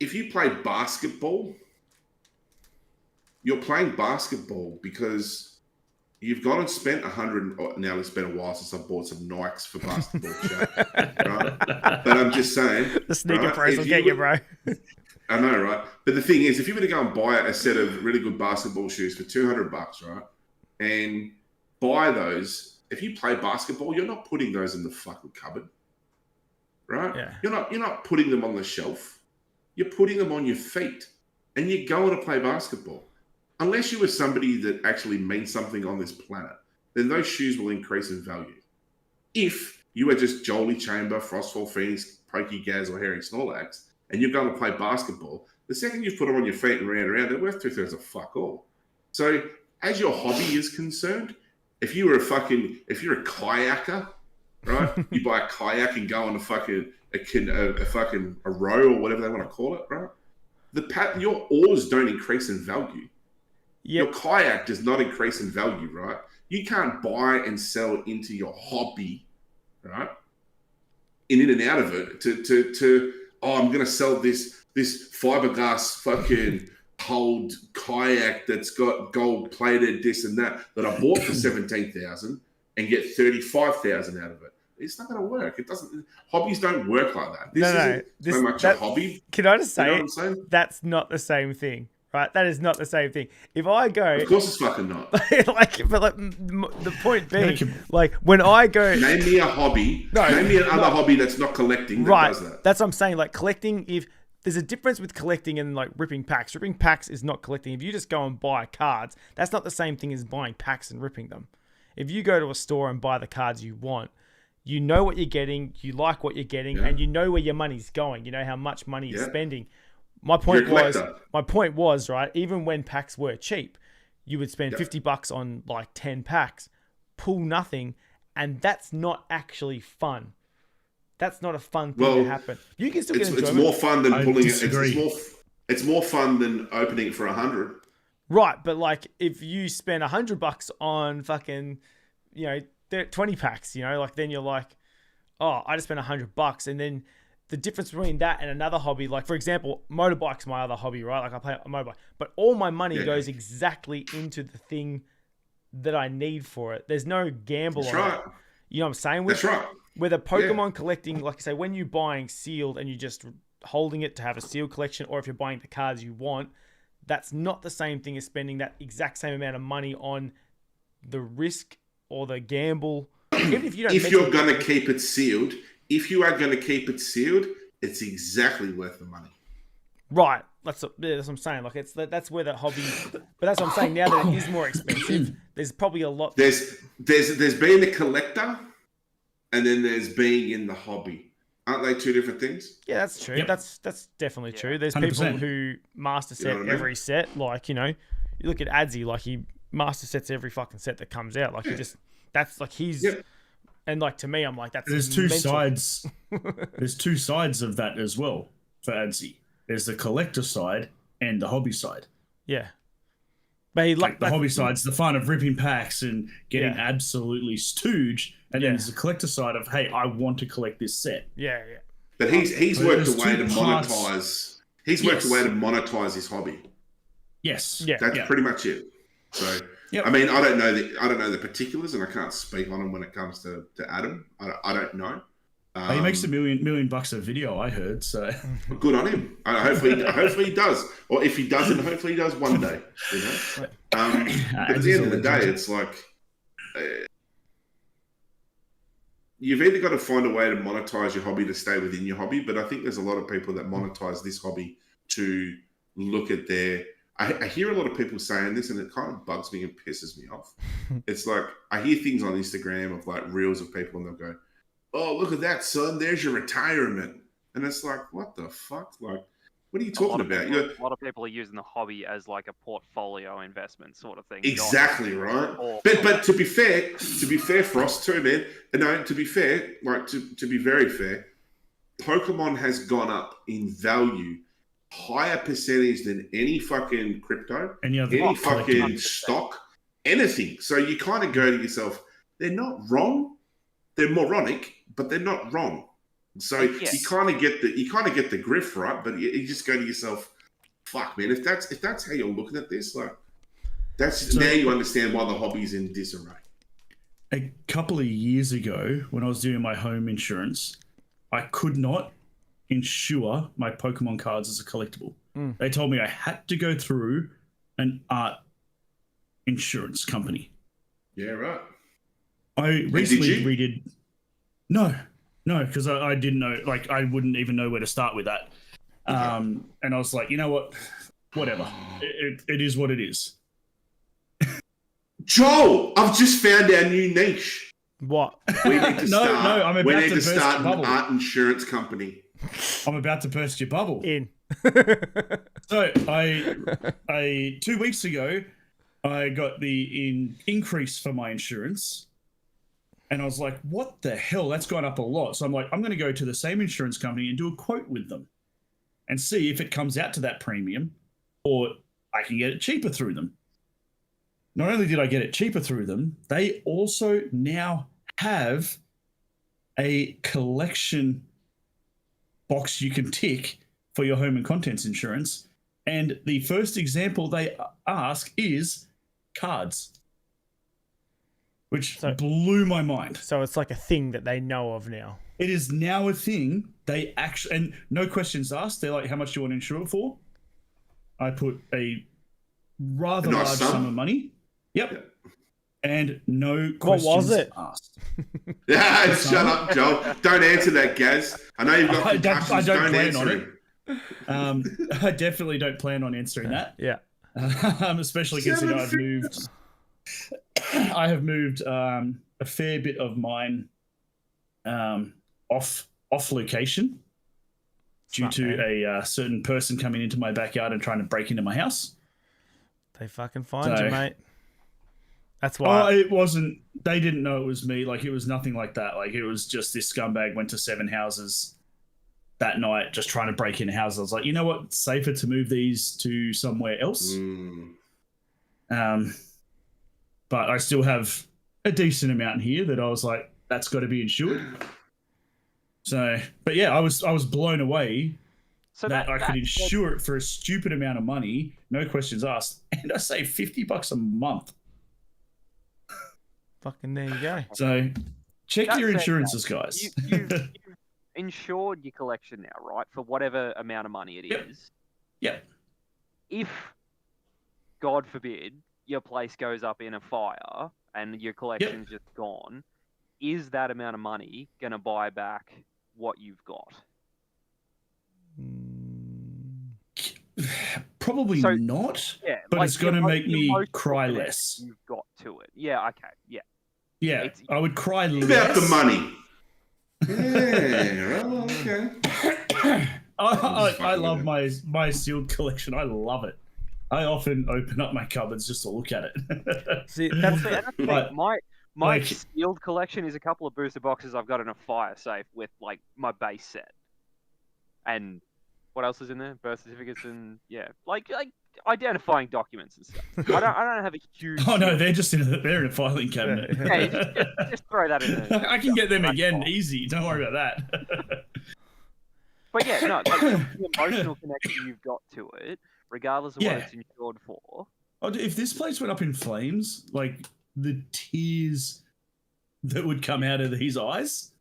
If you play basketball, you're playing basketball because you've gone and spent now it's been a while since I've bought some Nikes for basketball right? But I'm just saying. The sneaker price will get you, bro. I know, right? But the thing is, if you were to go and buy a set of really good basketball shoes for $200, right? And buy those, if you play basketball, you're not putting those in the fucking cupboard, right? Yeah. You're not putting them on the shelf. You're putting them on your feet, and you're going to play basketball. Unless you were somebody that actually means something on this planet, then those shoes will increase in value. If you are just Jolie Chamber, FrostfallPhoenix, PokeGaz, or Harry Snorlax, and you're going to play basketball, the second you put them on your feet and round, they're worth 2/3 of fuck all. So, as your hobby is concerned, if you're a kayaker, right? You buy a kayak and go on a row or whatever they want to call it, right? Your oars don't increase in value. Yep. Your kayak does not increase in value, right? You can't buy and sell into your hobby, right? In and out of it I'm going to sell this fiberglass fucking hold kayak that's got gold plated this and that I bought for $17,000 and get $35,000 out of it. It's not going to work. It doesn't. Hobbies don't work like that. This isn't so much a hobby. Can I just say, that's not the same thing, right? That is not the same thing. If I go, of course it's fucking not. The point being, like when I go, name me a hobby. Name me another hobby that's not collecting. That does that. That's what I'm saying. Like collecting, if there's a difference with collecting and like ripping packs. Ripping packs is not collecting. If you just go and buy cards, that's not the same thing as buying packs and ripping them. If you go to a store and buy the cards you want, you know what you're getting, you like what you're getting, and you know where your money's going. You know how much money you're spending. My point was, right, even when packs were cheap, you would spend $50 on like 10 packs, pull nothing, and that's not actually fun. That's not a fun thing to happen. You can still get enjoyment. It's more fun than pulling it. It's more fun than opening it for 100. Right, but like if you spend $100 on fucking, 20 packs, like then you're like, oh, I just spent $100, and then the difference between that and another hobby, like for example, motorbike's my other hobby, right? Like I play a motorbike, but all my money goes exactly into the thing that I need for it. There's no gamble on it. You know what I'm saying? That's right. Whether Pokemon collecting, like I say, when you're buying sealed and you're just holding it to have a sealed collection, or if you're buying the cards you want, that's not the same thing as spending that exact same amount of money on the risk or the gamble. Even if you don't. If you're going to keep it sealed, it's exactly worth the money. Right. That's what I'm saying. Like that's where the hobby. But that's what I'm saying. Now that it is more expensive, there's probably a lot. There's being a collector, and then there's being in the hobby. Aren't they two different things? Yeah, that's true. Yep. That's definitely true. There's 100%. people who master set every set. Like, you look at OZZIE, like he master sets every fucking set that comes out. Like he just, that's like he's, and like to me, I'm like, that's There's two sides. There's two sides of that as well for OZZIE. There's the collector side and the hobby side. Yeah. But he, like the hobby side's the fun of ripping packs and getting absolutely stooged. And then there's the collector side of, hey, I want to collect this set. Yeah. But he's worked a way to monetize. He's worked a way to monetize his hobby. Yes. Yeah. That's pretty much it. So I mean, I don't know the particulars, and I can't speak on them when it comes to Adam. I don't know. He makes $1 million a video, I heard. So good on him. Hopefully he does. Or if he doesn't, hopefully he does one day. But at the end of the day, it's like you've either got to find a way to monetize your hobby to stay within your hobby. But I think there's a lot of people that monetize this hobby to look at their. I hear a lot of people saying this, and it kind of bugs me and pisses me off. It's like I hear things on Instagram of like reels of people, and they'll go, "Oh, look at that, son! There's your retirement." And it's like, what the fuck? Like, what are you talking about? A lot of people are using the hobby as like a portfolio investment sort of thing. Exactly right. But to be fair, Frost too, man. No, to be fair, like to be very fair, Pokemon has gone up in value higher percentage than any fucking crypto, any fucking stock, anything. So you kind of go to yourself, they're not wrong. They're moronic, but they're not wrong. So you kind of get the grift right, but you just go to yourself, fuck, man. If that's how you're looking at this, like now you understand why the hobby's in disarray. A couple of years ago, when I was doing my home insurance, I could not insure my Pokemon cards as a collectible. They told me I had to go through an art insurance company. Yeah, right. I recently redid. No, because I didn't know. Like, I wouldn't even know where to start with that. And I was like, you know what? Whatever. It is what it is. Joel, I've just found our new niche. What? We need to start. I'm about to start an art insurance company. I'm about to burst your bubble. In. So I 2 weeks ago, I got the increase for my insurance. And I was like, what the hell? That's gone up a lot. So I'm like, I'm going to go to the same insurance company and do a quote with them and see if it comes out to that premium or I can get it cheaper through them. Not only did I get it cheaper through them, they also now have a collection box you can tick for your home and contents insurance. And the first example they ask is cards, which blew my mind. So it's like a thing that they know of now. It is now a thing. They actually, and no questions asked. They're like, how much do you want to insure it for? I put a rather large sum of money. Yep. And no questions asked. Yeah, shut up, Joel. Don't answer that, Gaz. I know you've got concussions. I don't plan answer on it. I definitely don't plan on answering that. Yeah. Especially considering I have moved a fair bit of mine off location due to a certain person coming into my backyard and trying to break into my house. They fucking find you, mate. That's why. Oh, it wasn't. They didn't know it was me. Like, it was nothing like that. Like, it was just this scumbag went to 7 houses that night just trying to break into houses. I was like, you know what? It's safer to move these to somewhere else. But I still have a decent amount in here that I was like, that's got to be insured. So, but yeah, I was blown away that I could insure it for a stupid amount of money, no questions asked, and I save $50 a month. Fucking there you go. So, Check your insurances, guys. You've insured your collection now, right? For whatever amount of money it is. Yep. If, God forbid, your place goes up in a fire and your collection's just gone, is that amount of money going to buy back what you've got? Probably not. Yeah, but like it's going to make me cry less. You've got to it. Yeah. Okay. Yeah. Yeah. I would cry less about the money. Yeah. Okay. I love my sealed collection. I love it. I often open up my cupboards just to look at it. See, that's my sealed collection is a couple of booster boxes I've got in a fire safe with like my base set. And what else is in there? Birth certificates and like identifying documents and stuff. I don't have a huge. Oh no, they're just in a filing cabinet. Yeah, just throw that in there. I can get them again easy. Don't worry about that. But yeah, no, like the emotional connection you've got to it, regardless of what it's insured for. Oh, if this place went up in flames, like the tears that would come out of these eyes,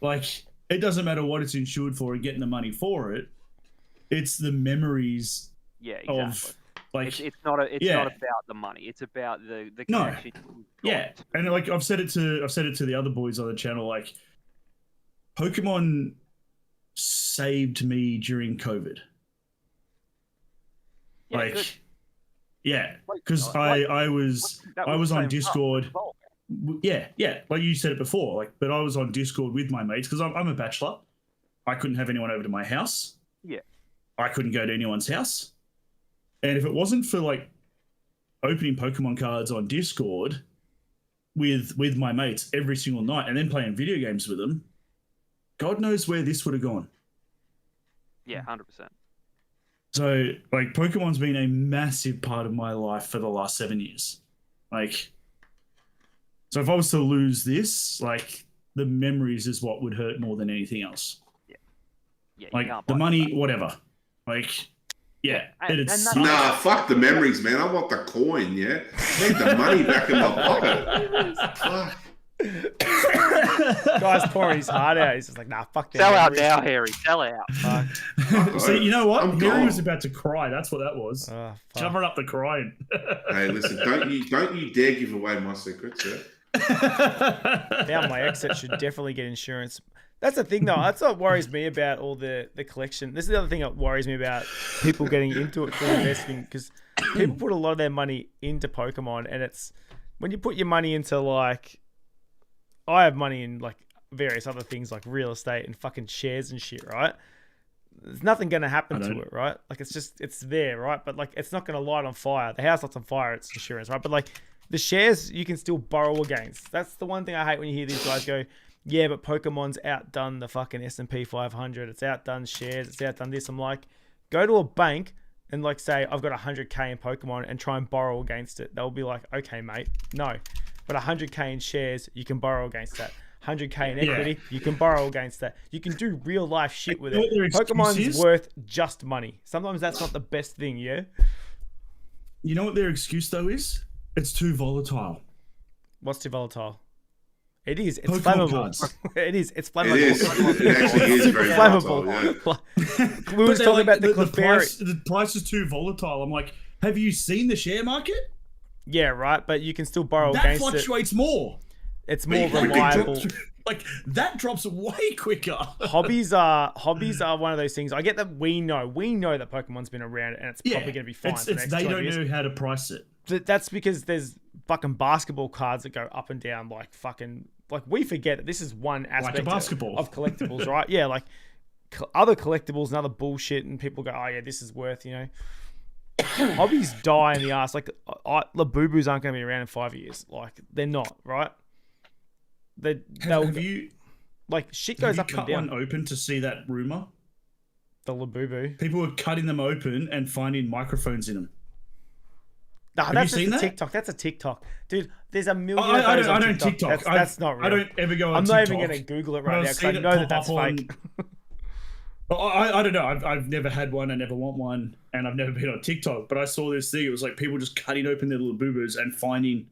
like it doesn't matter what it's insured for and getting the money for it. It's the memories. Yeah, exactly. Of like it's not about the money. It's about the connection. Yeah, and like I've said it to the other boys on the channel. Like Pokemon saved me during COVID. Because I was on Discord. Yeah, like you said it before. Like, but I was on Discord with my mates because I'm a bachelor. I couldn't have anyone over to my house. Yeah, I couldn't go to anyone's house. And if it wasn't for like opening Pokemon cards on Discord with my mates every single night and then playing video games with them, God knows where this would have gone. Yeah, 100%. So, like, Pokemon's been a massive part of my life for the last 7 years. Like, so if I was to lose this, like, the memories is what would hurt more than anything else. Yeah, like, the money, whatever. Like, nah, fuck the memories, man. I want the coin, yeah? I need the money back in my pocket. Fuck. Guy's pouring his heart out. He's just like, nah, fuck that. Sell out now, Harry. Sell out. See, you know what? Harry was about to cry. That's what that was. Covering up the crying. Hey, listen, don't you dare give away my secrets, yeah? Down my exit should definitely get insurance. That's the thing, though. That's what worries me about all the collection. This is the other thing that worries me about people getting into it for investing, because people put a lot of their money into Pokemon, and it's when you put your money into, like, I have money in like various other things like real estate and fucking shares and shit, right? There's nothing going to happen to it, right? Like it's there, right? But like it's not going to light on fire. The house lights on fire, it's insurance, right? But like the shares you can still borrow against. That's the one thing I hate when you hear these guys go, yeah, but Pokemon's outdone the fucking S&P 500. It's outdone shares. It's outdone this. I'm like, go to a bank and like say I've got 100K in Pokemon and try and borrow against it. They'll be like, okay, mate, no. But 100K in shares, you can borrow against that. 100K in equity, you can borrow against that. You can do real life shit with it. Pokemon's worth just money. Sometimes that's not the best thing, yeah? You know what their excuse, though, is? It's too volatile. What's too volatile? It is. It's flammable. It is. It's flammable. It is. It actually is very volatile. Yeah. We were talking about the Clefairy. The price is too volatile. I'm like, have you seen the share market? Yeah, right. But you can still borrow against it. That fluctuates more. It's more reliable. Like that drops way quicker. Hobbies are one of those things. I get that we know that Pokemon's been around and it's probably going to be fine. They don't know how to price it. That's because there's fucking basketball cards that go up and down like we forget that this is one aspect of collectibles, right? Yeah, like other collectibles and other bullshit, and people go, oh yeah, this is worth, you know. Hobbies die in the ass. Like Labubu's aren't going to be around in 5 years. Like they're not, right? Have you like shit goes up and down. Cut one open to see that rumor? The Labubu. People were cutting them open and finding microphones in them. Nah, that's just a TikTok. That's a TikTok, dude. There's a million. I don't TikTok. That's not real. I don't ever go on. I'm TikTok. not even going to Google it right now because I know that's fake. I don't know. I've never had one. I never want one, and I've never been on TikTok. But I saw this thing. It was like people just cutting open their little boobos and finding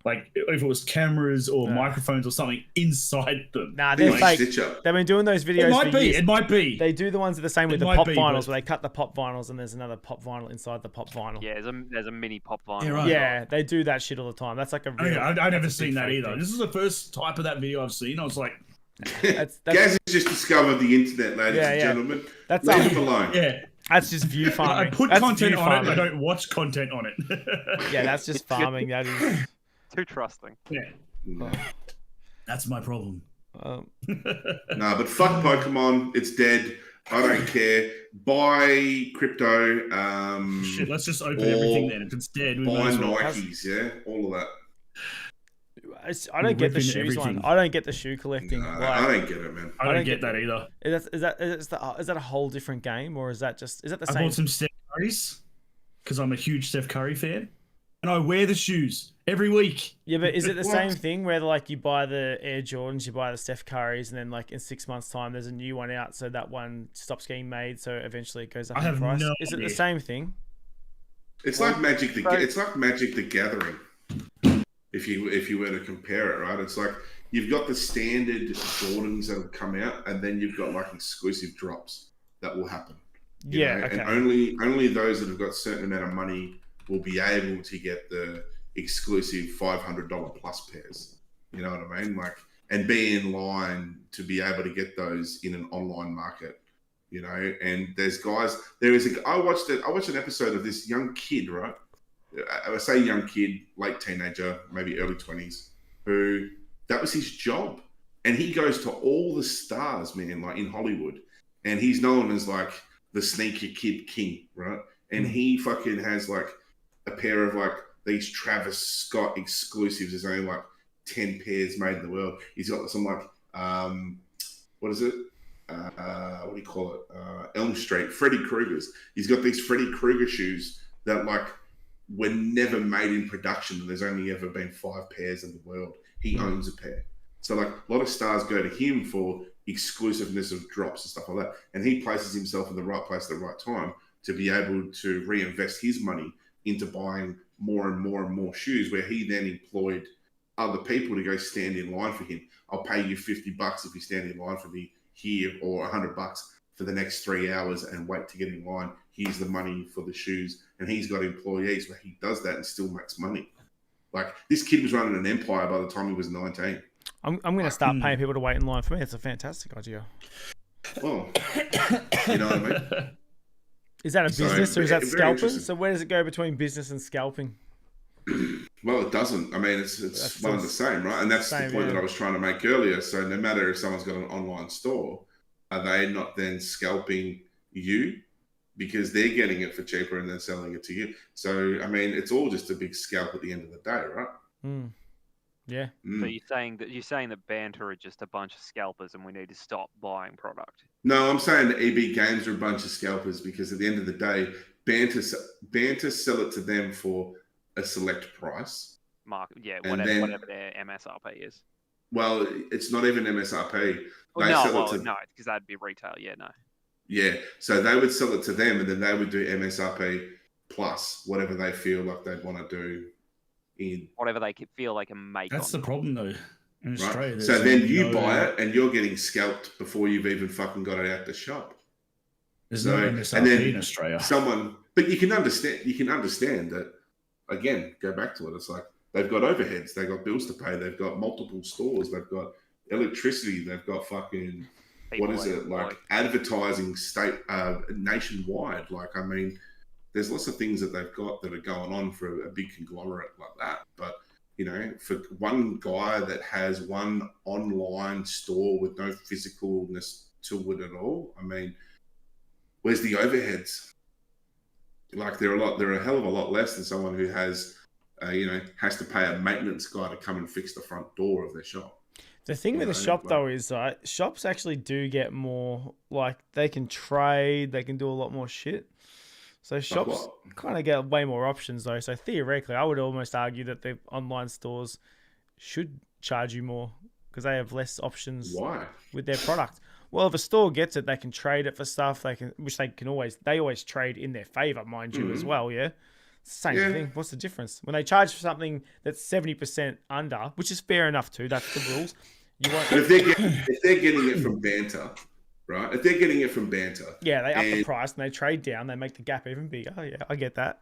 like if it was cameras or microphones or something inside them. Nah, they're fake. Stitch-up. They've been doing those videos It might for be. years. It might be. They do the ones that are the same with the might pop be, vinyls, but- where they cut the pop vinyls and there's another pop vinyl inside the pop vinyl. Yeah, there's a mini pop vinyl. Yeah, right. Yeah, they do that shit all the time. That's like a real... I've never seen that fake either. thing. This is the first type of that video I've seen. I was like, That's Gaz has just discovered the internet, ladies and gentlemen. That's Leave him alone. yeah. That's just view farming. I put That's content view on it. I farming. don't watch content on it. Yeah, that's just farming. That is... Too trusting. Yeah. No. That's my problem. No, but fuck Pokemon. It's dead. I don't care. Buy crypto. Shit, let's just open everything then. If it's dead, we Buy might as well. Nikes, yeah? All of that. I don't get the Ripping shoes everything. one. I don't get the shoe collecting. No, Like, I don't get it, man. I don't get that either. is that a whole different game, or is that the I same? bought some Steph Currys because I'm a huge Steph Curry fan, and I wear the shoes every week. Yeah, but is it the What? same thing where like you buy the Air Jordans, you buy the Steph Currys, and then like in 6 months' time there's a new one out, so that one stops getting made, so eventually it goes up I in have price? no Is it the idea. same thing? It's like Magic the so- It's like Magic the Gathering. If you were to compare it, right? It's like you've got the standard Jordans that will come out, and then you've got like exclusive drops that will happen. you Yeah, know? okay. And only those that have got a certain amount of money will be able to get the exclusive $500 plus pairs. You know what I mean? Like, and be in line to be able to get those in an online market. You know, and there's guys. I watched an episode of this young kid, right? I would say young kid, late teenager, maybe early 20s, who that was his job. And he goes to all the stars, man, like in Hollywood. And he's known as like the sneaker kid king, right? And he fucking has like a pair of like these Travis Scott exclusives. There's only like 10 pairs made in the world. He's got some like, what is it? What do you call it? Elm Street, Freddy Krueger's. He's got these Freddy Krueger shoes that like were never made in production. There's only ever been 5 pairs in the world. He owns a pair. So like a lot of stars go to him for exclusiveness of drops and stuff like that. And he places himself in the right place at the right time to be able to reinvest his money into buying more and more and more shoes, where he then employed other people to go stand in line for him. I'll pay you $50 if you stand in line for me here, or $100 for the next 3 hours and wait to get in line. Here's the money for the shoes. And he's got employees where he does that and still makes money. Like, this kid was running an empire by the time he was 19. I'm going to start paying people to wait in line for me. It's a fantastic idea. Well, you know what I mean? Is that a So, business or is that very scalping? interesting. So where does it go between business and scalping? Well, it doesn't. I mean, it's That's one and the same, right? And that's same, the point yeah. that I was trying to make earlier. So no matter if someone's got an online store, are they not then scalping you because they're getting it for cheaper and then selling it to you? So, I mean, it's all just a big scalp at the end of the day, right? Mm. Yeah. So you're saying that banter are just a bunch of scalpers, and we need to stop buying product. No, I'm saying that EB Games are a bunch of scalpers because at the end of the day, banter sell it to them for a select price. And Whatever their MSRP is. Well, it's not even MSRP. No, because that'd be retail. Yeah, no. Yeah, so they would sell it to them, and then they would do MSRP plus whatever they feel like they'd want to do in. Whatever they feel they can make. That's the problem, though. In Australia, Right? So then you buy it, and you're getting scalped before you've even fucking got it out the shop. There's So, no and MSRP then in Australia. But you can understand that. Again, go back to it. It's like they've got overheads, they've got bills to pay, they've got multiple stores, they've got electricity, they've got fucking advertising nationwide. Like, I mean, there's lots of things that they've got that are going on for a big conglomerate like that. But you know, for one guy that has one online store with no physicalness to it at all, I mean, where's the overheads? Like, they're a hell of a lot less than someone who has, has to pay a maintenance guy to come and fix the front door of their shop. The thing with a shop, though, is shops actually do get more, like, they can trade, they can do a lot more shit. So shops kind of get way more options, though. So theoretically, I would almost argue that the online stores should charge you more because they have less options. Why? With their product. Well, if a store gets it, they can trade it for stuff. They always trade in their favor, mind you, as well. Yeah. Same thing. What's the difference? When they charge for something that's 70% under, which is fair enough too, that's the rules. You want. But if they're getting it from banter, right? If they're getting it from banter, yeah, they up the price and they trade down. They make the gap even bigger. Oh yeah, I get that.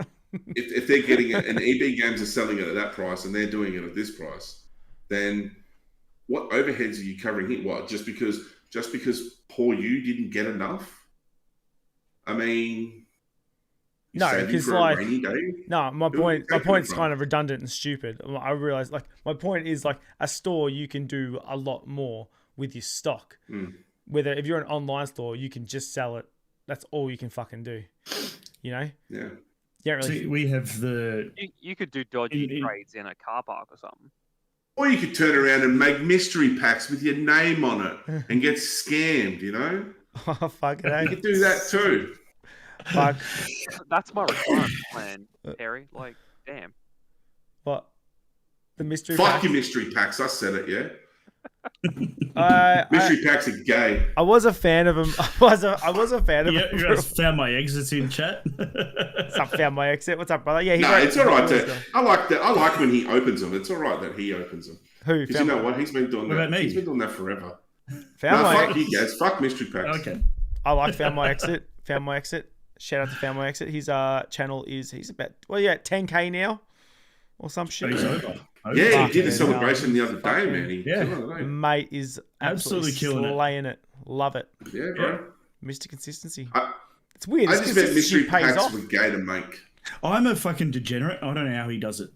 if they're getting it and EB Games are selling it at that price and they're doing it at this price, then what overheads are you covering here? What, just because poor you didn't get enough? I mean, no, because like no, my point's kind of redundant and stupid. I realize like my point is like a store you can do a lot more with your stock. Whether if you're an online store, you can just sell it. That's all you can fucking do. You know? Yeah. Yeah, really. See, we have the. You could do dodgy trades in a car park or something. Or you could turn around and make mystery packs with your name on it and get scammed, you know? Oh, fuck it. You could do that too. Fuck. That's my retirement plan, Harry. Like, damn. What? The mystery Fuck packs? your mystery packs. I said it, yeah? Mystery packs are gay. I was a fan of them. I was a fan of them. You guys found my exits in chat. What's up, found my exit? What's up, brother? Yeah, it's all right. I like that. I like when he opens them. It's all right that he opens them. Who? Because you know what? He's been doing that. What about me? He's been doing that forever. Fuck you guys. Fuck mystery packs. Okay. I like found my exit. Found my exit. Shout out to found my exit. His channel he's about 10K now or some shit. He's over. Yeah, he did a celebration the other day, man. Mate is absolutely killing slaying it. Love it. Yeah, bro. Mr. Consistency. It's weird. I just bet mystery packs were gay to make. I'm a fucking degenerate. I don't know how he does it.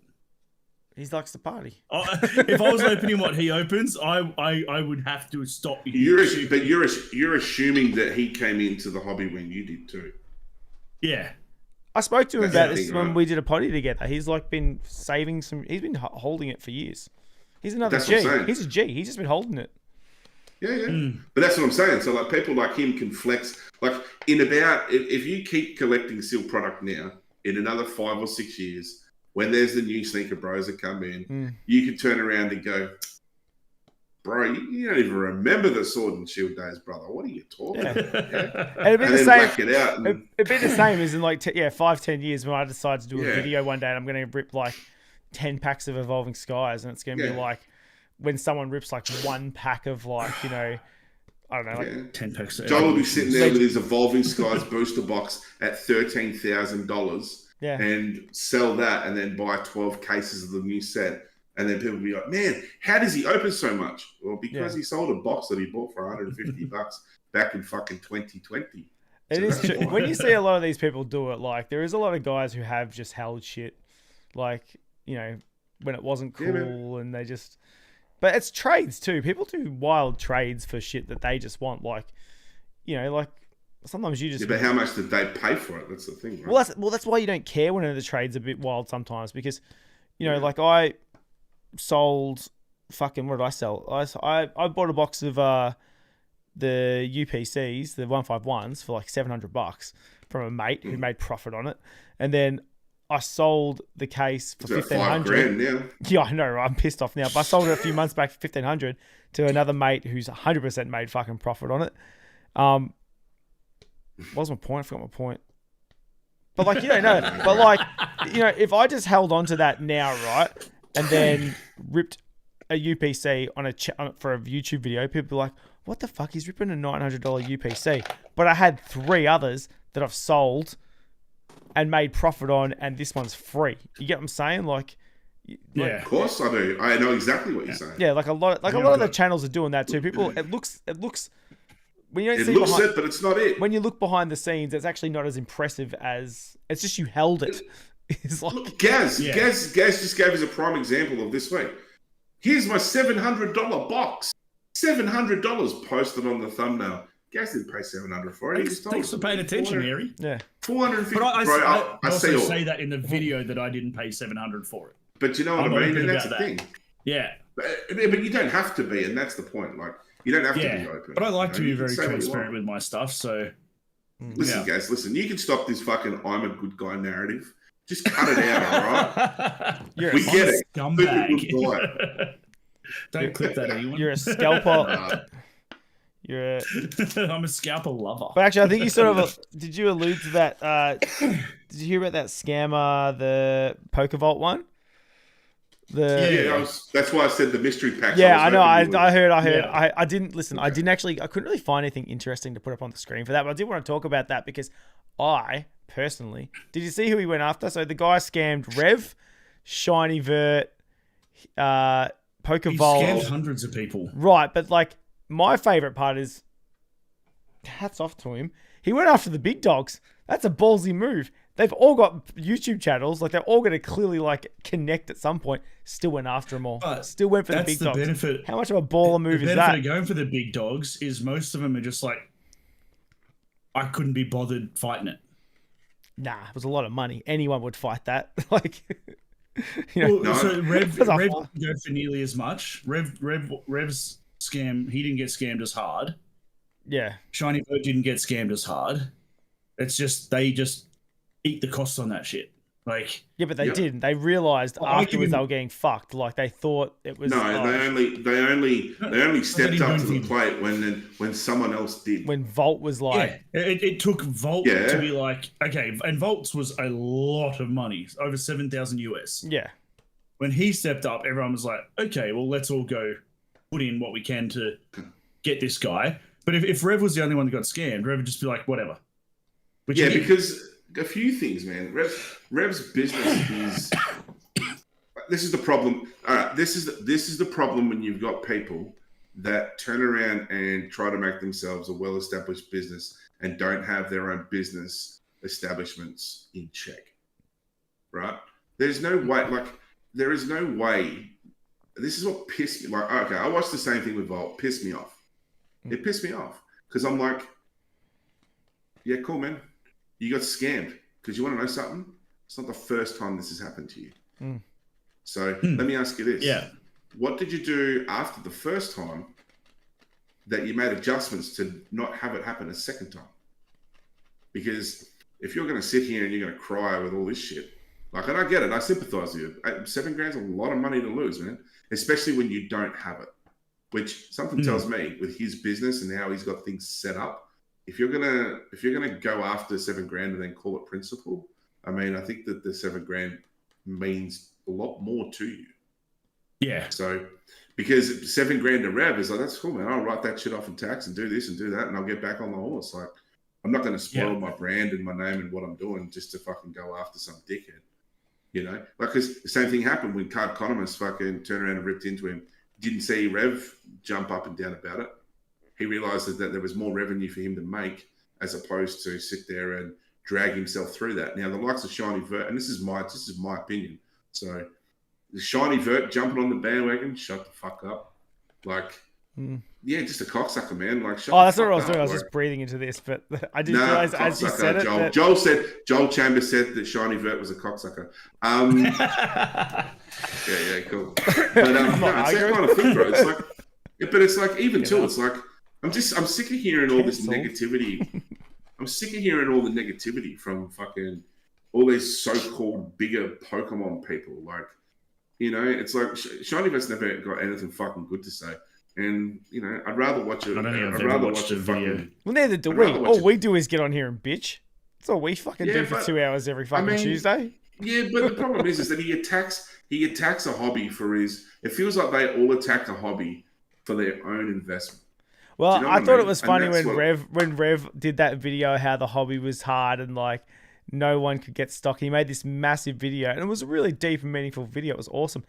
He likes to party. If I was opening what he opens, I would have to stop. You're assuming that he came into the hobby when you did too. Yeah. I spoke to him about this when we did a potty together. He's like been saving some. He's been holding it for years. He's another G. He's a G. He's just been holding it. Yeah. But that's what I'm saying. So like people like him can flex. Like in about if you keep collecting sealed product now, in another 5 or 6 years, when there's the new sneaker bros that come in, you can turn around and go, bro, you don't even remember the Sword and Shield days, brother. What are you talking about? Yeah? And it'd be the same. It'd be the same as in like 5-10 years when I decide to do a video one day and I'm going to rip like 10 packs of Evolving Skies, and it's going to be like when someone rips like 1 pack of like, you know, I don't know, like 10 packs. Joel will be sitting there with his Evolving Skies booster box at $13,000 and sell that and then buy 12 cases of the new set. And then people will be like, man, how does he open so much? Well, because he sold a box that he bought for $150 back in fucking 2020. It is true. When you see a lot of these people do it, like there is a lot of guys who have just held shit, like, you know, when it wasn't cool and they just... But it's trades too. People do wild trades for shit that they just want. Like, you know, like sometimes you just... Yeah, but how much did they pay for it? That's the thing, right? Well, that's why you don't care when the trade's a bit wild sometimes because, you know, like I sold fucking... What did I sell? I bought a box of the UPCs, the 151s for like $700 from a mate who made profit on it. And then I sold the case for $1,500. now. Yeah, I know. Right? I'm pissed off now. But I sold it a few months back for $1,500 to another mate who's 100% made fucking profit on it. What was my point? I forgot my point. But like, you don't know. But like, you know, if I just held on to that now, right, and then ripped a UPC on for a YouTube video, people are like, what the fuck? He's ripping a $900 UPC. But I had 3 others that I've sold and made profit on, and this one's free. You get what I'm saying? Like, yeah, of course I do. I know exactly what you're saying. Yeah, like a lot of the channels are doing that too. People, it looks. When you don't see looks it, but it's not it. When you look behind the scenes, it's actually not as impressive as it's just you held it. It's like look, Gaz just gave us a prime example of this week. Here's my $700 box. $700 posted on the thumbnail. Gaz didn't pay $700 for it. Thanks for paying attention, Harry. Yeah, $450. But I also say that in the video that I didn't pay $700 for it. But you know what I mean, and that's the thing. Yeah, but you don't have to be, and that's the point. Like, you don't have to be open. But I like to be very transparent with my stuff. So listen, guys, listen. You can stop this fucking "I'm a good guy" narrative. Just cut it out, all right? We get it. Scumbag. Don't clip that, anyone. You're a scalper. You're a... I'm a scalper lover. But actually, I think you sort of did you allude to that? Did you hear about that scammer, the PokeVault one? That's why I said the mystery pack. Yeah, I know. I heard. Yeah. I didn't listen. Okay. I couldn't really find anything interesting to put up on the screen for that. But I did want to talk about that because I personally, did you see who he went after? So the guy scammed Rev, Shiny Vert, PokeVault. He scammed hundreds of people. Right, but like my favorite part is, hats off to him. He went after the big dogs. That's a ballsy move. They've all got YouTube channels. Like they're all going to clearly like connect at some point. Still went after them all. But still went for the big dogs. Benefit, How much of a baller move is that? The benefit of going for the big dogs is most of them are just like, I couldn't be bothered fighting it. Nah, it was a lot of money. Anyone would fight that. Like, you know. Well, so Rev didn't go for nearly as much. Rev's scam, he didn't get scammed as hard. Yeah. Shiny Bird didn't get scammed as hard. It's just they just eat the costs on that shit. Like, yeah, but they didn't. They realized afterwards they were getting fucked. Like they thought it was. No, they only stepped up to the plate when someone else did. When Volt was like, it took Volt to be like, okay, and Volt's was a lot of money, over 7,000 US. Yeah. When he stepped up, everyone was like, okay, well, let's all go put in what we can to get this guy. But if Rev was the only one that got scammed, Rev would just be like, whatever. Because a few things, man. Rev's business is. This is the problem. All right, this is the problem when you've got people that turn around and try to make themselves a well-established business and don't have their own business establishments in check. Right? There's no way. Like, there is no way. This is what pissed me. Like, okay, I watched the same thing with Volt. Pissed me off. It pissed me off because I'm like, yeah, cool, man. You got scammed because you want to know something? It's not the first time this has happened to you. So let me ask you this. Yeah. What did you do after the first time that you made adjustments to not have it happen a second time? Because if you're going to sit here and you're going to cry with all this shit, like, and I get it, I sympathize with you. $7 grand's a lot of money to lose, man, especially when you don't have it, which something tells me with his business and how he's got things set up, if you're gonna go after $7 grand and then call it principal, I mean, I think that the $7 grand means a lot more to you. Yeah. So, because $7 grand to Rev is like, that's cool, man. I'll write that shit off in tax and do this and do that, and I'll get back on the horse. Like, I'm not going to spoil my brand and my name and what I'm doing just to fucking go after some dickhead. You know, like, because the same thing happened when Card Economist fucking turned around and ripped into him. Didn't see Rev jump up and down about it. He realized that there was more revenue for him to make as opposed to sit there and drag himself through that. Now, the likes of Shiny Vert, and this is my opinion. So, the Shiny Vert jumping on the bandwagon, shut the fuck up. Like, yeah, just a cocksucker, man. Like, shut that's the not what I fuck was doing. up. I was just breathing into this, but I didn't realize as you said it. Joel Chambers said that Shiny Vert was a cocksucker. Yeah, cool. But it's that kind of thing, bro. It's like, but it's like, even too, it's like, I'm sick of hearing all this negativity. I'm sick of hearing all the negativity from fucking all these so-called bigger Pokemon people. Like, you know, it's like Shiny Vert's never got anything fucking good to say. And, you know, I'd rather watch it. I'd rather watch a video. Well, neither do we. All we do is get on here and bitch. That's all we fucking do for 2 hours every fucking Tuesday. Yeah, but the problem is that he attacks a hobby for his. It feels like they all attack a hobby for their own investment. Well, I thought it was funny when Rev did that video how the hobby was hard and like no one could get stock. He made this massive video and it was a really deep and meaningful video. It was awesome.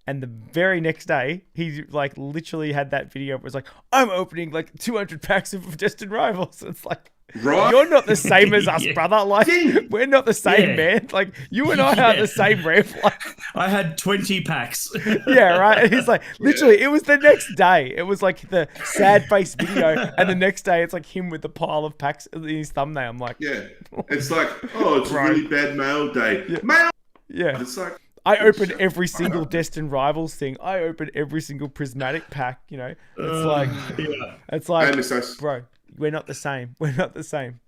And the very next day, he like literally had that video. It was like, I'm opening like 200 packs of Destined Rivals. It's like, right? You're not the same as us, brother. Like, we're not the same, man. Like, you and I are the same, Rev. Like, I had 20 packs. Yeah, right. And he's like, literally, it was the next day. It was like the sad face video, and the next day, it's like him with the pile of packs in his thumbnail. I'm like, it's like, oh, it's a really bad mail day. Mail. Yeah, it's like. I opened every single Destined Rivals thing. I opened every single Prismatic pack. You know, it's like, bro, we're not the same. We're not the same.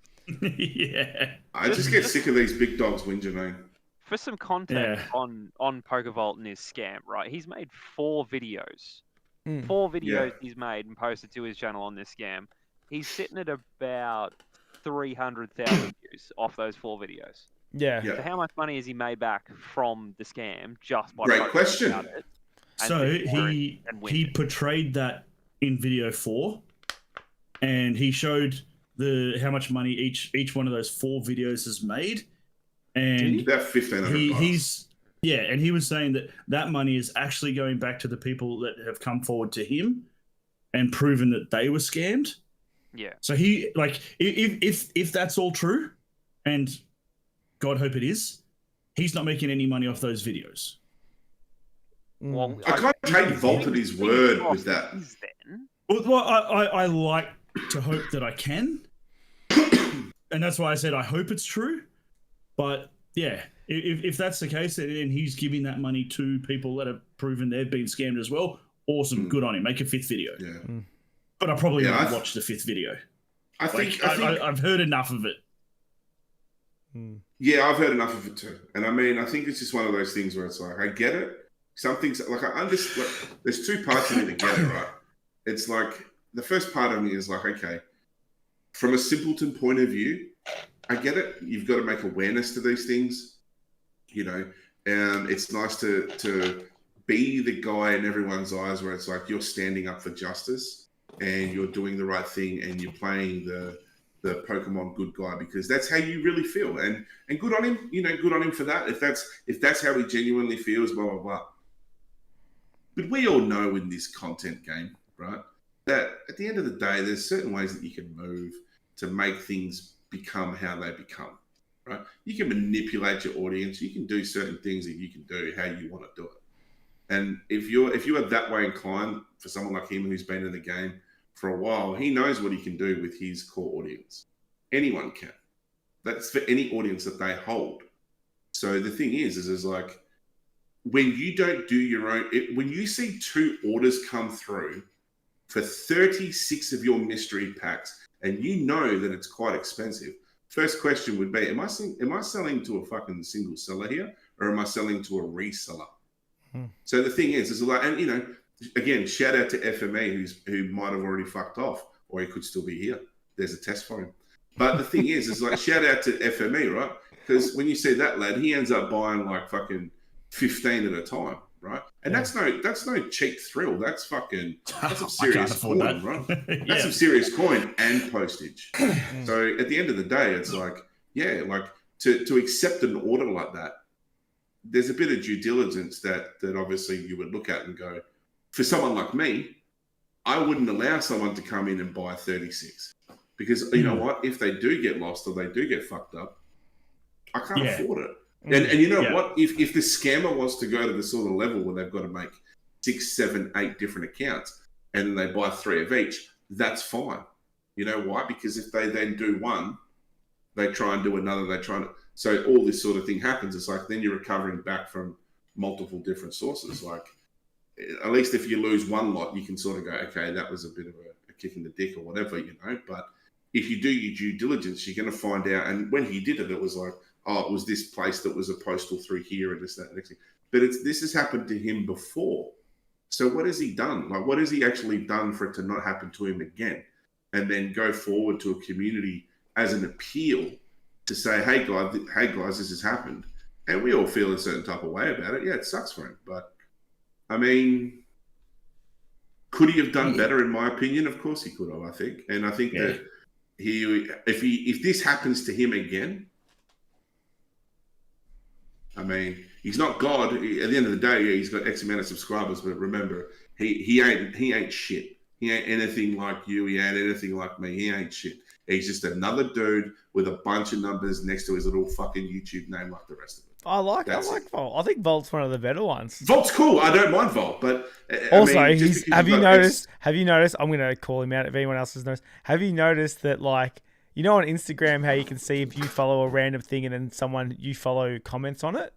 Yeah. I just get sick of these big dogs whinging. For some context on PokeVault and his scam, right? He's made 4 videos. 4 videos he's made and posted to his channel on this scam. he's sitting at about 300,000 views off those 4 videos. Yeah. So how much money has he made back from the scam just by Great posting question. about it? So he portrayed that in video 4, and he showed how much money each one of those 4 videos has made, and about $1,500. And he was saying that money is actually going back to the people that have come forward to him and proven that they were scammed. Yeah. So he if that's all true, and God hope it is, he's not making any money off those videos. Well, I can't take Vault at his word with that. Well, I like to hope that I can, and that's why I said I hope it's true. But yeah, if that's the case, and he's giving that money to people that have proven they've been scammed as well, awesome, good on him. Make a 5th video. Yeah. But I probably won't watch the 5th video. I think I've heard enough of it. Yeah, I've heard enough of it too. And I mean, I think it's just one of those things where it's like, I get it. Some things, like, I understand. Like, there's 2 parts of me to get it, right? It's like, the first part of me is like, okay, from a simpleton point of view, I get it. You've got to make awareness to these things. You know, it's nice to be the guy in everyone's eyes where it's like you're standing up for justice and you're doing the right thing and you're playing the Pokemon good guy, because that's how you really feel. And good on him, you know, good on him for that. If that's how he genuinely feels, blah, blah, blah. But we all know in this content game, right, that at the end of the day, there's certain ways that you can move to make things become how they become, right? You can manipulate your audience. You can do certain things that you can do how you want to do it. And if you are that way inclined, for someone like him who's been in the game for a while, he knows what he can do with his core audience. Anyone can. That's for any audience that they hold. So the thing is like, when you don't do your own, when you see 2 orders come through for 36 of your mystery packs, and you know that it's quite expensive, first question would be, am I selling to a fucking single seller here, or am I selling to a reseller? So the thing is like, and you know, again, shout out to FME who might have already fucked off, or he could still be here. There's a test for him. But the thing is like, shout out to FME, right? Because when you see that lad, he ends up buying like fucking 15 at a time, right? And that's no cheap thrill. That's some serious coin, right? That's some serious coin and postage. So at the end of the day, it's like, yeah, like to accept an order like that, there's a bit of due diligence that obviously you would look at and go, for someone like me, I wouldn't allow someone to come in and buy 36, because you know what? If they do get lost or they do get fucked up, I can't afford it. And you know what? If the scammer wants to go to the sort of level where they've got to make 6, 7, 8 different accounts and then they buy 3 of each, that's fine. You know why? Because if they then do one, they try and do another, so all this sort of thing happens. It's like, then you're recovering back from multiple different sources. Like, at least if you lose one lot, you can sort of go, okay, that was a bit of a kick in the dick or whatever, you know. But if you do your due diligence, you're going to find out. And when he did it, it was like, oh, it was this place that was a postal through here and this, that, and next thing. But this has happened to him before. So what has he done? Like, what has he actually done for it to not happen to him again? And then go forward to a community as an appeal to say, hey guys, this has happened. And we all feel a certain type of way about it. Yeah, it sucks for him. But, I mean, could he have done better, in my opinion? Of course he could have, I think. And I think that if this happens to him again, I mean, he's not God. At the end of the day, yeah, he's got X amount of subscribers, but remember, he ain't shit. He ain't anything like you. He ain't anything like me. He ain't shit. He's just another dude with a bunch of numbers next to his little fucking YouTube name like the rest of it. I like Vault. I think Vault's one of the better ones. Vault's cool. I don't mind Vault, but also, I mean, have you noticed? I'm going to call him out if anyone else has noticed. Have you noticed that, like, you know, on Instagram, how you can see if you follow a random thing and then someone you follow comments on it?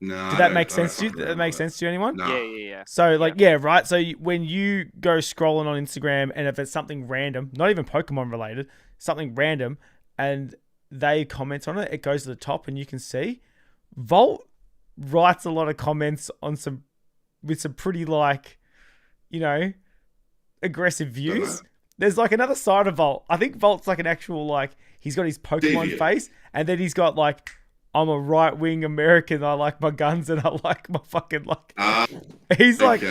No. Did that make sense to you? Did that make sense to anyone? No. Yeah. So, like, right? So when you go scrolling on Instagram and if it's something random, not even Pokemon related, something random, and they comment on it, it goes to the top and you can see. Vault writes a lot of comments on with some pretty, like, you know, aggressive views. there's like another side of Volt. I think Volt's like an actual like he's got his Pokemon face, and then he's got like I'm a right wing American. I like my guns and I like my fucking like. He's like,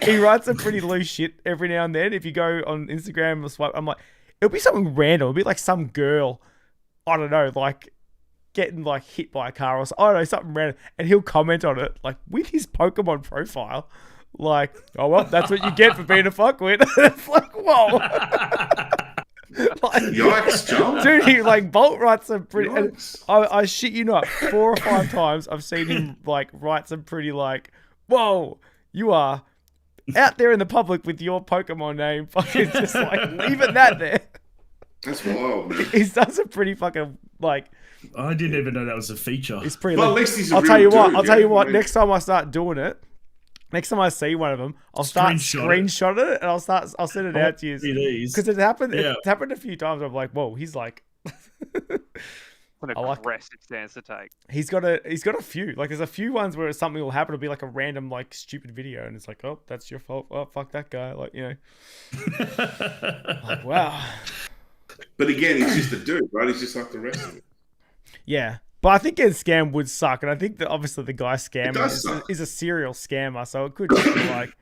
he writes some pretty loose shit every now and then. If you go on Instagram or swipe, I'm like, it'll be something random. It'll be like some girl, I don't know, like getting like hit by a car or something. I don't know, something random, and he'll comment on it like with his Pokemon profile. Like, oh well, that's what you get for being a fuckwit. It's like, whoa. Like, yikes, John. Dude, he like Bolt writes some pretty. I shit you not, 4 or 5 times I've seen him like write some pretty like, whoa, you are out there in the public with your Pokemon name. Fucking just like leaving that there. That's wild, man. He's done some pretty fucking like. I didn't even know that was a feature. It's pretty. Well, at least he's a I'll tell you what. dude, I'll tell you what. Next time I start doing it. Next time I see one of them, I'll start screenshotting it and I'll send it out to you. Because it happened. Yeah. It's happened a few times. I'm like, whoa, he's like. What an aggressive stance to take. He's got a few. Like, there's a few ones where something will happen. It'll be like a random like stupid video, and it's like, oh, that's your fault. Oh, fuck that guy. Like, you know. Like, wow. But again, he's just a dude, right? He's just like the rest of them. Yeah. But I think getting scammed would suck. And I think that obviously the guy scamming is a serial scammer. So it could just be like,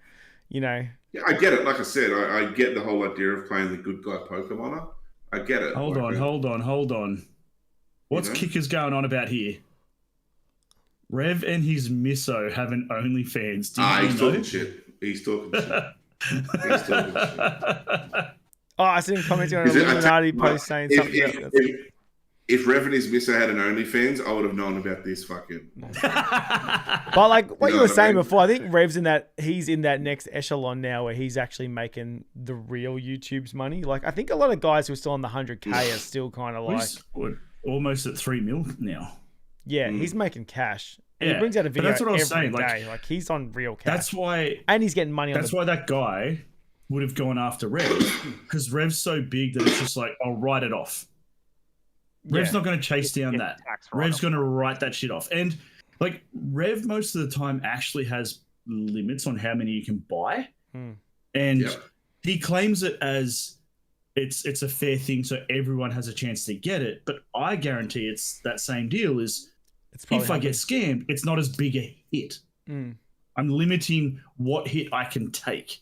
you know. Yeah, I get it. Like I said, I get the whole idea of playing the good guy Pokemoner. I get it. Hold on. What's Kickers going on about here? Rev and his misso have an OnlyFans. He's talking shit. He's talking shit. Oh, I seen him commenting on an Illuminati post saying something about that. If Rev and his misso had an OnlyFans, I would have known about this fucking. But like what you were saying before, I think Rev's he's in that next echelon now where he's actually making the real YouTube's money. Like I think a lot of guys who are still on the 100K are still kind of like almost at 3 mil now. Yeah, he's making cash. And he brings out a video that's what I was saying. Like he's on real cash. That's why, and he's getting money. That's why that guy would have gone after Rev because Rev's so big that it's just like I'll write it off. Rev's not going to chase down that. Rev's going to write that shit off. And like Rev most of the time actually has limits on how many you can buy. And he claims it as it's a fair thing so everyone has a chance to get it. But I guarantee it's that same deal is if I get scammed, it's not as big a hit. I'm limiting what hit I can take.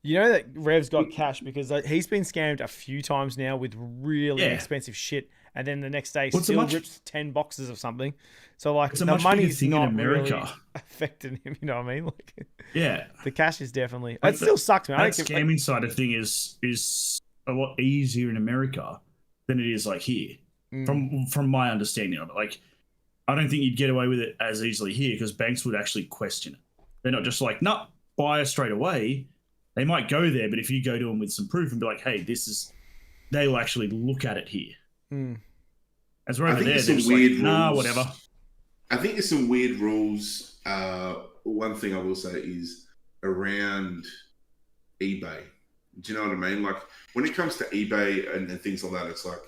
You know that Rev's got cash because he's been scammed a few times now with really expensive shit. And then the next day still rips 10 boxes of something. So like the money's not in America really affecting him, you know what I mean? Like, the cash is definitely it still sucks, man. That scamming side of thing is a lot easier in America than it is like here. From my understanding of it. Like I don't think you'd get away with it as easily here because banks would actually question it. They're not just like, no, buy it straight away. They might go there, but if you go to them with some proof and be like, hey, they will actually look at it here. As we're over there, they're just like, nah, whatever. I think there's some weird rules. One thing I will say is around eBay. Do you know what I mean? Like when it comes to eBay and things like that, it's like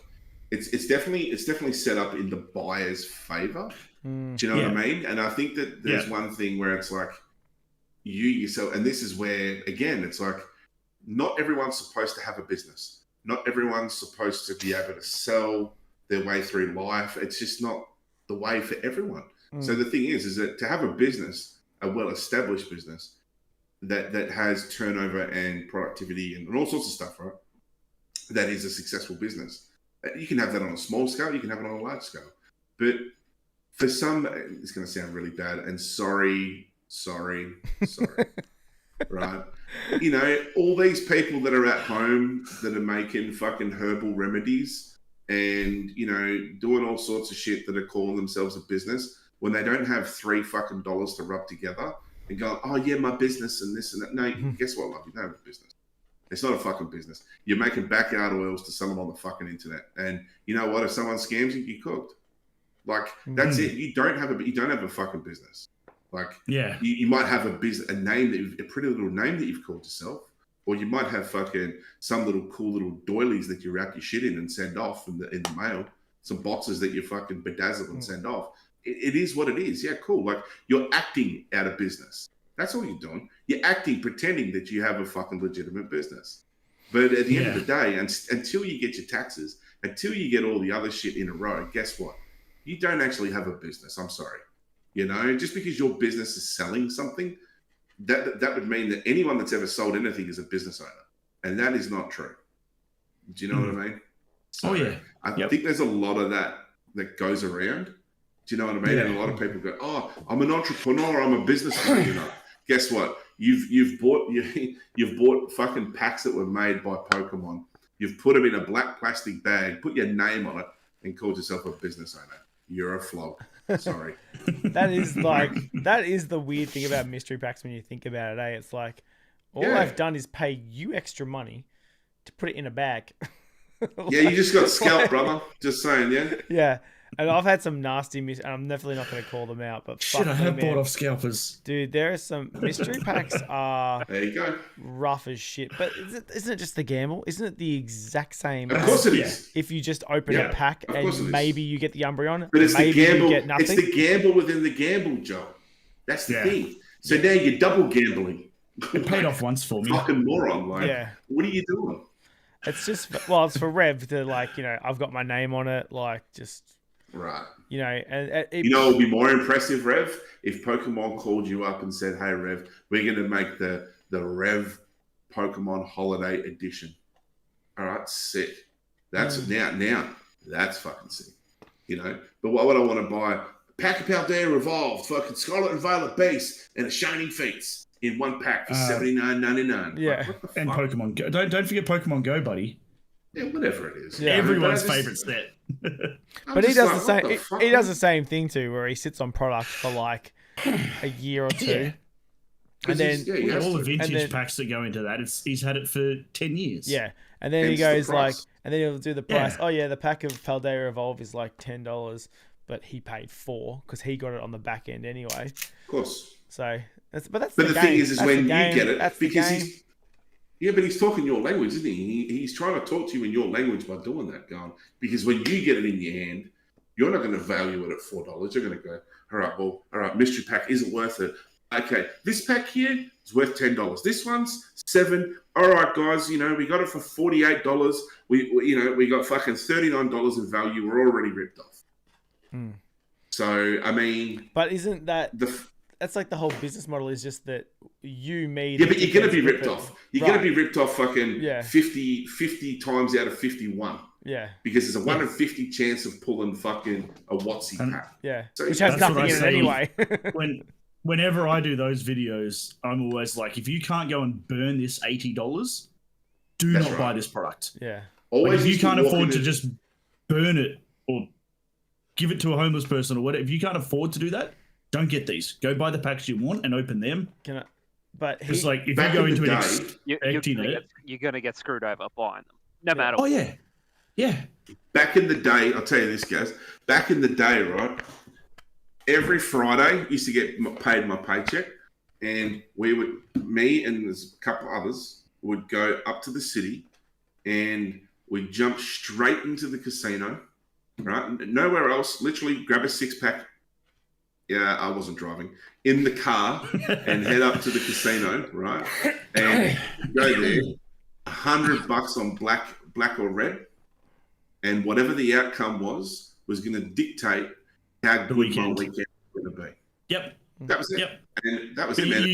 it's definitely set up in the buyer's favor. Do you know what I mean? And I think that there's one thing where it's like you yourself, and this is where again it's like not everyone's supposed to have a business. Not everyone's supposed to be able to sell their way through life. It's just not the way for everyone. So the thing is that to have a business, a well-established business that has turnover and productivity and all sorts of stuff, right? That is a successful business. You can have that on a small scale. You can have it on a large scale. But for some, it's going to sound really bad. And sorry. Right? You know, all these people that are at home that are making fucking herbal remedies and, you know, doing all sorts of shit that are calling themselves a business when they don't have $3 to rub together and go, oh yeah, my business and this and that. No, guess what, love? You don't have a business. It's not a fucking business. You're making backyard oils to someone on the fucking internet. And you know what? If someone scams you, you're cooked. Like, that's it. You don't have a fucking business. Like, you might have a name, a pretty little name that you've called yourself, or you might have fucking some little cool little doilies that you wrap your shit in and send off in the mail, some boxes that you fucking bedazzle and send off. It is what it is. Yeah, cool. Like you're acting out of business. That's all you're doing. You're acting, pretending that you have a fucking legitimate business. But at the end of the day, until you get your taxes, until you get all the other shit in a row, guess what? You don't actually have a business. I'm sorry. You know, just because your business is selling something, that would mean that anyone that's ever sold anything is a business owner. And that is not true. Do you know what I mean? So I think there's a lot of that goes around. Do you know what I mean? And a lot of people go, "Oh, I'm an entrepreneur. I'm a business owner." You know, guess what? You've bought fucking packs that were made by Pokemon. You've put them in a black plastic bag, put your name on it, and called yourself a business owner. You're a flog. Sorry. That is the weird thing about mystery packs when you think about it. It's like all I've done is pay you extra money to put it in a bag. Yeah, you just got scalped, brother. Just saying, yeah. Yeah. And I've had some nasty and I'm definitely not going to call them out, but shit, I have bought off scalpers. Dude, there are some mystery packs are there you go. Rough as shit. But isn't it just the gamble? Isn't it the exact same? Of course it is. If you just open a pack and maybe you get the Umbreon, but it's maybe the gamble. You get nothing. It's the gamble within the gamble, Joe. That's the thing. So now you're double gambling. It paid off once for me. Fucking moron. Like, what are you doing? It's just, well, it's for Rev to like, you know, I've got my name on it, like just. Right. You know, and you know, it would be more impressive, Rev, if Pokemon called you up and said, "Hey, Rev, we're going to make the Rev Pokemon Holiday Edition." All right, sick. That's now that's fucking sick. You know, but what would I want to buy? A pack of Paldea Revolved, fucking Scarlet and Violet base, and a Shining Fates in one pack for $79.99. Yeah, like, and Pokemon Go. Don't forget Pokemon Go, buddy. Yeah, whatever it is. Yeah, everyone's favorite set. But he does the same. He does the same thing too, where he sits on products for like a year or two, and then all the vintage packs that go into that. He's had it for 10 years. Yeah, and then he goes like, and then he'll do the price. Oh yeah, the pack of Paldea Evolve is like $10, but he paid $4 because he got it on the back end anyway. Of course. So, but the thing is when you get it, because he's. Yeah, but he's talking your language, isn't he? He's trying to talk to you in your language by doing that, going, because when you get it in your hand, you're not going to value it at $4. You're going to go, all right, mystery pack isn't worth it. Okay, this pack here is worth $10. This one's $7. All right, guys, you know, we got it for $48. We got fucking $39 in value. We're already ripped off. So, I mean... But isn't that... That's like the whole business model is just that you, me... Yeah, but you're going to be ripped off. You're going to be ripped off fucking 50 times out of 51. Yeah. Because there's a 1 in 50 chance of pulling fucking a WOTZIE pack. Yeah. So which has nothing in it anyway. Whenever I do those videos, I'm always like, if you can't go and burn this $80, do not buy this product. Yeah. Always if you can't afford to just burn it or give it to a homeless person or whatever, if you can't afford to do that, don't get these. Go buy the packs you want and open them. But it's like if you go into it you're going to get screwed over buying them, no matter what. Oh, yeah. Back in the day, I'll tell you this, guys. Back in the day, right, every Friday used to get paid my paycheck, and me and there's a couple others would go up to the city, and we'd jump straight into the casino, right? Nowhere else. Literally grab a 6-pack. Yeah, I wasn't driving. In the car and head up to the casino, right? And go there, $100 on black or red, and whatever the outcome was going to dictate how good my weekend was going to be. Yep. That was it. Yep. And that was it. Man.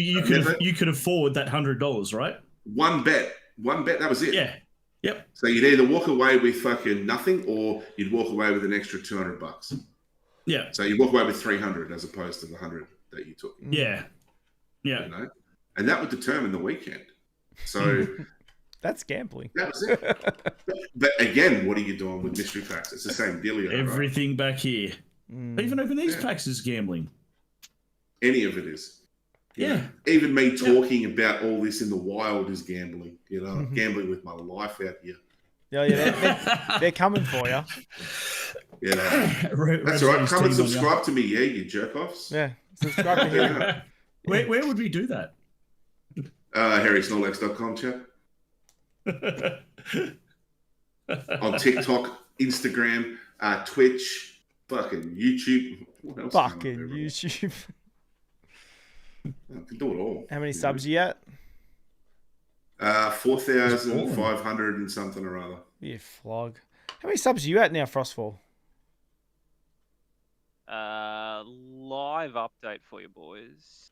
You could afford that $100, right? One bet. That was it. Yeah. Yep. So you'd either walk away with fucking nothing, or you'd walk away with an extra $200. Yeah. So you walk away with 300 as opposed to the 100 that you took. Yeah. Yeah. You know? And that would determine the weekend. So that's gambling. That was it. But again, what are you doing with mystery packs? It's the same dealio. Everything back here. Even open these packs is gambling. Any of it is. Yeah. Even me talking about all this in the wild is gambling. You know, I'm gambling with my life out here. Yeah, they're coming for you. Yeah, that's all right. Come and subscribe to me, you jerk offs. Yeah, subscribe to him. Where would we do that? HarrySnorlax.com, chat. On TikTok, Instagram, Twitch, fucking YouTube. What else? Fucking YouTube. I can do it all. How many subs you at? 4,500 and something or other. You flog. How many subs are you at now, Frostfall? Live update for you boys.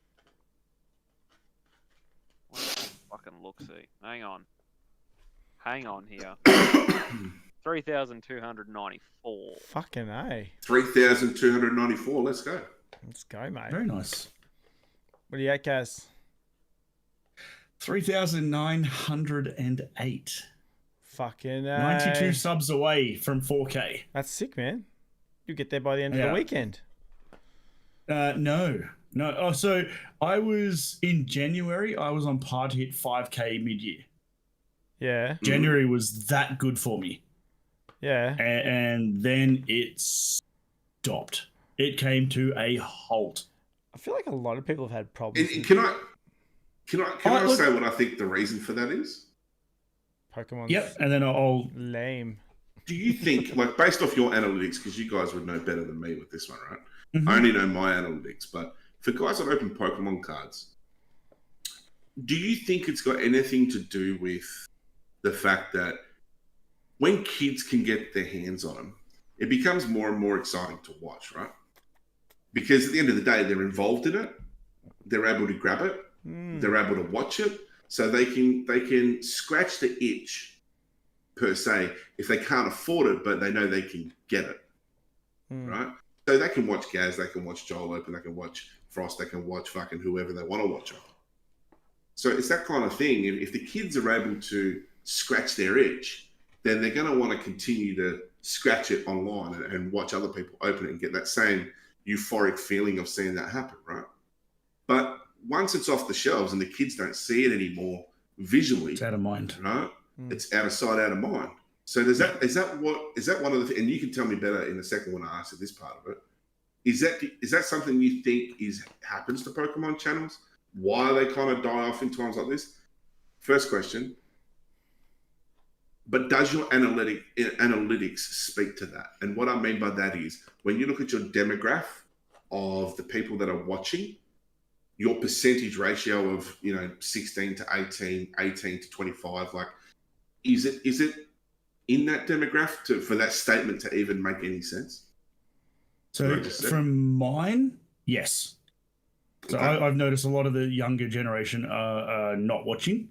Fucking look, see. Hang on here. 3,294. Fucking A. 3,294. Let's go. Let's go, mate. Very nice. What are you at, Kaz? 3,908. Fucking 92 subs away from 4K. That's sick, man. You get there by the end of the weekend. No. Oh, so I was in January. I was on par to hit 5K mid-year. Yeah. January was that good for me. Yeah. And then it stopped. It came to a halt. I feel like a lot of people have had problems. Can I say what I think the reason for that is? Pokemon. Yep, and then I'll... Lame. Do you think, like, based off your analytics, because you guys would know better than me with this one, right? Mm-hmm. I only know my analytics, but for guys that open Pokemon cards, do you think it's got anything to do with the fact that when kids can get their hands on them, it becomes more and more exciting to watch, right? Because at the end of the day, they're involved in it. They're able to grab it. They're able to watch it. So they can scratch the itch, per se, if they can't afford it, but they know they can get it, right? So they can watch Gaz, they can watch Joel open, they can watch Frost, they can watch fucking whoever they want to watch on. So it's that kind of thing. If the kids are able to scratch their itch, then they're going to want to continue to scratch it online and watch other people open it and get that same euphoric feeling of seeing that happen, right? But once it's off the shelves and the kids don't see it anymore visually, it's out of mind, right? It's out of sight, out of mind. So is that one of the, and you can tell me better in a second when I answer this part of it. Is that something you think happens to Pokemon channels? Why they kind of die off in times like this? First question. But does your analytics speak to that? And what I mean by that is when you look at your demographic of the people that are watching, your percentage ratio of 16 to 18, 18 to 25, like is it in that demographic for that statement to even make any sense? So from mine, yes. So I've noticed a lot of the younger generation are not watching.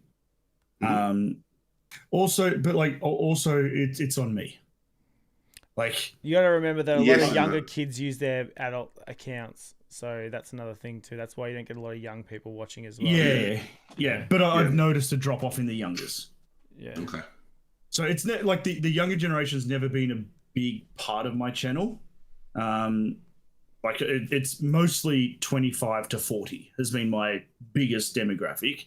Also, it's on me. Like, you got to remember that a lot of younger kids use their adult accounts, so that's another thing too. That's why you don't get a lot of young people watching as well. Yeah. But I've noticed a drop off in the youngers. Yeah. Okay. So it's like the younger generation's never been a big part of my channel. Like it's mostly 25 to 40 has been my biggest demographic.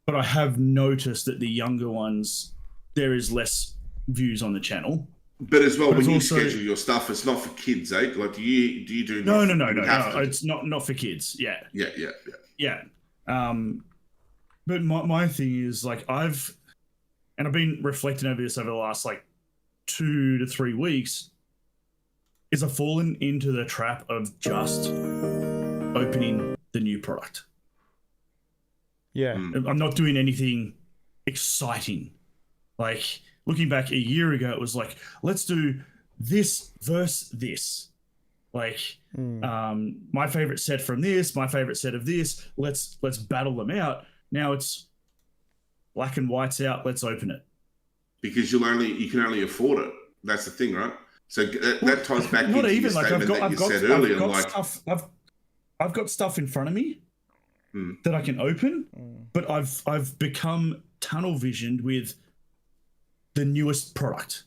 But I have noticed that the younger ones, there is less views on the channel. But as well, when you schedule your stuff, it's not for kids, eh? Like, do you do? No. It's not for kids. Yeah. But my thing is, like, I've been reflecting over this over the last like 2 to 3 weeks. Is I've fallen into the trap of just opening the new product. Yeah. I'm not doing anything exciting. Like, looking back a year ago, it was like, let's do this versus this. Like, my favorite set from this, my favorite set of this. Let's battle them out. Now it's black and white's out. Let's open it. Because you can only afford it. That's the thing, right? So that ties back into your statement that you said earlier. I've got stuff in front of me that I can open, but I've become tunnel visioned with the newest product,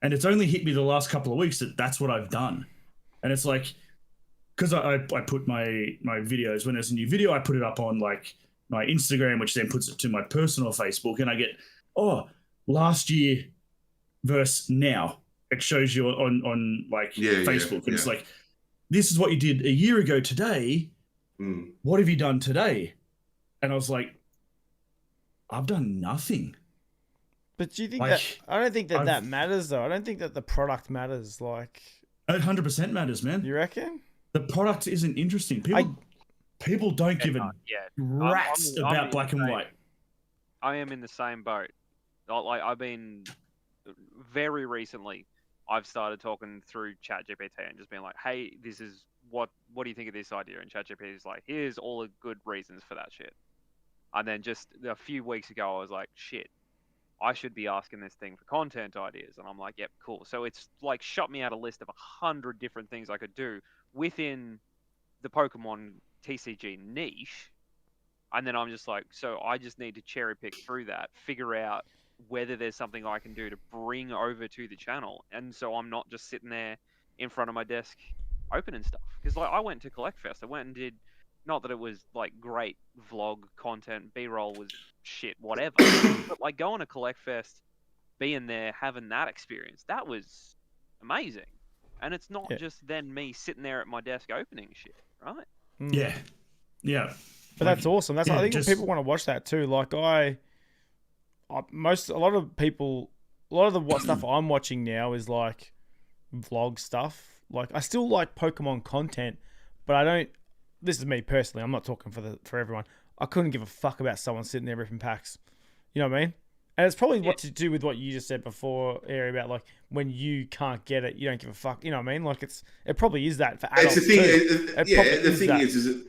and it's only hit me the last couple of weeks that that's what I've done. And it's like, because I put my videos, when there's a new video, I put it up on like my Instagram, which then puts it to my personal Facebook, and I get last year versus now. It shows you on like Facebook, and it's like, this is what you did a year ago today. What have you done today? And I was like, I've done nothing. But do you think that? I don't think that matters, though. I don't think that the product matters. Like, 100% matters, man. You reckon? The product isn't interesting. People don't give a rats about black and white. I am in the same boat. Like I've been very recently. I've started talking through ChatGPT and just being like, "Hey, this is what do you think of this idea?" And ChatGPT is like, "Here's all the good reasons for that shit." And then just a few weeks ago, I was like, "Shit, I should be asking this thing for content ideas." And I'm like, "Yep, cool." So it's like shot me out a list of 100 different things I could do within the Pokemon TCG niche. And then I'm just like, so I just need to cherry pick through that, figure out whether there's something I can do to bring over to the channel. And so I'm not just sitting there in front of my desk opening stuff. Because like I went to Collect Fest. I went and did, not that it was like great vlog content, B-roll was shit, whatever. But like going to Collect Fest, being there, having that experience, that was amazing. And it's not just then me sitting there at my desk opening shit, right? Yeah. Yeah. But that's awesome. That's I think people want to watch that too. Like a lot of the stuff I'm watching now is like vlog stuff. Like I still like Pokemon content, but I don't. This is me personally. I'm not talking for everyone. I couldn't give a fuck about someone sitting there ripping packs. You know what I mean? And it's probably what to do with what you just said before, Ari, about like when you can't get it, you don't give a fuck. You know what I mean? Like it probably is that for adults it's the thing. too. The thing is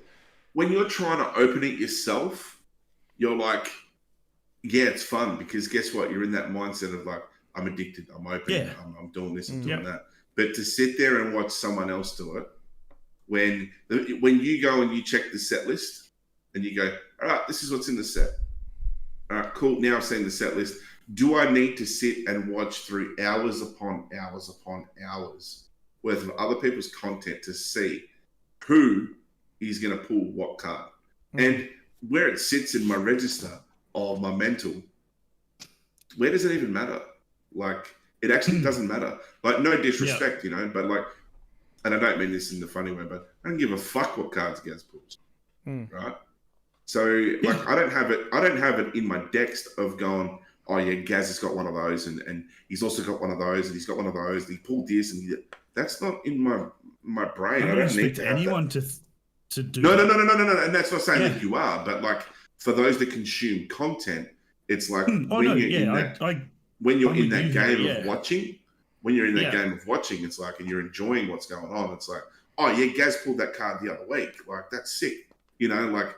when you're trying to open it yourself, you're like, yeah, it's fun because guess what? You're in that mindset of like, I'm addicted. I'm opening. Yeah. I'm doing this. I'm doing that. But to sit there and watch someone else do it, when you go and you check the set list and you go, all right, this is what's in the set. All right, cool. Now I've seen the set list. Do I need to sit and watch through hours upon hours upon hours worth of other people's content to see who is going to pull what card? And where it sits in my register or my mental, where does it even matter? Like, it actually doesn't matter. Like, no disrespect, you know, but like, and I don't mean this in the funny way, but I don't give a fuck what cards Gaz pulls, right? So, like, I don't have it in my dex of going, oh yeah, Gaz has got one of those, and he's also got one of those, and he's got one of those, and he pulled this, and that's not in my brain. I don't need to have anyone that. to do. No, and that's not saying that you are, but like for those that consume content, it's like when you're in that game of watching, when you're in that game of watching, it's like, and you're enjoying what's going on. It's like, oh yeah, Gaz pulled that card the other week, like that's sick, you know, like.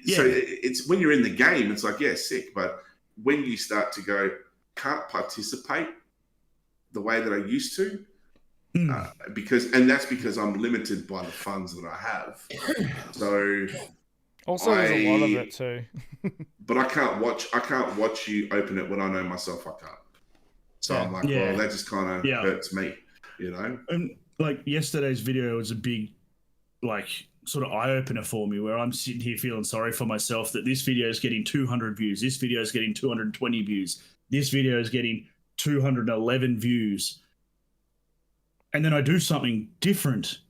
So it's when you're in the game, it's like, yeah, sick. But when you start to go, can't participate the way that I used to, because I'm limited by the funds that I have. So also there's a lot of it too. But I can't watch you open it when I know myself I can't. So I'm like, well, that just kind of hurts me, you know. And like yesterday's video was a big, like, sort of eye-opener for me, where I'm sitting here feeling sorry for myself that this video is getting 200 views, this video is getting 220 views, this video is getting 211 views, and then I do something different,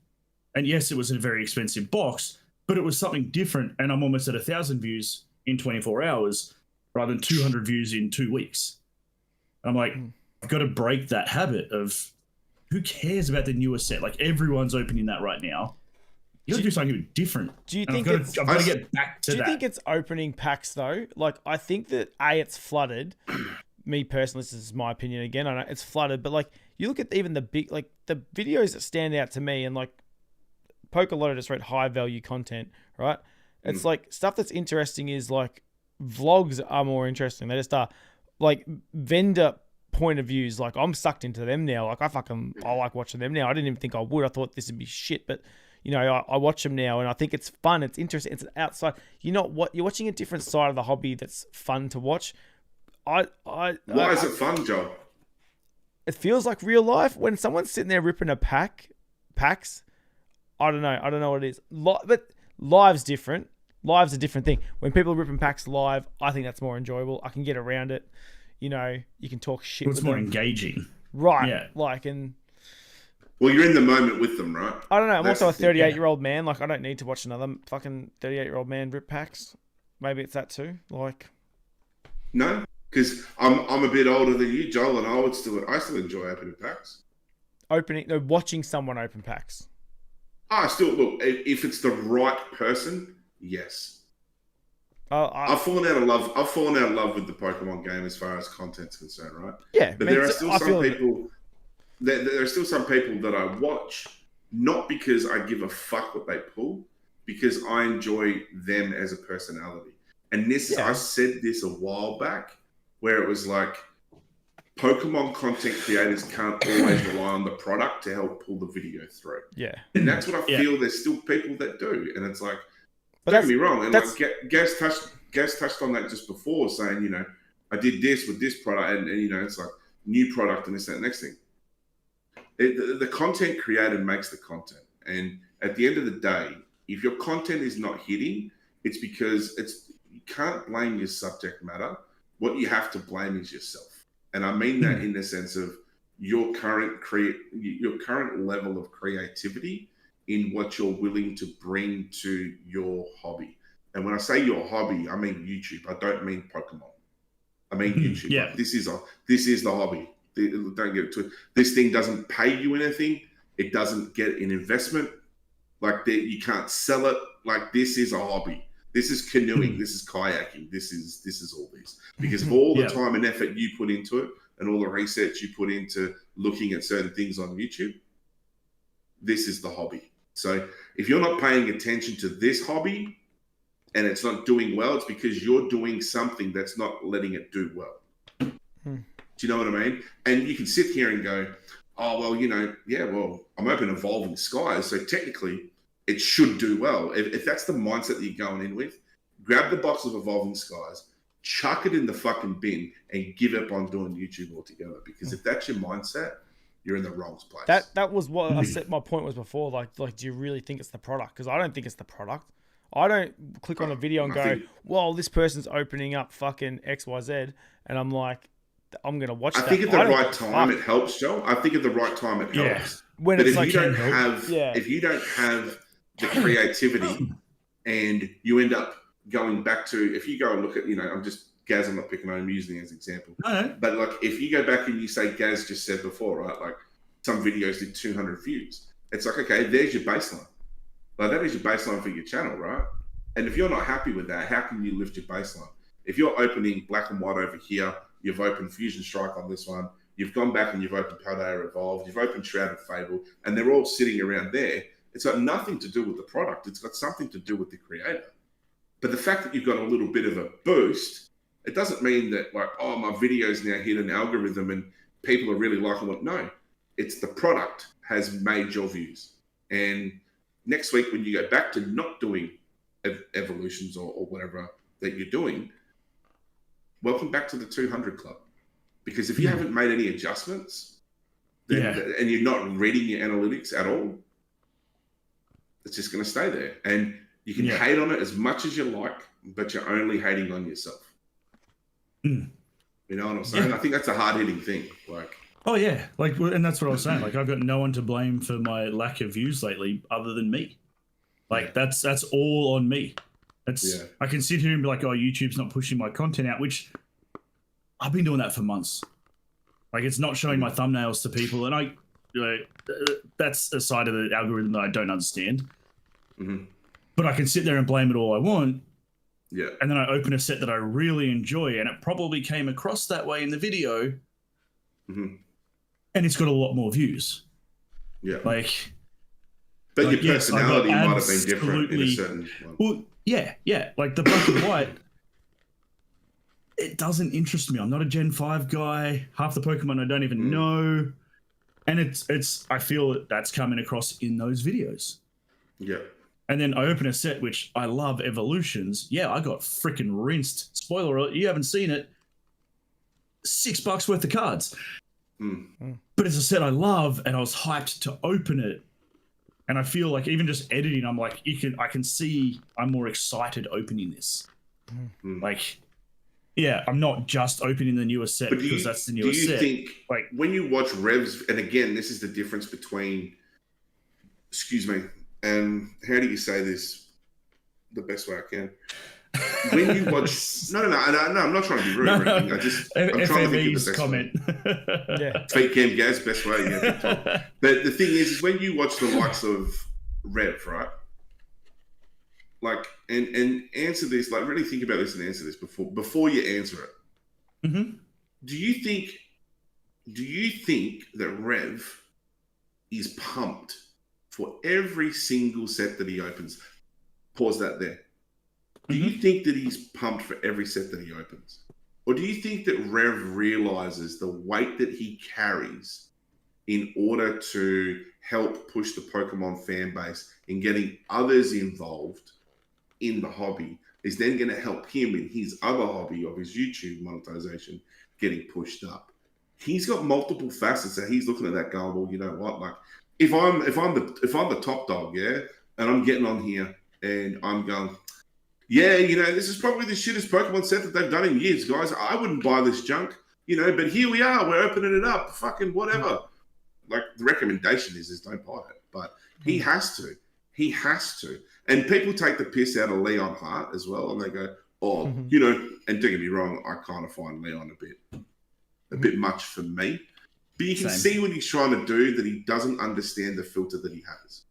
and yes, it was in a very expensive box, but it was something different, and I'm almost at 1,000 views in 24 hours rather than 200 views in 2 weeks. I'm like, I've got to break that habit of who cares about the newer set? Like, everyone's opening that right now. You got to do something different. Do you think I've got to get back to that? Do you think it's opening packs though? Like, I think that it's flooded. Me personally, this is my opinion again. I know it's flooded, but like, you look at even the big, like the videos that stand out to me, and like PokeLotto just wrote high value content, right? It's like stuff that's interesting is like vlogs are more interesting. They just are like vendor point of views. Like I'm sucked into them now. Like I like watching them now. I didn't even think I would. I thought this would be shit, but you know, I watch them now and I think it's fun. It's interesting. It's outside. You're watching a different side of the hobby that's fun to watch. Why is it fun, Joe? It feels like real life when someone's sitting there ripping packs. I don't know what it is. But live's different. Live's a different thing. When people are ripping packs live, I think that's more enjoyable. I can get around it. You know, you can talk shit. It's more engaging. Right. Yeah. Like, and well, you're in the moment with them, right? I don't know. I'm also a 38-year-old man. Like, I don't need to watch another fucking 38-year-old man rip packs. Maybe it's that too. Like, no, because I'm a bit older than you, Joel, and I still enjoy opening packs. Watching someone open packs. Still look, if it's the right person, yes. I've fallen out of love. I've fallen out of love with the Pokemon game as far as content's concerned, right? Yeah, but there are still some people. There are still some people that I watch not because I give a fuck what they pull, because I enjoy them as a personality. And this, I said this a while back, where it was like, Pokemon content creators can't always rely on the product to help pull the video through. Yeah. And that's what I feel there's still people that do. And it's like, don't get me wrong. And like Gaz touched on that just before, saying, you know, I did this with this product and you know, it's like new product and this, that, next thing. The content creator makes the content. And at the end of the day, if your content is not hitting, it's because you can't blame your subject matter. What you have to blame is yourself. And I mean that in the sense of your current level of creativity in what you're willing to bring to your hobby. And when I say your hobby, I mean YouTube. I don't mean Pokemon. I mean YouTube. Yeah. Like, this is the hobby. Don't get it twisted. This thing doesn't pay you anything. It doesn't get an investment. Like you can't sell it. Like this is a hobby. This is canoeing. This is kayaking. This is all this. Because of all the time and effort you put into it and all the research you put into looking at certain things on YouTube, this is the hobby. So if you're not paying attention to this hobby and it's not doing well, it's because you're doing something that's not letting it do well. Do you know what I mean? And you can sit here and go, oh, well, you know, yeah, well, I'm open Evolving Skies, so technically it should do well. If that's the mindset that you're going in with, grab the box of Evolving Skies, chuck it in the fucking bin, and give up on doing YouTube altogether. Because if that's your mindset, you're in the wrong place. That was what I said. My point was before. Like, do you really think it's the product? Because I don't think it's the product. I don't click on a video and go, well, this person's opening up fucking XYZ, and I'm like, I'm gonna watch that. I think at the right time it helps, Joe. I think at the right time it helps. When but it's if you don't have the creativity and you end up going back to, if you go and look at, you know, I'm not picking on, I'm using it as an example. But like, if you go back and you say, Gaz just said before, right? Like some videos did 200 views. It's like, okay, there's your baseline. Like that is your baseline for your channel, right? And if you're not happy with that, how can you lift your baseline? If you're opening Black and White over here, you've opened Fusion Strike on this one, you've gone back and you've opened Paldea Evolved, you've opened Shrouded Fable, and they're all sitting around there. It's got nothing to do with the product. It's got something to do with the creator. But the fact that you've got a little bit of a boost, it doesn't mean that like, oh, my video's now hit an algorithm and people are really liking it. No, it's the product has made your views. And next week, when you go back to not doing evolutions or whatever that you're doing, welcome back to the 200 club. Because if you haven't made any adjustments, then, and you're not reading your analytics at all, it's just going to stay there. And you can hate on it as much as you like, but you're only hating on yourself. You know what I'm saying? I think that's a hard-hitting thing. Like, oh yeah, like, and that's what I was saying. Like, I've got no one to blame for my lack of views lately, other than me. Like, that's all on me. That's I can sit here and be like, oh, YouTube's not pushing my content out, which I've been doing that for months. Like, it's not showing my thumbnails to people, and that's a side of the algorithm that I don't understand. But I can sit there and blame it all I want. And then I open a set that I really enjoy, and it probably came across that way in the video. And it's got a lot more views. Like, but your personality might have been different in a certain one. Well, yeah. Like the Black and White, it doesn't interest me. I'm not a Gen 5 guy. Half the Pokemon I don't even know. And it's I feel that's coming across in those videos. And then I open a set, which I love, Evolutions. I got freaking rinsed. Spoiler alert, you haven't seen it. $6 worth of cards. But it's a set I love, and I was hyped to open it. And I feel like even just editing, I'm like, I can see I'm more excited opening this. Like, I'm not just opening the newest set because that's the newest set. Do you think, like, when you watch revs, and again, this is the difference between, excuse me, and how do you say this the best way I can? When you watch, no, I'm not trying to be rude. I'm trying to think of the best comment. Fake Cam Gaz, best way. But the thing is when you watch the likes of Rev, right? like, and answer this, like, really think about this and answer this before you answer it. Mm-hmm. Do you think that Rev is pumped for every single set that he opens? Pause that there. Do you think that he's pumped for every set that he opens? Or do you think that Rev realizes the weight that he carries in order to help push the Pokemon fan base and getting others involved in the hobby is then going to help him in his other hobby of his YouTube monetization getting pushed up? He's got multiple facets that he's looking at that going, well, you know what? Like, if I'm the top dog, yeah, and I'm getting on here and I'm going, yeah, you know, this is probably the shittest Pokemon set that they've done in years, guys. I wouldn't buy this junk, you know, but here we are. We're opening it up. Fucking whatever. Like, the recommendation is don't buy it. But he has to. He has to. And people take the piss out of Leon Hart as well. And they go, oh, you know, and don't get me wrong, I kind of find Leon a bit much for me. But you can see what he's trying to do, that he doesn't understand the filter that he has.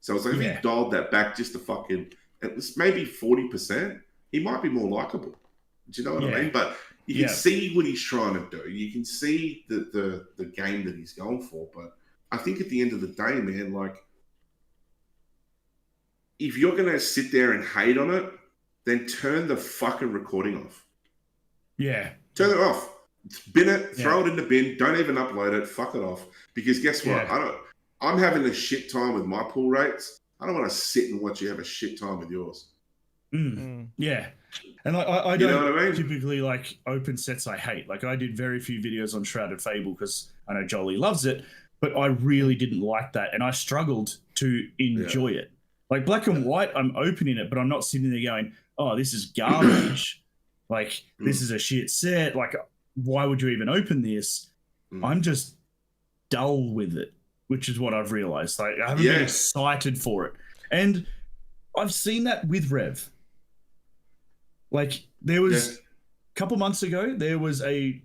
So it's like, if he dialed that back just to fucking... at least maybe 40%, he might be more likable. Do you know what I mean? But you can see what he's trying to do. You can see the game that he's going for. But I think at the end of the day, man, like, if you're going to sit there and hate on it, then turn the fucking recording off. Yeah. Turn it off. Bin it, throw it in the bin, don't even upload it, fuck it off. Because guess what? I'm having a shit time with my pull rates. I don't want to sit and watch you have a shit time with yours. Yeah. And I you don't know what I mean? typically like open sets I hate. Like, I did very few videos on Shrouded Fable because I know Jolie loves it, but I really didn't like that. And I struggled to enjoy it. Like, Black and White, I'm opening it, but I'm not sitting there going, oh, this is garbage. Like, this is a shit set. Like, why would you even open this? I'm just dull with it, which is what I've realized. Like, I haven't been excited for it. And I've seen that with Rev. Like, there was a couple months ago, there was a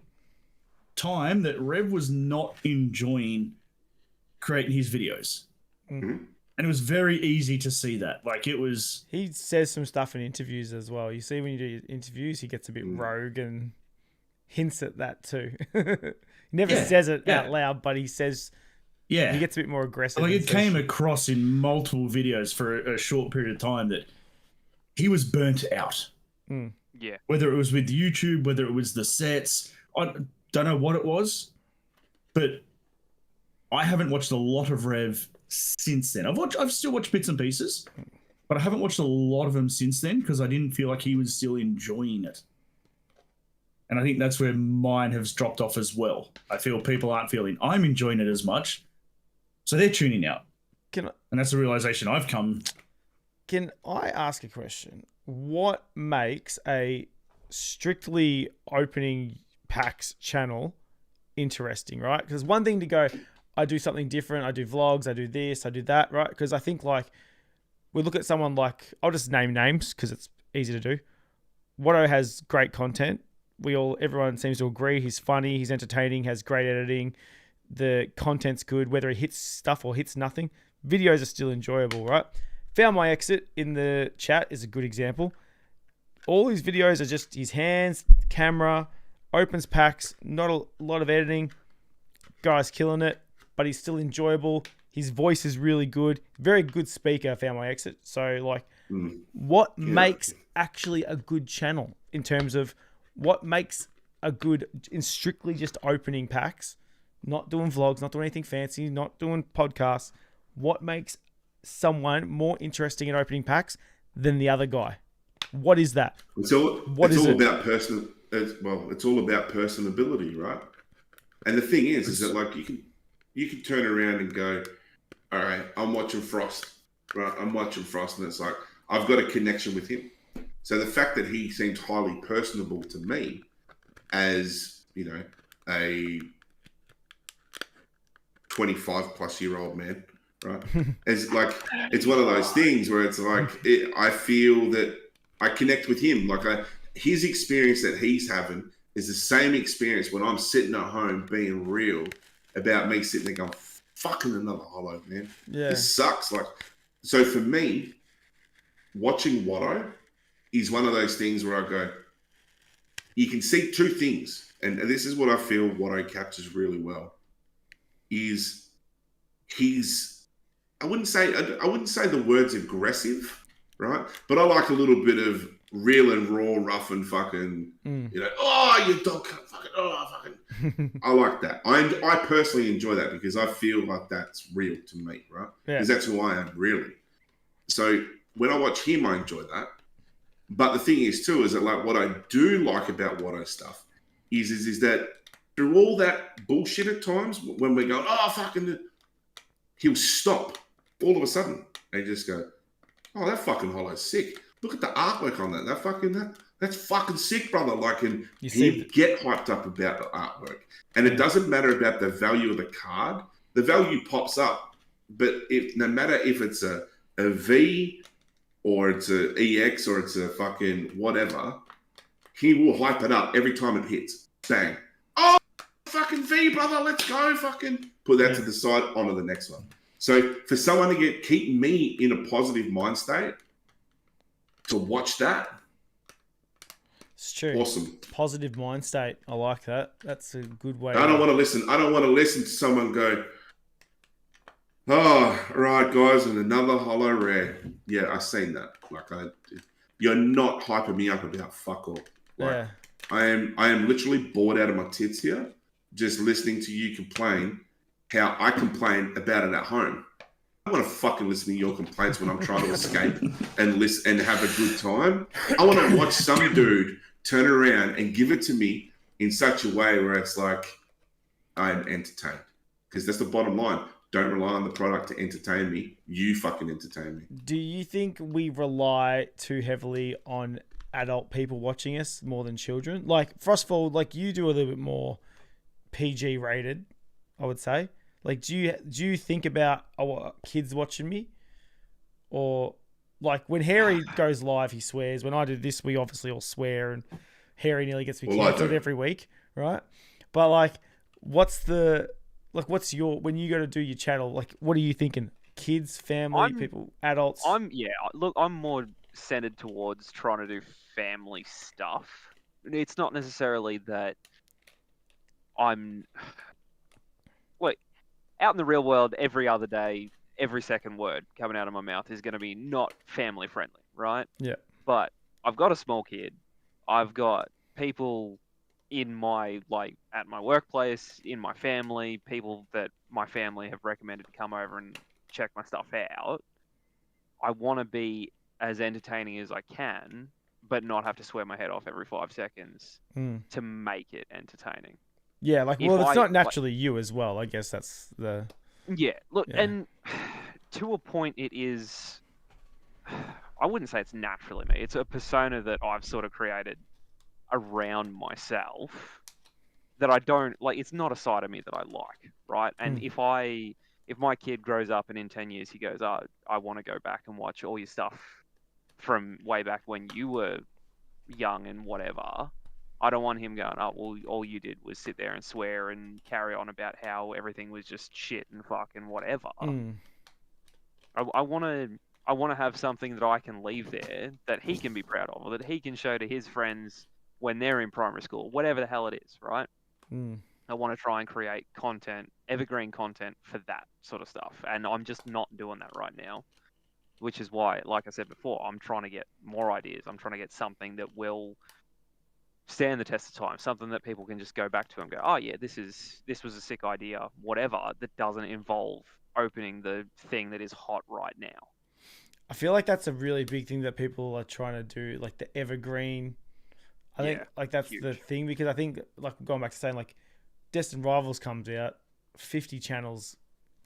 time that Rev was not enjoying creating his videos. And it was very easy to see that. Like, it was... He says some stuff in interviews as well. You see when you do interviews, he gets a bit rogue and hints at that too. He never says it out loud, but he says... Yeah. He gets a bit more aggressive. Like, it came across in multiple videos for a short period of time that he was burnt out. Yeah. Whether it was with YouTube, whether it was the sets, I don't know what it was, but I haven't watched a lot of Rev since then. I've still watched bits and pieces, but I haven't watched a lot of them since then because I didn't feel like he was still enjoying it. And I think that's where mine has dropped off as well. I feel people aren't feeling I'm enjoying it as much, so they're tuning out. And that's the realization I've come. Can I ask a question? What makes a strictly opening packs channel interesting, right? Because one thing to go, I do something different. I do vlogs. I do this. I do that, right? Because I think, like, we look at someone like, I'll just name names because it's easy to do. Watto has great content. Everyone seems to agree. He's funny. He's entertaining. Has great editing. The content's good. Whether he hits stuff or hits nothing, videos are still enjoyable, right? Found My Exit in the chat is a good example. All his videos are just his hands, camera, opens packs, not a lot of editing. Guy's killing it, but he's still enjoyable. His voice is really good. Very good speaker, Found My Exit. So, like, what makes actually a good channel in terms of what makes a good, in strictly just opening packs, not doing vlogs, not doing anything fancy, not doing podcasts. What makes someone more interesting in opening packs than the other guy? What is that? It's all about personability, right? And the thing is that, like, you can turn around and go, all right, I'm watching Frost, right? I'm watching Frost, and it's like, I've got a connection with him. So the fact that he seems highly personable to me as, you know, a 25-plus-year-old man, right? It's like, it's one of those things where it's like, I feel that I connect with him. Like, his experience that he's having is the same experience when I'm sitting at home being real about me sitting there going, fucking another hollow, man. Yeah. This sucks. Like, so for me, watching Watto is one of those things where I go, you can see two things, and this is what I feel Watto captures really well. Is he's I wouldn't say the words aggressive, right? But I like a little bit of real and raw, rough and fucking, oh, you dog, fucking, oh, fucking. I like that. I personally enjoy that because I feel like that's real to me, right? Because that's who I am, really. So when I watch him, I enjoy that. But the thing is, too, is that like what I do like about Watto stuff is that through all that bullshit at times, when we're going, oh, fucking, he'll stop all of a sudden and just go, oh, that fucking hollow's sick. Look at the artwork on that. That's fucking sick, brother. Like, and he get hyped up about the artwork. And it doesn't matter about the value of the card. The value pops up. But no matter if it's a V or it's a EX or it's a fucking whatever, he will hype it up every time it hits. Bang. Oh, fucking V, brother. Let's go. Fucking put that to the side, on to the next one. So for someone to keep me in a positive mind state, to watch that, it's true. Awesome. Positive mind state. I like that. That's a good way. I don't want to listen to someone go, oh, right, guys, and another hollow rare. Yeah, I've seen that. Like, you're not hyping me up about fuck all. Like, I am literally bored out of my tits here, just listening to you complain how I complain about it at home. I want to fucking listen to your complaints when I'm trying to escape and listen and have a good time. I want to watch some dude turn around and give it to me in such a way where it's like, I'm entertained. Because that's the bottom line. Don't rely on the product to entertain me. You fucking entertain me. Do you think we rely too heavily on adult people watching us more than children? Like Frostfall, like you do a little bit more PG rated, I would say. Like, do you think about kids watching me? Or, like, when Harry goes live, he swears. When I do this, we obviously all swear, and Harry nearly gets me cancelled every week, right? But, like, what's your, when you go to do your channel, like, what are you thinking? Kids, family, people, adults? I'm more centered towards trying to do family stuff. It's not necessarily that I'm... Wait. Out in the real world, every other day, every second word coming out of my mouth is going to be not family friendly, right? Yeah. But I've got a small kid. I've got people in my, like, at my workplace, in my family, people that my family have recommended to come over and check my stuff out. I want to be as entertaining as I can, but not have to swear my head off every 5 seconds to make it entertaining. Yeah, like, well, it's not naturally you as well. I guess that's the... Yeah, look, and to a point it is... I wouldn't say it's naturally me. It's a persona that I've sort of created around myself that I don't... Like, it's not a side of me that I like, right? And if my kid grows up and in 10 years he goes, oh, I want to go back and watch all your stuff from way back when you were young and whatever... I don't want him going, oh, well, all you did was sit there and swear and carry on about how everything was just shit and fucking whatever. I want to have something that I can leave there that he can be proud of, or that he can show to his friends when they're in primary school, whatever the hell it is, right? I want to try and create content, evergreen content for that sort of stuff. And I'm just not doing that right now, which is why, like I said before, I'm trying to get more ideas. I'm trying to get something that will stand the test of time, something that people can just go back to and go, oh yeah, this was a sick idea, whatever, that doesn't involve opening the thing that is hot right now. I feel like that's a really big thing that people are trying to do, like the evergreen. I think like that's huge. The thing, because I think, like, going back to saying, like, Destined Rivals comes out, 50 channels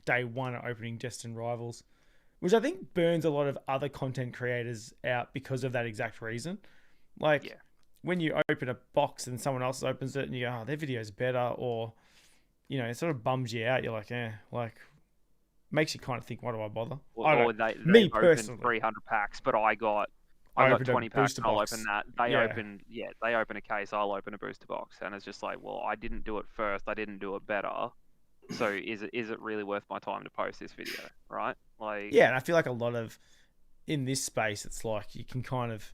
day one are opening Destined Rivals, which I think burns a lot of other content creators out because of that exact reason. Like, when you open a box and someone else opens it and you go, oh, their video's better, or, you know, it sort of bums you out. You're like, like, makes you kind of think, why do I bother? Or they opened 300 packs, but I got 20 packs and I'll open that. They open a case, I'll open a booster box. And it's just like, well, I didn't do it first. I didn't do it better. So is it really worth my time to post this video, right? Like, yeah, and I feel like a lot of in this space, it's like you can kind of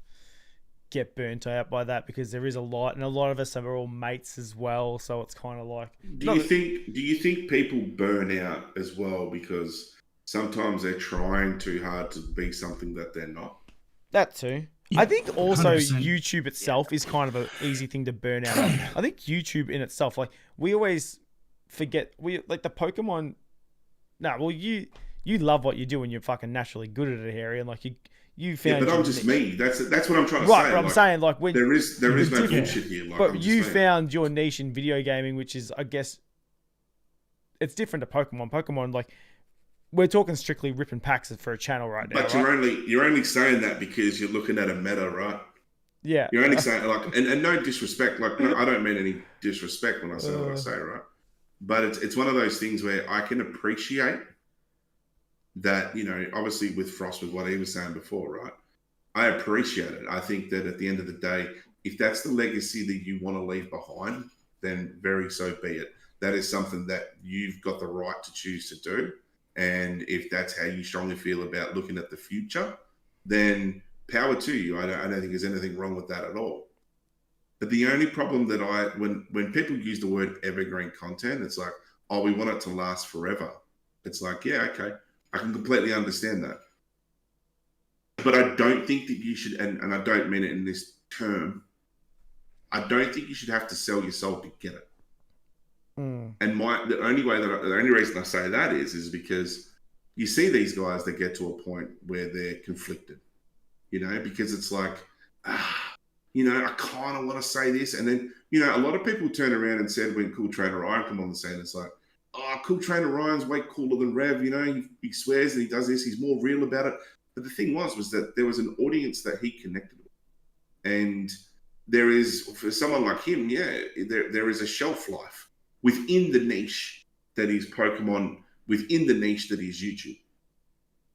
get burnt out by that because there is a lot, and a lot of us are all mates as well. So it's kind of like. Do you think people burn out as well because sometimes they're trying too hard to be something that they're not? That too. Yeah, I think also 100%. YouTube itself is kind of an easy thing to burn out on. I think YouTube in itself, like we always forget, like the Pokemon. You love what you do and you're fucking naturally good at it, Harry, and like you found. Yeah, but I'm just me. That's what I'm trying to say. Right, but I'm saying like when there is no bullshit here. Like, but you found your niche in video gaming, which is, I guess, it's different to Pokemon. Pokemon, like, we're talking strictly ripping packs for a channel right now. But you're only saying that because you're looking at a meta, right? Yeah. You're only saying like, and no disrespect, like no, I don't mean any disrespect when I say what I say, right? But it's one of those things where I can appreciate that, you know, obviously with Frost, with what he was saying before, right? I appreciate it. I think that at the end of the day, if that's the legacy that you want to leave behind, then very so be it. That is something that you've got the right to choose to do. And if that's how you strongly feel about looking at the future, then power to you. I don't think there's anything wrong with that at all. But the only problem that when people use the word evergreen content, it's like, oh, we want it to last forever. It's like, yeah, okay. I can completely understand that. But I don't think that you should, and I don't mean it in this term, I don't think you should have to sell your soul to get it. And the only reason I say that is because you see these guys that get to a point where they're conflicted, you know, because it's like, you know, I kind of want to say this. And then, you know, a lot of people turn around and said when Cool Trainer Ryan come on the scene, it's like, oh, Cool Trainer Ryan's way cooler than Rev, you know, he swears and he does this, he's more real about it. But the thing was that there was an audience that he connected with. And there is, for someone like him, yeah, there is a shelf life within the niche that is Pokemon, within the niche that is YouTube,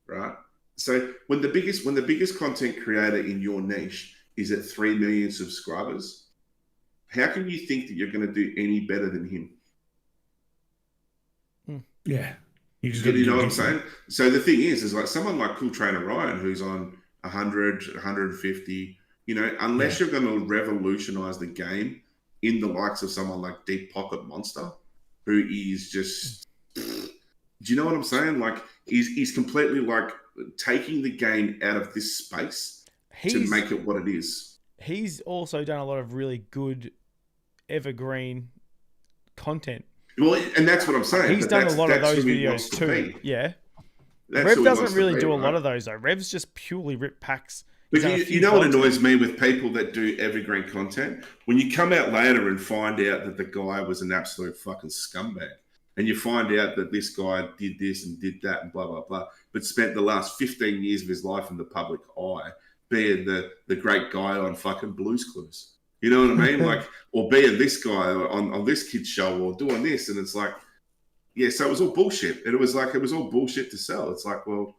right? So when the biggest content creator in your niche is at 3 million subscribers, how can you think that you're going to do any better than him? Yeah. You know what I'm saying? So the thing is like someone like Cool Trainer Ryan, who's on 100, 150, you know, unless you're going to revolutionize the game in the likes of someone like Deep Pocket Monster, who is just, do you know what I'm saying? Like he's completely like taking the game out of this space to make it what it is. He's also done a lot of really good evergreen content. Well, and that's what I'm saying. He's done a lot of those videos too. Yeah. Rev doesn't really do a lot of those though. Rev's just purely rip packs. But you know what annoys me with people that do evergreen content? When you come out later and find out that the guy was an absolute fucking scumbag, and you find out that this guy did this and did that and blah, blah, blah, but spent the last 15 years of his life in the public eye being the great guy on fucking Blue's Clues. You know what I mean? Like, or being this guy on this kid's show or doing this. And it's like, yeah, so it was all bullshit. And it was all bullshit to sell. It's like, well,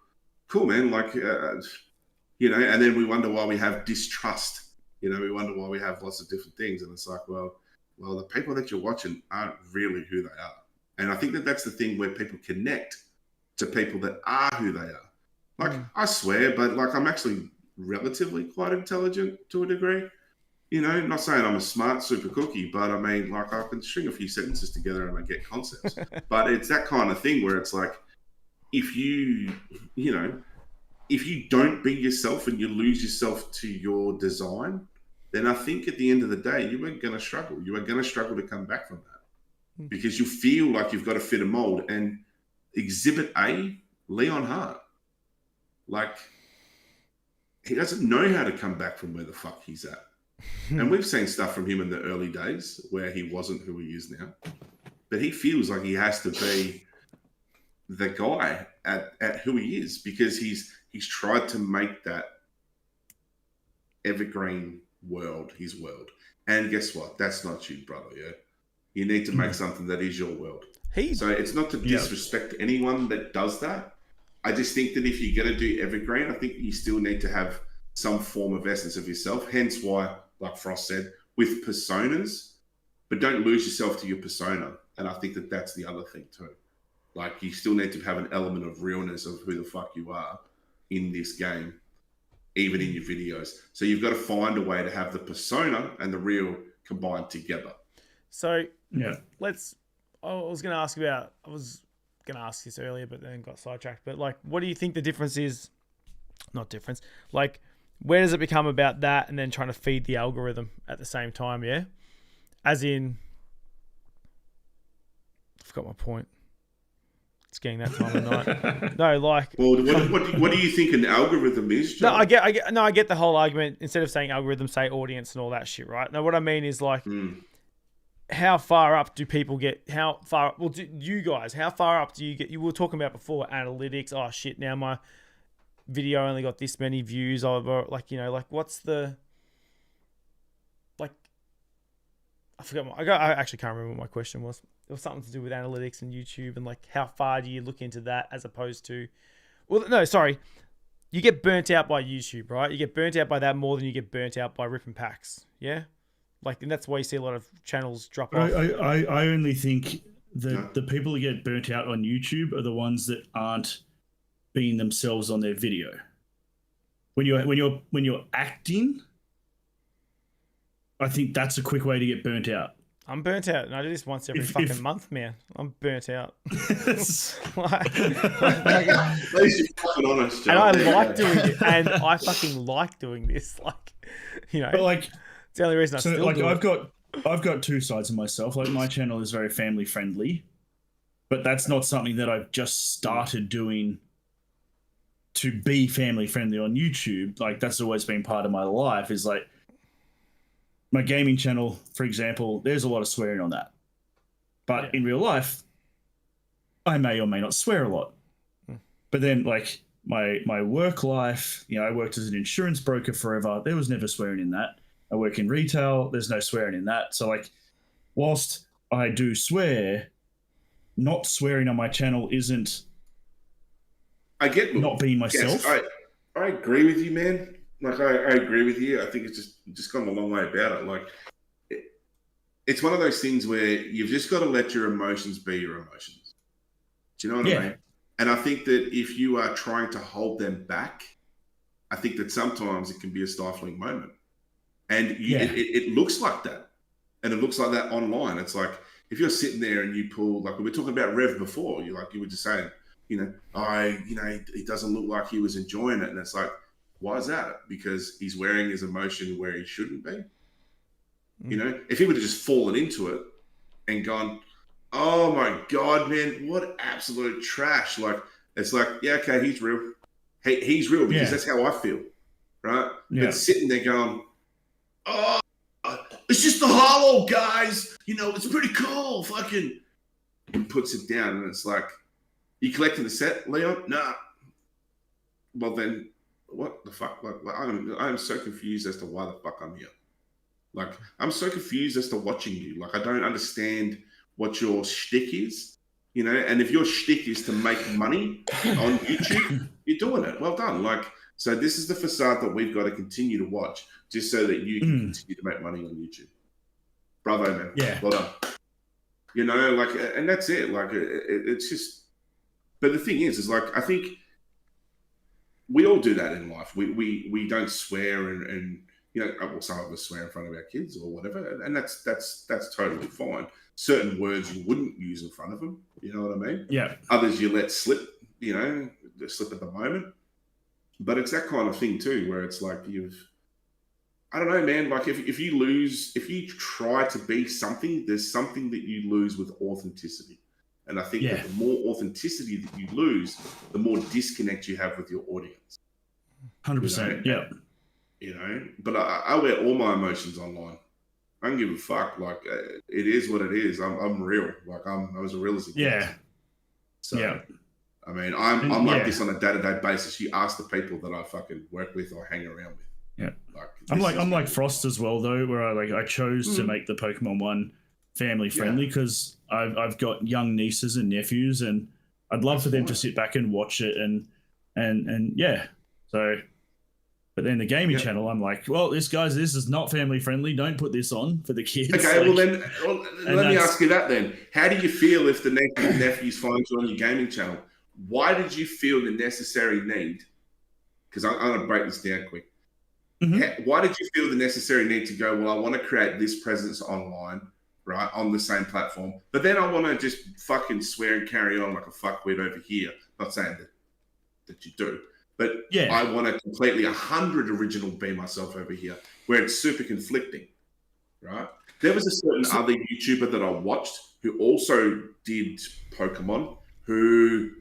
cool, man. Like, you know, and then we wonder why we have distrust. You know, we wonder why we have lots of different things. And it's like, well, the people that you're watching aren't really who they are. And I think that that's the thing where people connect to people that are who they are. Like, I swear, but like, I'm actually relatively quite intelligent to a degree. You know, not saying I'm a smart super cookie, but I mean, like, I can string a few sentences together and I get concepts. But it's that kind of thing where it's like, if you don't be yourself and you lose yourself to your design, then I think at the end of the day, you are going to struggle. You are going to struggle to come back from that because you feel like you've got to fit a mold. And Exhibit A, Leon Hart, like, he doesn't know how to come back from where the fuck he's at. And we've seen stuff from him in the early days where he wasn't who he is now. But he feels like he has to be the guy at who he is because he's tried to make that evergreen world his world. And guess what? That's not you, brother, yeah? You need to make something that is your world. So it's not to disrespect anyone that does that. I just think that if you're going to do evergreen, I think you still need to have some form of essence of yourself. Hence why, like Frost said, with personas, but don't lose yourself to your persona. And I think that that's the other thing too. Like, you still need to have an element of realness of who the fuck you are in this game even in your videos. So you've got to find a way to have the persona and the real combined together. So yeah, I was going to ask this earlier, but then got sidetracked. But like, what do you think the difference is? Not difference. Like, where does it become about that and then trying to feed the algorithm at the same time? Yeah. As in, I forgot my point. It's getting that time of night. No, like. Well, what do you think an algorithm is, John? No, I get the whole argument. Instead of saying algorithm, say audience and all that shit, right? No, what I mean is like, how far up do people get? How far up? Well, do you guys, how far up do you get? You were talking about before analytics. Oh shit! Now my video only got this many views. Over like, you know, like what's the like? I forgot. I actually can't remember what my question was. It was something to do with analytics and YouTube and like how far do you look into that as opposed to, well, no, sorry, you get burnt out by YouTube, right? You get burnt out by that more than you get burnt out by ripping packs, yeah. Like, and that's why you see a lot of channels drop off. I only think that the people who get burnt out on YouTube are the ones that aren't being themselves on their video. When you're acting, I think that's a quick way to get burnt out. I'm burnt out, and I do this once every fucking month, man. I'm burnt out. At least you're fucking honest, John. And I like doing it, and I fucking like doing this. Like, you know, but like, it's the only reason I still like do it. I've got two sides of myself. Like, my channel is very family friendly, but that's not something that I've just started doing to be family friendly on YouTube. Like, that's always been part of my life. Is like, my gaming channel, for example, there's a lot of swearing on that. But in real life, I may or may not swear a lot. But then, like, my work life, you know, I worked as an insurance broker forever. There was never swearing in that. I work in retail. There's no swearing in that. So, like, whilst I do swear, not swearing on my channel isn't not being myself. Yes, I agree with you, man. Like, I agree with you. I think it's just gone a long way about it. Like, it's one of those things where you've just got to let your emotions be your emotions. Do you know what I mean? And I think that if you are trying to hold them back, I think that sometimes it can be a stifling moment. And it looks like that. And it looks like that online. It's like, if you're sitting there and you pull, like we were talking about Rev before, you were just saying, he doesn't look like he was enjoying it. And it's like, why is that? Because he's wearing his emotion where he shouldn't be. You know, if he would have just fallen into it and gone, oh my God, man, what absolute trash. Like, it's like, yeah, okay, he's real. Hey, he's real because that's how I feel. Right? Yeah. But sitting there going, oh, it's just the hollow, guys. You know, it's pretty cool. Fucking, and puts it down. And it's like, you collecting the set, Leon? Nah. Well, then, what the fuck? Like I'm so confused as to why the fuck I'm here. Like, I'm so confused as to watching you. Like, I don't understand what your shtick is, you know? And if your shtick is to make money on YouTube, you're doing it. Well done. Like, so this is the facade that we've got to continue to watch just so that you can continue to make money on YouTube. Bravo, man. Yeah. Well done. You know, like, and that's it. Like, it's just, but the thing is like, I think we all do that in life. We don't swear and you know, well, some of us swear in front of our kids or whatever, and that's totally fine. Certain words you wouldn't use in front of them, you know what I mean? Yeah. Others you let slip, you know, slip at the moment. But it's that kind of thing too, where it's like I don't know, man. Like if you try to be something, there's something that you lose with authenticity. And I think that the more authenticity that you lose, the more disconnect you have with your audience. 100%. Yeah. You know, but I wear all my emotions online. I don't give a fuck. Like, it is what it is. I'm real. Like, I was as real as it gets. So, I mean, I'm like this on a day-to-day basis. You ask the people that I fucking work with or hang around with. Yeah. Like, I'm like Frost as well, though, where I chose to make the Pokemon one family friendly because I've got young nieces and nephews, and I'd love for them to sit back and watch it and yeah. So, but then the gaming channel, I'm like, well, this is not family friendly. Don't put this on for the kids. Okay, like, let me ask you that then. How do you feel if the nephews find you on your gaming channel? Why did you feel the necessary need because I'm going to break this down quick. Mm-hmm. Why did you feel the necessary need to go, well, I want to create this presence online, right, on the same platform, but then I want to just fucking swear and carry on like a fuckwit over here? Not saying that you do, but yeah, I want to completely 100 original be myself over here, where it's super conflicting, right? There was a certain other YouTuber that I watched who also did Pokemon, who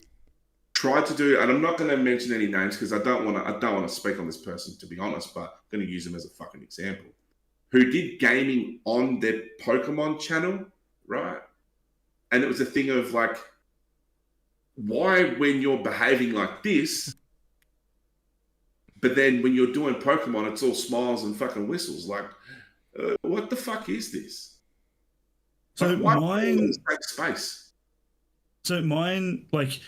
tried to do, and I'm not going to mention any names because I don't want to speak on this person, to be honest, but I'm going to use them as a fucking example, who did gaming on their Pokemon channel, right? And it was a thing of like, why when you're behaving like this, but then when you're doing Pokemon, it's all smiles and fucking whistles. Like, what the fuck is this? So like, why mine take space. So mine, like,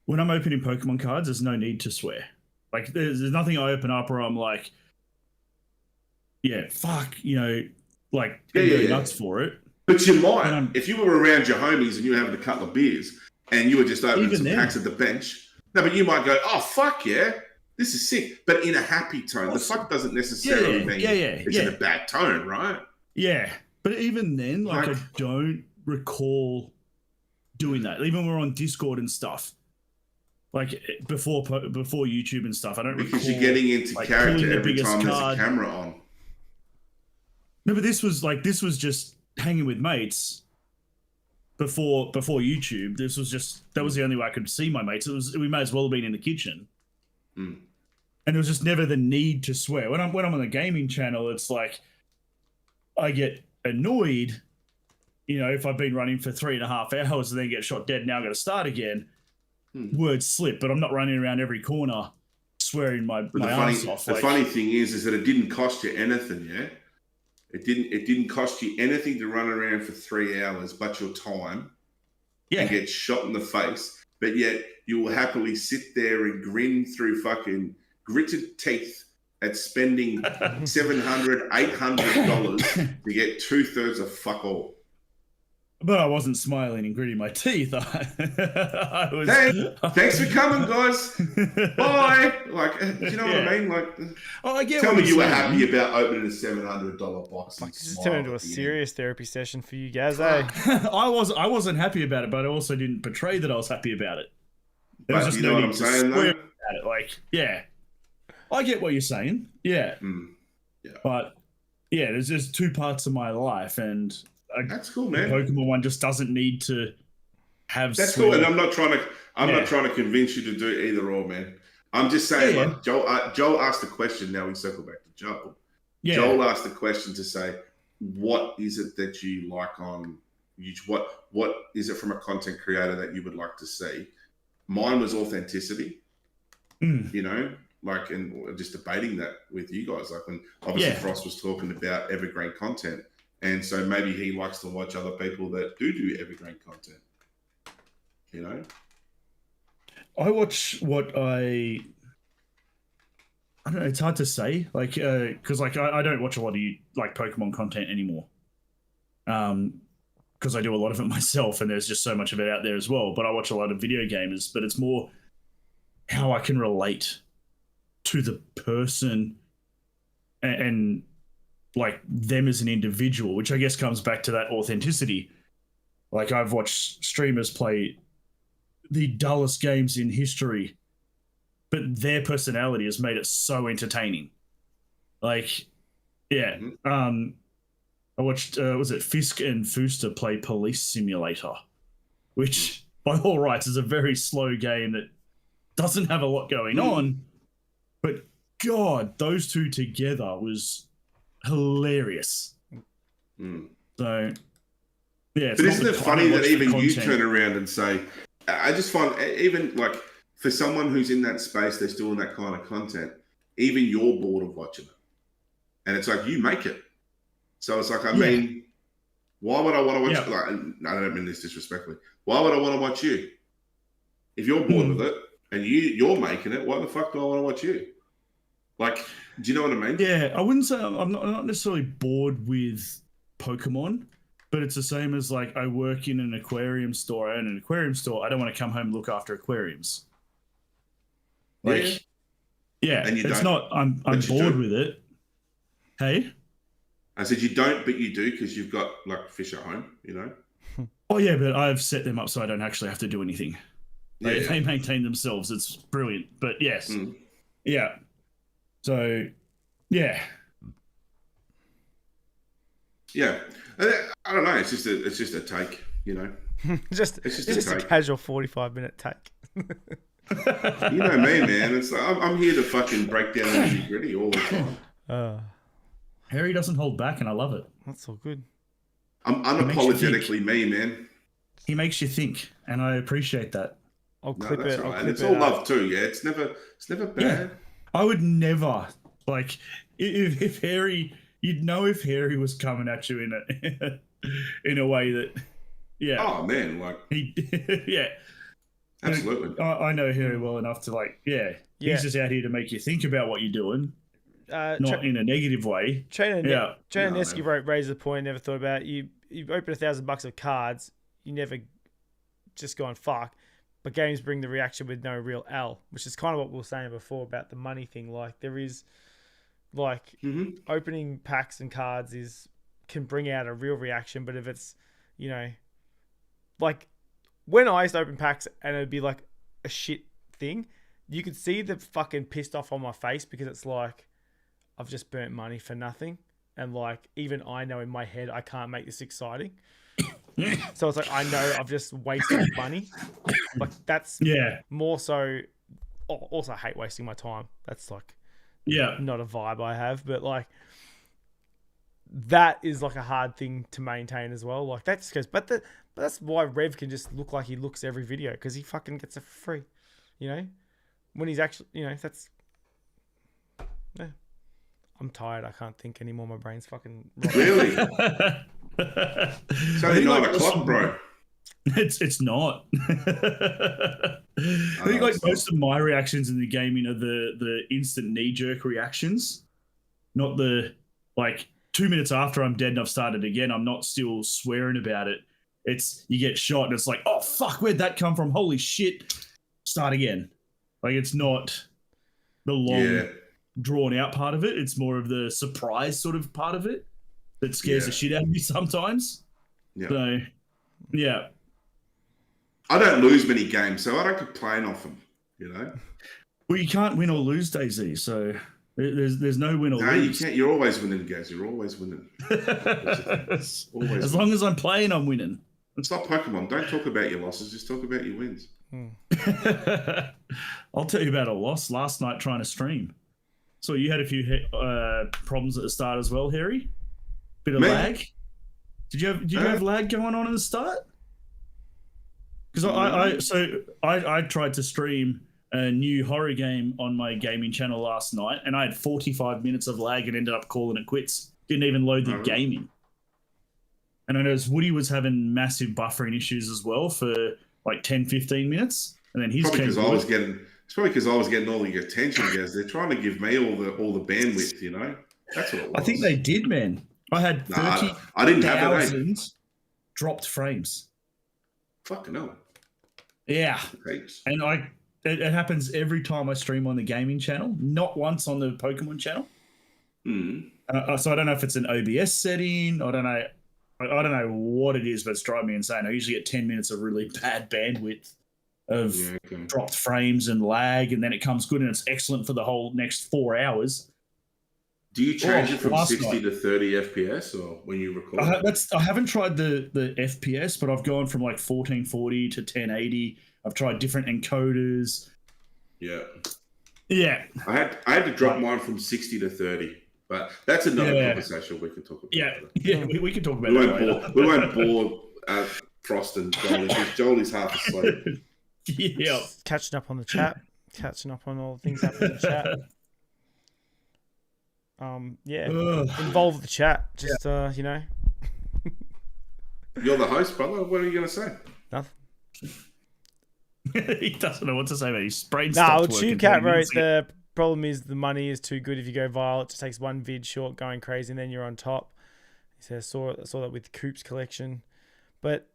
when I'm opening Pokemon cards, there's no need to swear. Like, there's nothing I open up where I'm like, yeah, fuck, you know, like, go nuts for it. But you might, if you were around your homies and you were having a couple of beers and you were just opening some packs at the bench, no, but you might go, oh, fuck yeah, this is sick. But in a happy tone. The fuck doesn't necessarily mean it's in a bad tone, right? Yeah. But even then, like I don't recall doing that. Even when we're on Discord and stuff. Like before YouTube and stuff, I don't because recall, you're getting into like, character every time there's a camera on. No, but this was just hanging with mates before YouTube. This was just, that was the only way I could see my mates. We may as well have been in the kitchen. Mm. And there was just never the need to swear. When I'm on the gaming channel, it's like I get annoyed, you know, if I've been running for 3.5 hours and then get shot dead, now I've got to start again. Words slip, but I'm not running around every corner swearing my ass off. The funny thing is that it didn't cost you anything, yeah? It didn't cost you anything to run around for 3 hours but your time and get shot in the face, but yet you will happily sit there and grin through fucking gritted teeth at spending $700, $800 to get 2/3 of fuck all. But I wasn't smiling and gritting my teeth. I was. Hey, thanks for coming, guys. Bye. Like, do you know what I mean? Like, I get. Tell me you were happy about opening a $700 box. Like, this has turned into a serious therapy session for you guys, eh? I wasn't happy about it, but I also didn't portray that I was happy about it. There was just you know what I'm saying, though? About it. Like, yeah, I get what you're saying. Yeah. Yeah. But yeah, there's just two parts of my life, and that's cool, man. The Pokemon one just doesn't need to have. That's cool, and I'm not trying to convince you to do either or, man. I'm just saying, like, Joel asked a question. Now we circle back to Joel. Yeah. Joel asked the question to say, what is it that you like on YouTube? What is it from a content creator that you would like to see? Mine was authenticity. You know, like, and just debating that with you guys, like when obviously Frost was talking about evergreen content. And so maybe he likes to watch other people that do evergreen content. You know? I watch what I don't know, it's hard to say. Like, because like I don't watch a lot of like Pokemon content anymore. Because I do a lot of it myself and there's just so much of it out there as well. But I watch a lot of video gamers, but it's more how I can relate to the person and like them as an individual, which I guess comes back to that authenticity. Like, I've watched streamers play the dullest games in history, but their personality has made it so entertaining. Like, yeah. I watched, was it Fisk and Fooster play Police Simulator, which by all rights is a very slow game that doesn't have a lot going on, but God, those two together was hilarious. So yeah, but isn't it funny that even you turn around and say, I just find even like for someone who's in that space, they're still in that kind of content, even you're bored of watching it, and it's like you make it. So it's like, I mean, why would I want to watch? Like, I don't mean this disrespectfully. Why would I want to watch you if you're bored with it and you're making it? Why the fuck do I want to watch you? Like, do you know what I mean? Yeah, I wouldn't say I'm not necessarily bored with Pokemon, but it's the same as like I work in an aquarium store. I own an aquarium store. I don't want to come home and look after aquariums. Like, Yeah, And you it's don't, not. I'm but you bored do. with it. Hey. I said you don't, but you do because you've got like fish at home, you know. Oh yeah, but I've set them up so I don't actually have to do anything. Yeah, They maintain themselves. It's brilliant. But yes, Mm. yeah. So, yeah. Yeah, I don't know. It's just a take, you know. It's just a casual 45-minute take. You know me, man. It's I'm here to fucking break down the nitty-gritty all the time. Harry doesn't hold back, and I love it. That's all good. I'm unapologetically me, man. He makes you think, and I appreciate that. I'll clip it. Right. I'll clip and it's it all out. love too. Yeah, it's never bad. Yeah. I would never like if Harry. You'd know if Harry was coming at you in a way that, yeah. Oh man, like he, yeah. Absolutely. I know Harry well enough to he's just out here to make you think about what you're doing, not in a negative way. Trainer Nesky raised the point. Never thought about it. You open $1,000 of cards. You never just go and fuck. But games bring the reaction with no real L, which is kind of what we were saying before about the money thing. Like there is, opening packs and cards can bring out a real reaction. But if it's, like when I used to open packs and it'd be like a shit thing, you could see the fucking pissed off on my face because it's like I've just burnt money for nothing. And like, even I know in my head, I can't make this exciting. So it's like, I know I've just wasted money. Like that's more so. Also, I hate wasting my time. That's like, not a vibe I have. But like, that is like a hard thing to maintain as well. Like that just goes. But that's why Rev can just look like he looks every video because he fucking gets it for free. When he's actually, that's. Yeah. I'm tired. I can't think anymore. My brain's fucking. Really? It's only 9 o'clock, bro. It's not. I think most of my reactions in the gaming are the instant knee jerk reactions, not the 2 minutes after I'm dead and I've started again. I'm not still swearing about it. It's you get shot and it's like, oh fuck, where'd that come from? Holy shit! Start again. Like it's not the long drawn out part of it. It's more of the surprise sort of part of it that scares the shit out of me sometimes. Yeah. So, yeah. I don't lose many games, so I don't complain off them, Well, you can't win or lose, Daisy, so there's no win or lose. No, you can't. You're always winning, guys. You're always winning. As long as I'm playing, I'm winning. It's not Pokemon. Don't talk about your losses. Just talk about your wins. I'll tell you about a loss last night trying to stream. So you had a few problems at the start as well, Harry? Bit of lag? Did you have lag going on at the start? Because I tried to stream a new horror game on my gaming channel last night, and I had 45 minutes of lag and ended up calling it quits. Didn't even load the game in. And I noticed Woody was having massive buffering issues as well for 10, 15 minutes. And then his It's probably because I was getting all the attention, guys. They're trying to give me all the bandwidth, That's what it was. I think they did, man. I had 30,000 dropped frames. Fucking hell. Yeah. And it happens every time I stream on the gaming channel, not once on the Pokemon channel. So I don't know if it's an OBS setting. I don't know what it is, but it's driving me insane. I usually get 10 minutes of really bad bandwidth of dropped frames and lag, and then it comes good and it's excellent for the whole next 4 hours. Do you change it from 60 to 30 FPS or when you record? I haven't tried the FPS, but I've gone from 1440 to 1080. I've tried different encoders. Yeah. Yeah. I had to drop mine from 60 to 30. But that's another conversation we can talk about. Yeah, we can talk about that later. We won't bore Frost and Jolie because Jolie's half asleep. Yeah. Catching up on the chat. Catching up on all the things happening in the chat. Involve the chat. Just, You're the host, brother. What are you going to say? Nothing. He doesn't know what to say, but his brain stopped working. Cat wrote the problem is the money is too good if you go viral. It just takes one vid short going crazy and then you're on top. He says, saw that with Coop's collection. But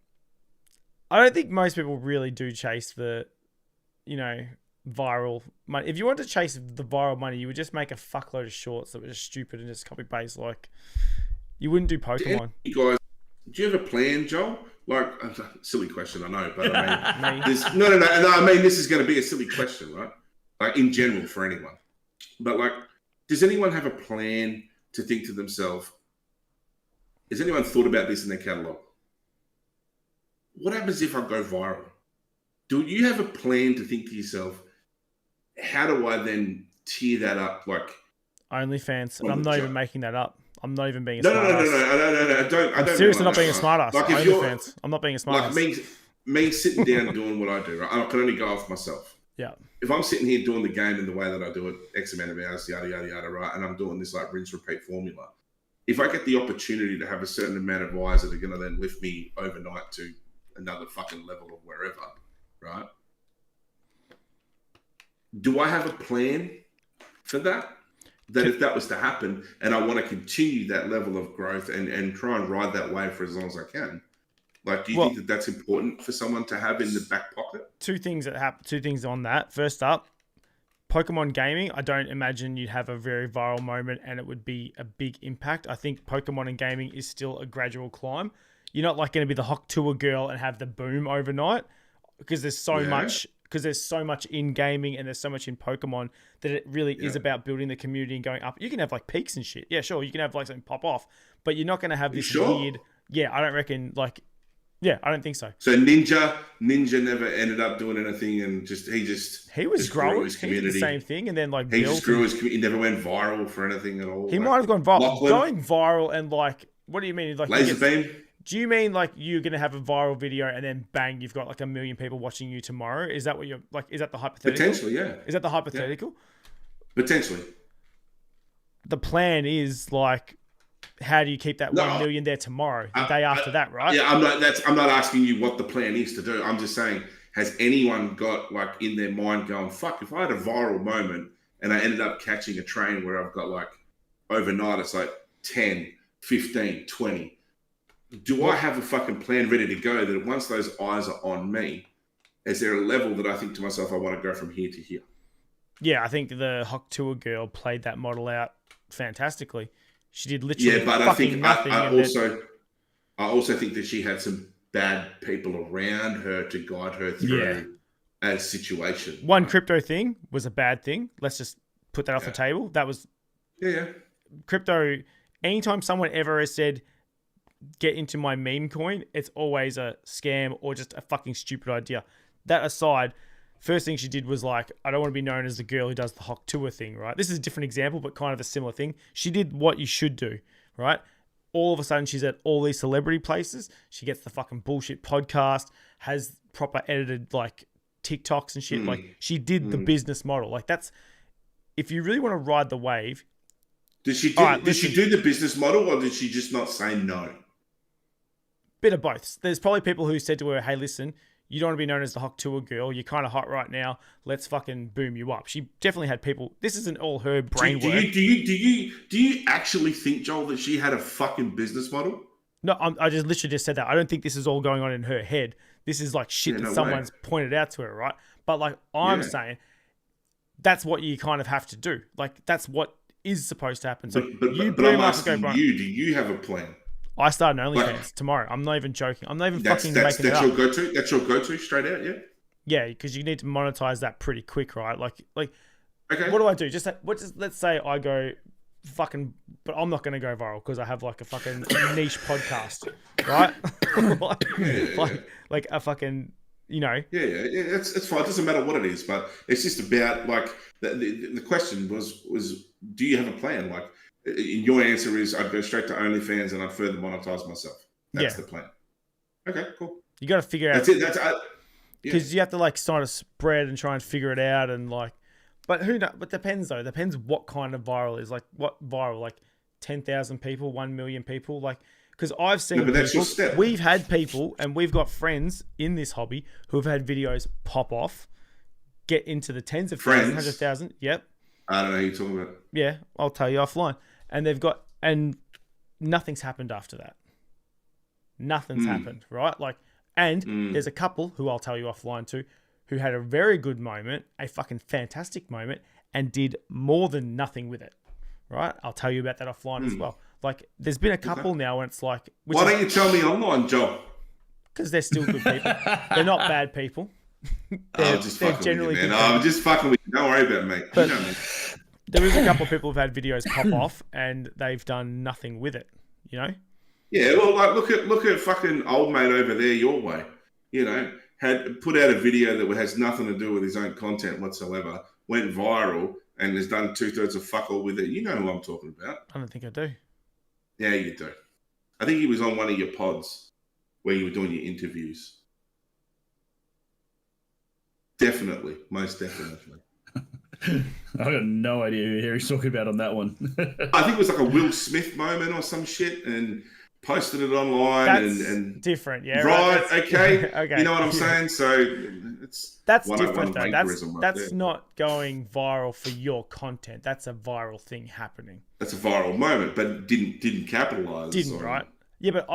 I don't think most people really do chase the viral money. If you wanted to chase the viral money, you would just make a fuckload of shorts that were just stupid and just copy paste. Like, you wouldn't do Pokemon. You guys, do you have a plan, Joel? Like, silly question, I know, but I mean, no. I mean, this is going to be a silly question, right? Like, in general for anyone. But like, does anyone have a plan to think to themselves? Has anyone thought about this in their catalog? What happens if I go viral? Do you have a plan to think to yourself, how do I then tear that up? Like OnlyFans. And I'm not even making that up. I'm not even being a no. I'm seriously not being a smartass. Like OnlyFans. I'm not being a smartass. Like me sitting down doing what I do, right? I can only go off myself. Yeah. If I'm sitting here doing the game in the way that I do it, X amount of hours, yada, yada, yada, right? And I'm doing this like rinse, repeat formula. If I get the opportunity to have a certain amount of eyes that are going to then lift me overnight to another fucking level of wherever, right? Do I have a plan for that? That if that was to happen and I want to continue that level of growth and try and ride that wave for as long as I can, like, do you think that that's important for someone to have in the back pocket? Two things on that. First up, Pokemon gaming, I don't imagine you'd have a very viral moment and it would be a big impact. I think Pokemon and gaming is still a gradual climb. You're not like going to be the Hawk Tour girl and have the boom overnight because there's so much in gaming and there's so much in Pokemon that it really is about building the community and going up. You can have like peaks and shit. Yeah, sure. You can have like something pop off, but you're not going to have this weird. Yeah, I don't reckon like. Yeah, I don't think so. So Ninja never ended up doing anything, and he was growing his community. He did the same thing, and then like he just grew his community. He never went viral for anything at all. He might have gone viral. Lachlan, going viral and like, what do you mean? Like laser beam? Do you mean like you're gonna have a viral video and then bang, you've got like 1 million people watching you tomorrow? Is that what you're like? Is that the hypothetical? Potentially, yeah. Is that the hypothetical? Yeah. Potentially. The plan is like, how do you keep that 1 million there tomorrow, the day after that, right? Yeah, I'm not asking you what the plan is to do. I'm just saying, has anyone got like in their mind going, fuck, if I had a viral moment and I ended up catching a train where I've got like overnight, it's like 10, 15, 20. Do I have a fucking plan ready to go that once those eyes are on me, is there a level that I think to myself, I want to go from here to here? Yeah, I think the Hawk Tour girl played that model out fantastically. She did literally but fucking nothing. I also think that she had some bad people around her to guide her through a situation. One crypto thing was a bad thing. Let's just put that off the table. That was crypto. Anytime someone ever has said, get into my meme coin, it's always a scam or just a fucking stupid idea. That aside, first thing she did was like, I don't want to be known as the girl who does the Hawk Tour thing, right? This is a different example, but kind of a similar thing. She did what you should do, right? All of a sudden, she's at all these celebrity places. She gets the fucking bullshit podcast, has proper edited like TikToks and shit. Like, she did the business model. Like, that's, if you really want to ride the wave. Did she do the business model, or did she just not say no? Bit of both. There's probably people who said to her, hey, listen, you don't want to be known as the Hawk Tour girl. You're kind of hot right now. Let's fucking boom you up. She definitely had people. This isn't all her brain work. Do you actually think, Joel, that she had a fucking business model? No, I just literally just said that. I don't think this is all going on in her head. This is like shit that someone's pointed out to her, right? But like I'm saying, that's what you kind of have to do. Like that's what is supposed to happen. So but I'm asking you, do you have a plan? I start an OnlyFans tomorrow. I'm not even joking. I'm not even fucking making it up. Your go-to? That's your go-to straight out, yeah? Yeah, because you need to monetize that pretty quick, right? Like, okay. What do I do? Let's say I go fucking, but I'm not going to go viral because I have like a fucking niche podcast, right? like a fucking, you know. Yeah. It's fine. It doesn't matter what it is, but it's just about like the question was, do you have a plan? Like, your answer is I'd go straight to OnlyFans and I'd further monetize myself. That's the plan. Okay, cool. You got to figure out. That's it. Because you have to like start a spread and try and figure it out and like, but who knows? But depends though. Depends what kind of viral is. Like what viral? Like 10,000 people, 1 million people. Like because I've seen people. We've had people and we've got friends in this hobby who've had videos pop off, get into the tens of thousands, 100,000. Yep. I don't know who you're talking about. Yeah, I'll tell you offline. And nothing's happened after that. Nothing's happened, right? Like, and there's a couple who I'll tell you offline too, who had a very good moment, a fucking fantastic moment, and did more than nothing with it. Right? I'll tell you about that offline as well. Like, there's been a couple now, and it's like, why don't you tell me online, Joe? Because they're still good people. They're not bad people. I'm just fucking with you, man. I'm just fucking with you. Don't worry about it, mate. But you know me. There is a couple of people who've had videos pop off, and they've done nothing with it. You know? Yeah, well, like look at fucking old mate over there your way. You know, had put out a video that has nothing to do with his own content whatsoever, went viral, and has done 2/3 of fuck all with it. You know who I'm talking about. I don't think I do. Yeah, you do. I think he was on one of your pods where you were doing your interviews. Definitely, most definitely. I got no idea who Harry's talking about on that one. I think it was like a Will Smith moment or some shit, and posted it online. That's and different, yeah. Right, okay. Okay. You know what I'm saying? So that's different though. That's there. not going viral for your content. That's a viral thing happening. That's a viral moment, but didn't capitalize. Right? Yeah, but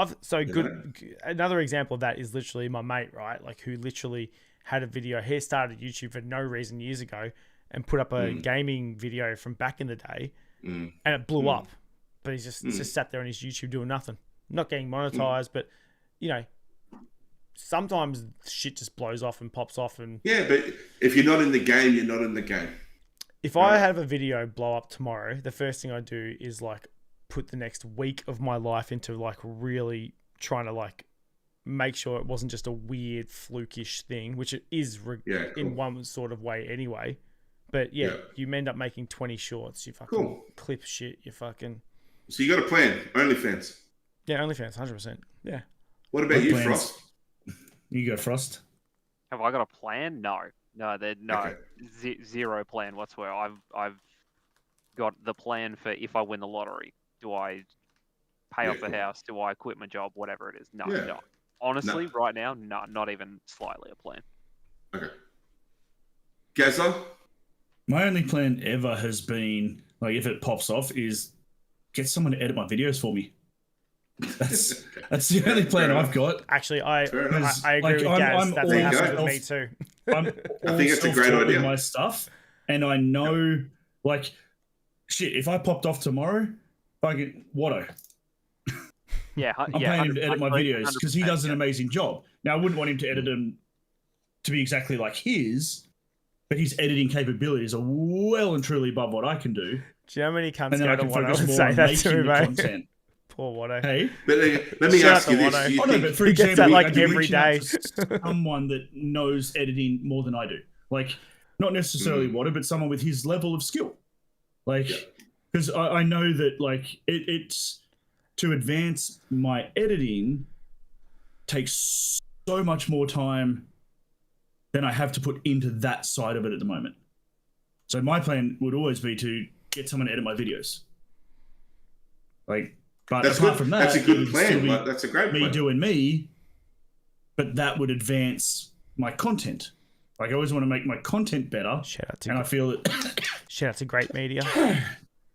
another example of that is literally my mate, right? Like, who literally had a video. He started YouTube for no reason years ago and put up a gaming video from back in the day, and it blew up. But he's just sat there on his YouTube doing nothing, not getting monetized. But you know, sometimes shit just blows off and pops off. And yeah, but if you're not in the game, you're not in the game. If I have a video blow up tomorrow, the first thing I do is like put the next week of my life into like really trying to like make sure it wasn't just a weird flukish thing, which it is in one sort of way anyway. But yeah, you end up making 20 shorts. You fucking clip shit. You fucking. So you got a plan? OnlyFans. Yeah, OnlyFans, 100%. Yeah. What about you, Frost? You go, Frost. Have I got a plan? No. Zero plan whatsoever. I've got the plan for if I win the lottery. Do I pay off the house? Do I quit my job? Whatever it is. No. Honestly, right now, no, not even slightly a plan. Okay. Gazza? My only plan ever has been, like, if it pops off, is get someone to edit my videos for me. That's the only plan I've got. Actually, I agree with Gaz. That's what happens with me too. I think it's a great idea. My stuff, and I know, like, shit. If I popped off tomorrow, I get Watto. Yeah, I'm paying him to edit my videos because he does an amazing job. Now, I wouldn't want him to edit them to be exactly like his, but his editing capabilities are well and truly above what I can do. Do you know how many cunts go to Watto and say that to me, mate? Content. Poor Watto. Hey, but let me ask you this: but for he example, gets that like every day. Someone that knows editing more than I do, like not necessarily Watto, but someone with his level of skill, like because I know that like it's to advance my editing takes so much more time than I have to put into that side of it at the moment. So my plan would always be to get someone to edit my videos. Like, but apart from that, that's a good plan. That's a great plan. Me doing me, but that would advance my content. Like, I always want to make my content better. I feel that. Shout out to Great Media.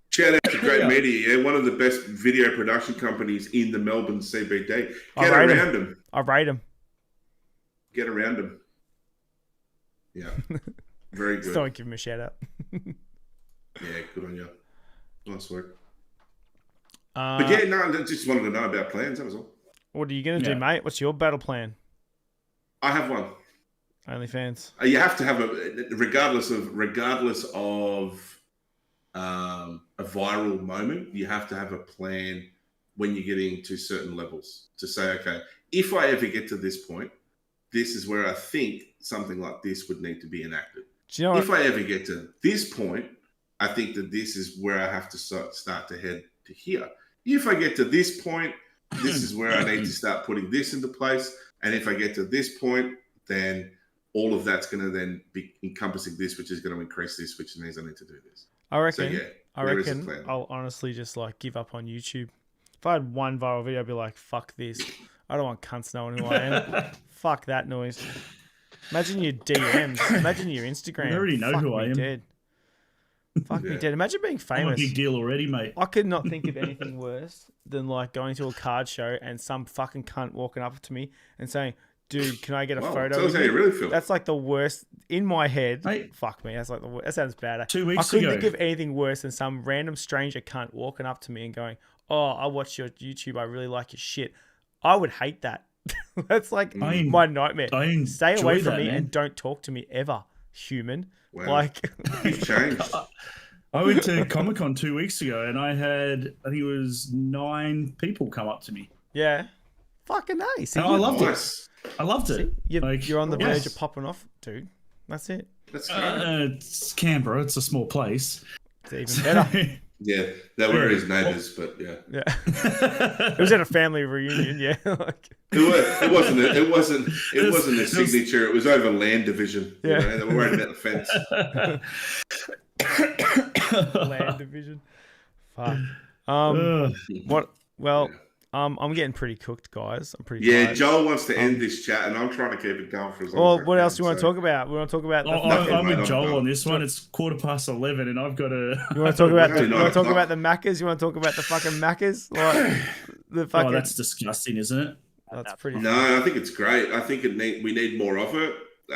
Shout out to Great Media, one of the best video production companies in the Melbourne CBD. Get around them. I rate them. Get around them. Yeah, very good. Still give him a shout out. Yeah, good on you. Nice work. But yeah, no, I just wanted to know about plans. That was all. What are you going to do, mate? What's your battle plan? I have one. OnlyFans. You have to have regardless of a viral moment, you have to have a plan when you're getting to certain levels to say, okay, if I ever get to this point, this is where I think something like this would need to be enacted. Do you know if I ever get to this point, I think that this is where I have to start to head to here. If I get to this point, this is where I need to start putting this into place. And if I get to this point, then all of that's going to then be encompassing this, which is going to increase this, which means I need to do this. I reckon I'll honestly just like give up on YouTube. If I had one viral video, I'd be like, fuck this. I don't want cunts knowing who I am. Fuck that noise. Imagine your DMs. Imagine your Instagram. I already know who I am. Dead. Fuck me dead. Imagine being famous. I'm a big deal already, mate. I could not think of anything worse than like going to a card show and some fucking cunt walking up to me and saying, Dude, can I get a Wow, photo? tells With how you really feel. That's like the worst in my head. Mate. Fuck me. That's like the worst. That sounds bad. 2 I weeks couldn't ago. think of anything worse than some random stranger cunt walking up to me and going, "Oh, I watch your YouTube. I really like your shit." I would hate that. That's like my nightmare. Stay away from me and don't talk to me ever, human. Wow. Like You've changed. I went to Comic-Con 2 weeks ago and I had, I think it was 9 people come up to me. yeah, fucking nice. And I loved Nice. it. I loved it. You're on the verge Yes. of popping off, dude. That's it. That's great. It's Canberra. It's a small place. It's even better. Yeah, they were his neighbours, but yeah. Yeah. It was at a family reunion, yeah. Like, It wasn't a signature. It was over land division. Yeah. You know, they were worried about the fence. land division. Fuck. What? Well, I'm getting pretty cooked, guys. I'm pretty Yeah, tired. Joel wants to end this chat, and I'm trying to keep it going for as long as I What can, else do you want to so- talk about? We want to talk about the I'm mate, with I'm Joel done. on this one. It's 11:15 and I've got to... You want to talk about Hey, you nine want to talk o'clock. about the Maccas? You want to talk about the fucking Maccas? Like the fucking Oh, that's disgusting, isn't it? that's pretty No, I think it's great. I think we need more of it. Of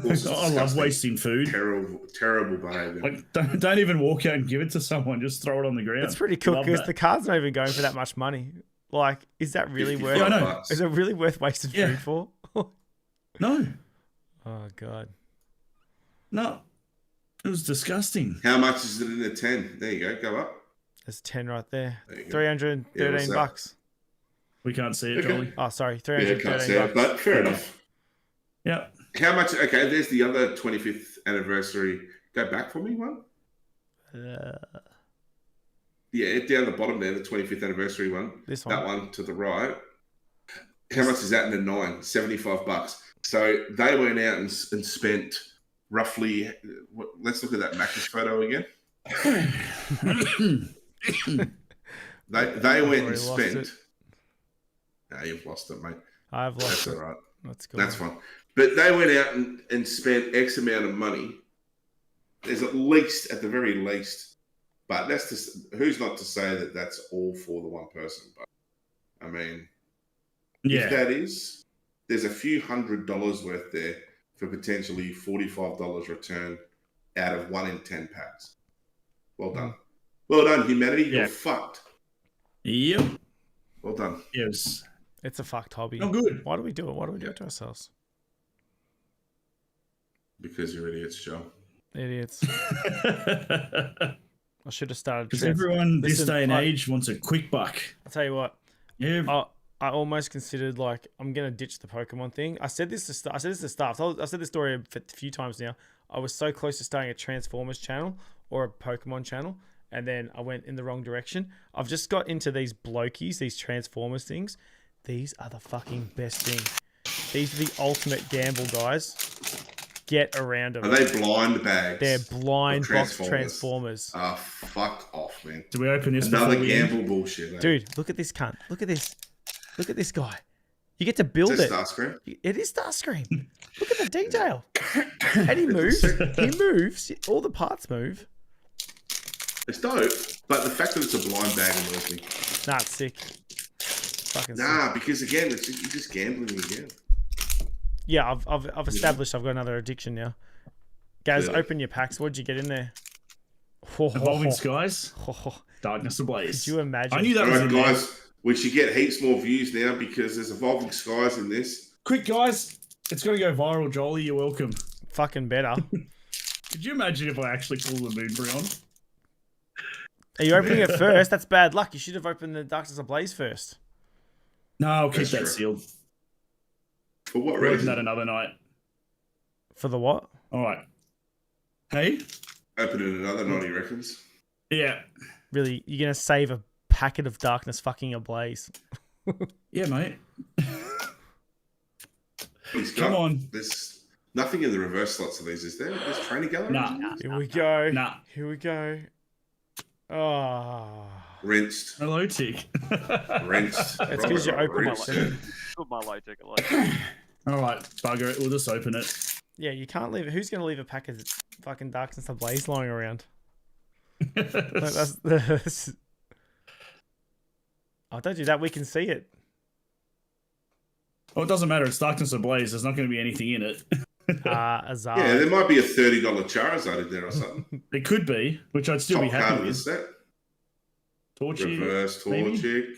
course, it's I love disgusting. wasting food. Terrible behaviour. Like, don't even walk out and give it to someone. Just throw it on the ground. It's pretty cool Love because that. the card's not even going for that much money. Like, is that really worth? Yeah, I know. $55. Is it really worth wasting Yeah. food for? No, Oh god. no. It was disgusting. How much is it in a 10? There you go up. There's 10 right there. There you go. 313 what's that? bucks. We can't see it, Okay. Jolly. Oh, sorry, Yeah, can't 313 say bucks. it, but fair enough. Yeah. How much? Okay, there's the other 25th anniversary. Go back for me, one. Yeah, down the bottom there, the 25th anniversary one. This That one. one to the right. How much is that in a 9? $75. So they went out and spent roughly. Let's look at that Macca's photo again. They went and already lost spent. it. No, you've lost it, mate. I've lost That's it. all right. That's cool. That's fine. But they went out and spent X amount of money. There's at the very least, but that's just who's not to say that that's all for the one person. But I mean, if that is, there's a few $100s worth there for potentially $45 return out of 1 in 10 packs. Well done. Well done, humanity. Yeah. You're fucked. Yep. Well done. Yes. It's a fucked hobby. Not good. Why do we do it? Why do we do it to ourselves? Because you're idiots, Joe. Idiots. I should have started. Because everyone this Listen, day and age wants a quick buck. I'll tell you what. Yeah. I almost considered like I'm gonna ditch the Pokemon thing. I said this to start. I said this story a few times now. I was so close to starting a Transformers channel or a Pokemon channel, and then I went in the wrong direction. I've just got into these blokies, these Transformers things. These are the fucking best thing. These are the ultimate gamble, guys. Get around them. Are they blind bags? They're blind of box Transformers. Ah, fuck off, man. Do we open this? Another before we end? gamble bullshit, eh? Dude, look at this cunt. Look at this. Look at this guy. You get to build Is it. that Starscream? It is Starscream. Look at the detail. And he moves. He moves. All the parts move. It's dope, but the fact that it's a blind bag annoys me. Nah, it's sick. Fucking sick. Nah, because again, you're just gambling again. Yeah, I've established I've got another addiction now. Guys, Really? open your packs. What'd you get in there? Evolving Skies, Oh, Darkness Ablaze. could you imagine? I knew that All was right, in there. guys, we should get heaps more views now because there's evolving skies in this. Quick, guys. It's going to go viral, Jolly. You're welcome. Fucking better. Could you imagine if I actually pulled the Moonbury on? Are you opening it first? That's bad luck. You should have opened the Darkness Ablaze first. No, I'll keep That's that true. sealed. For what We'll open reason? that another night. For the what? All right. Hey? Open it another night, he reckons. Yeah. Really, you're going to save a packet of Darkness fucking ablaze. Yeah, mate. He's Come got- on. There's nothing in the reverse slots of these, is there? There's training galleries? Nah. Here we go. Nah. Here we go. Oh. Rinsed. Hello, Tick. Rinsed. That's 'cause you opened rinsed, it. yeah. Put my low ticket like All right, bugger it. We'll just open it. Yeah, you can't leave it. Who's going to leave a pack of fucking Darkness Ablaze lying around? Like, that's oh, don't do that. We can see it. Well, it doesn't matter. It's Darkness Ablaze. There's not going to be anything in it. Azar. Yeah, there might be a $30 Charizard in there or something. It could be, which I'd still Top be card happy of the with. set. Torchic, Reverse maybe? Torchic.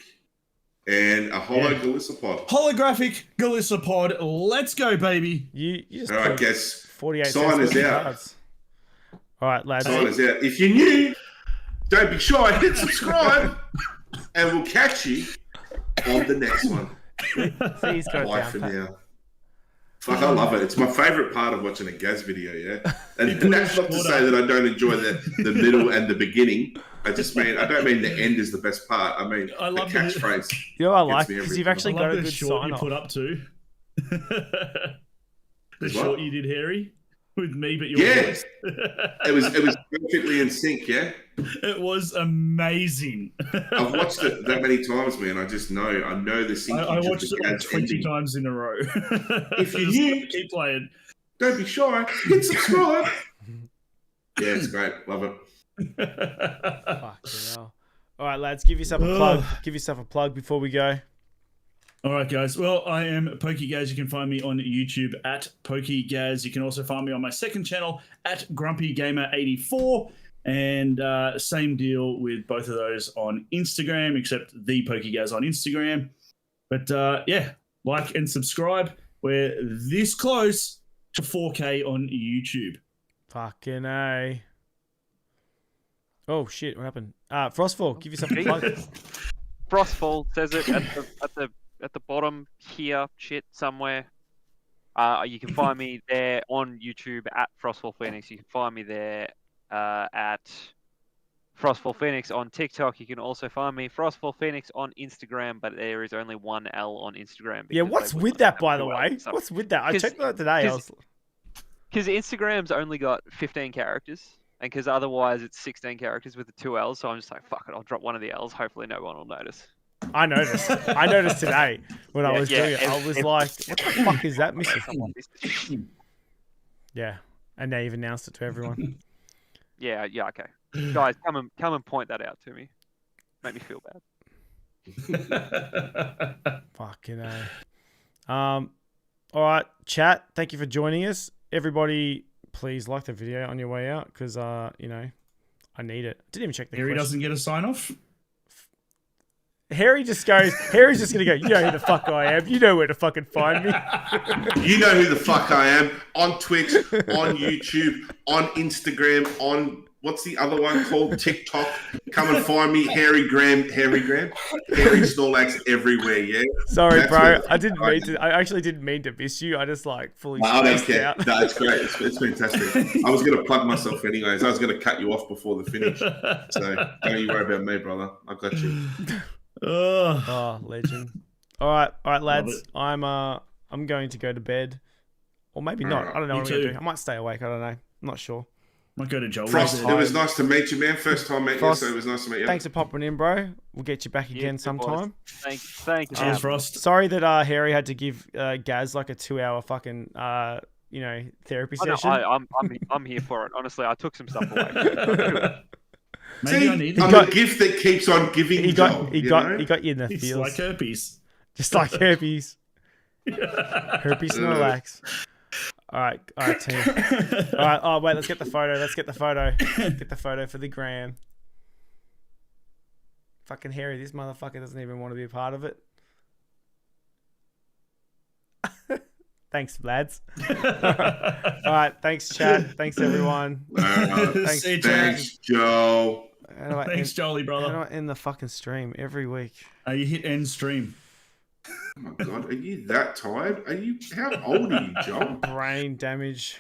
And a holo Galissapod. Holographic Galissapod. Let's go, baby. You just All right, put guess. 48 Sign cents is worth of out. cards. All right, lads. Sign is out. If you're new, don't be shy. Hit subscribe. And we'll catch you on the next one. See, he's got it Bye down for pat. now. Fuck, I love it. It's my favourite part of watching a Gaz video, yeah? And that's not to say that I don't enjoy the middle and the beginning. I don't mean the end is the best part. I mean I the love the- catchphrase. You know what I like? Gets me Because every you've time. actually I got love a the good short sign you off. put up too. The What? short you did, Harry, with me, but your Yeah. voice. It was perfectly in sync, yeah? It was amazing. I've watched it that many times, man. I know the syncage I of watched the it like Gaz 20 ending. times in a row. If you Just knew- keep playing. Don't be shy. Hit subscribe. Yeah, it's great. Love it. Fucking hell. All right, lads. Give yourself a plug. Give yourself a plug before we go. All right, guys. Well, I am PokeGaz. You can find me on YouTube at PokeGaz. You can also find me on my second channel at GrumpyGamer84. And same deal with both of those on Instagram, except the PokeGaz on Instagram. But yeah, like and subscribe. We're this close to 4K on YouTube. Fucking A. Oh, shit. What happened? Frostfall, give yourself a plug. Frostfall says it at the bottom here, shit somewhere. You can find me there on YouTube at FrostfallPhoenix. You can find me there at FrostfallPhoenix on TikTok. You can also find me FrostfallPhoenix on Instagram, but there is only one L on Instagram. Yeah, because what's they would with not that, have by the two way? Ls. So- What's with that? I 'Cause- checked that today. Because Instagram's only got 15 characters, and because otherwise it's 16 characters with the two L's, so I'm just like, fuck it, I'll drop one of the L's. Hopefully no one will notice. I noticed. I noticed today when I was Yeah, doing it. I was like, what the fuck is that missing? Someone missed it. Yeah. And now you've announced it to everyone. Yeah, okay. Guys, come and point that out to me. Make me feel bad. Fucking A. All right, chat. Thank you for joining us. Everybody, please like the video on your way out because, you know, I need it. Didn't even check the Harry question. doesn't get a sign off. Harry's just going to go, you know who the fuck I am. You know where to fucking find me. You know who the fuck I am. On Twitch, on YouTube, on Instagram, on what's the other one called? TikTok. Come and find me, Harry Snorlax everywhere, yeah? Sorry, That's bro. where- I actually didn't mean to miss you. I just like fully I don't spaced care. out. No, it's great. It's fantastic. I was going to plug myself anyways. I was going to cut you off before the finish. So don't you worry about me, brother. I got you. Oh, legend. All right, lads. it. I'm going to go to bed, or maybe not. Alright, I don't know me what I'm gonna too. do. I might stay awake. I don't know. I'm not sure. Might go to Joel. Frost, it was nice to meet you, man. First time meeting Frost, you, so it was nice to meet you. Thanks for popping in, bro. We'll get you back again You too, sometime. boys. Thank you. Cheers, Frost. Sorry that Harry had to give Gaz like a 2-hour fucking you know, therapy I know, session. I'm here for it. Honestly, I took some stuff away. Maybe See, I need I'm it. a gift that keeps on giving. he got you know? you in the It's feels, like herpes. just like herpes. Herpes Snorlax. All right, team. All right. Oh wait, let's get the photo. Get the photo for the gram. Fucking Harry, this motherfucker doesn't even want to be a part of it. Thanks, lads. All right, thanks, chat. Thanks, everyone. Thanks, See you, Thanks, Joe. How do I Thanks, end, Jolly how brother. do I end the fucking stream every week? You hit end stream. Oh my god, are you that tired? How old are you, Joe? Brain damage.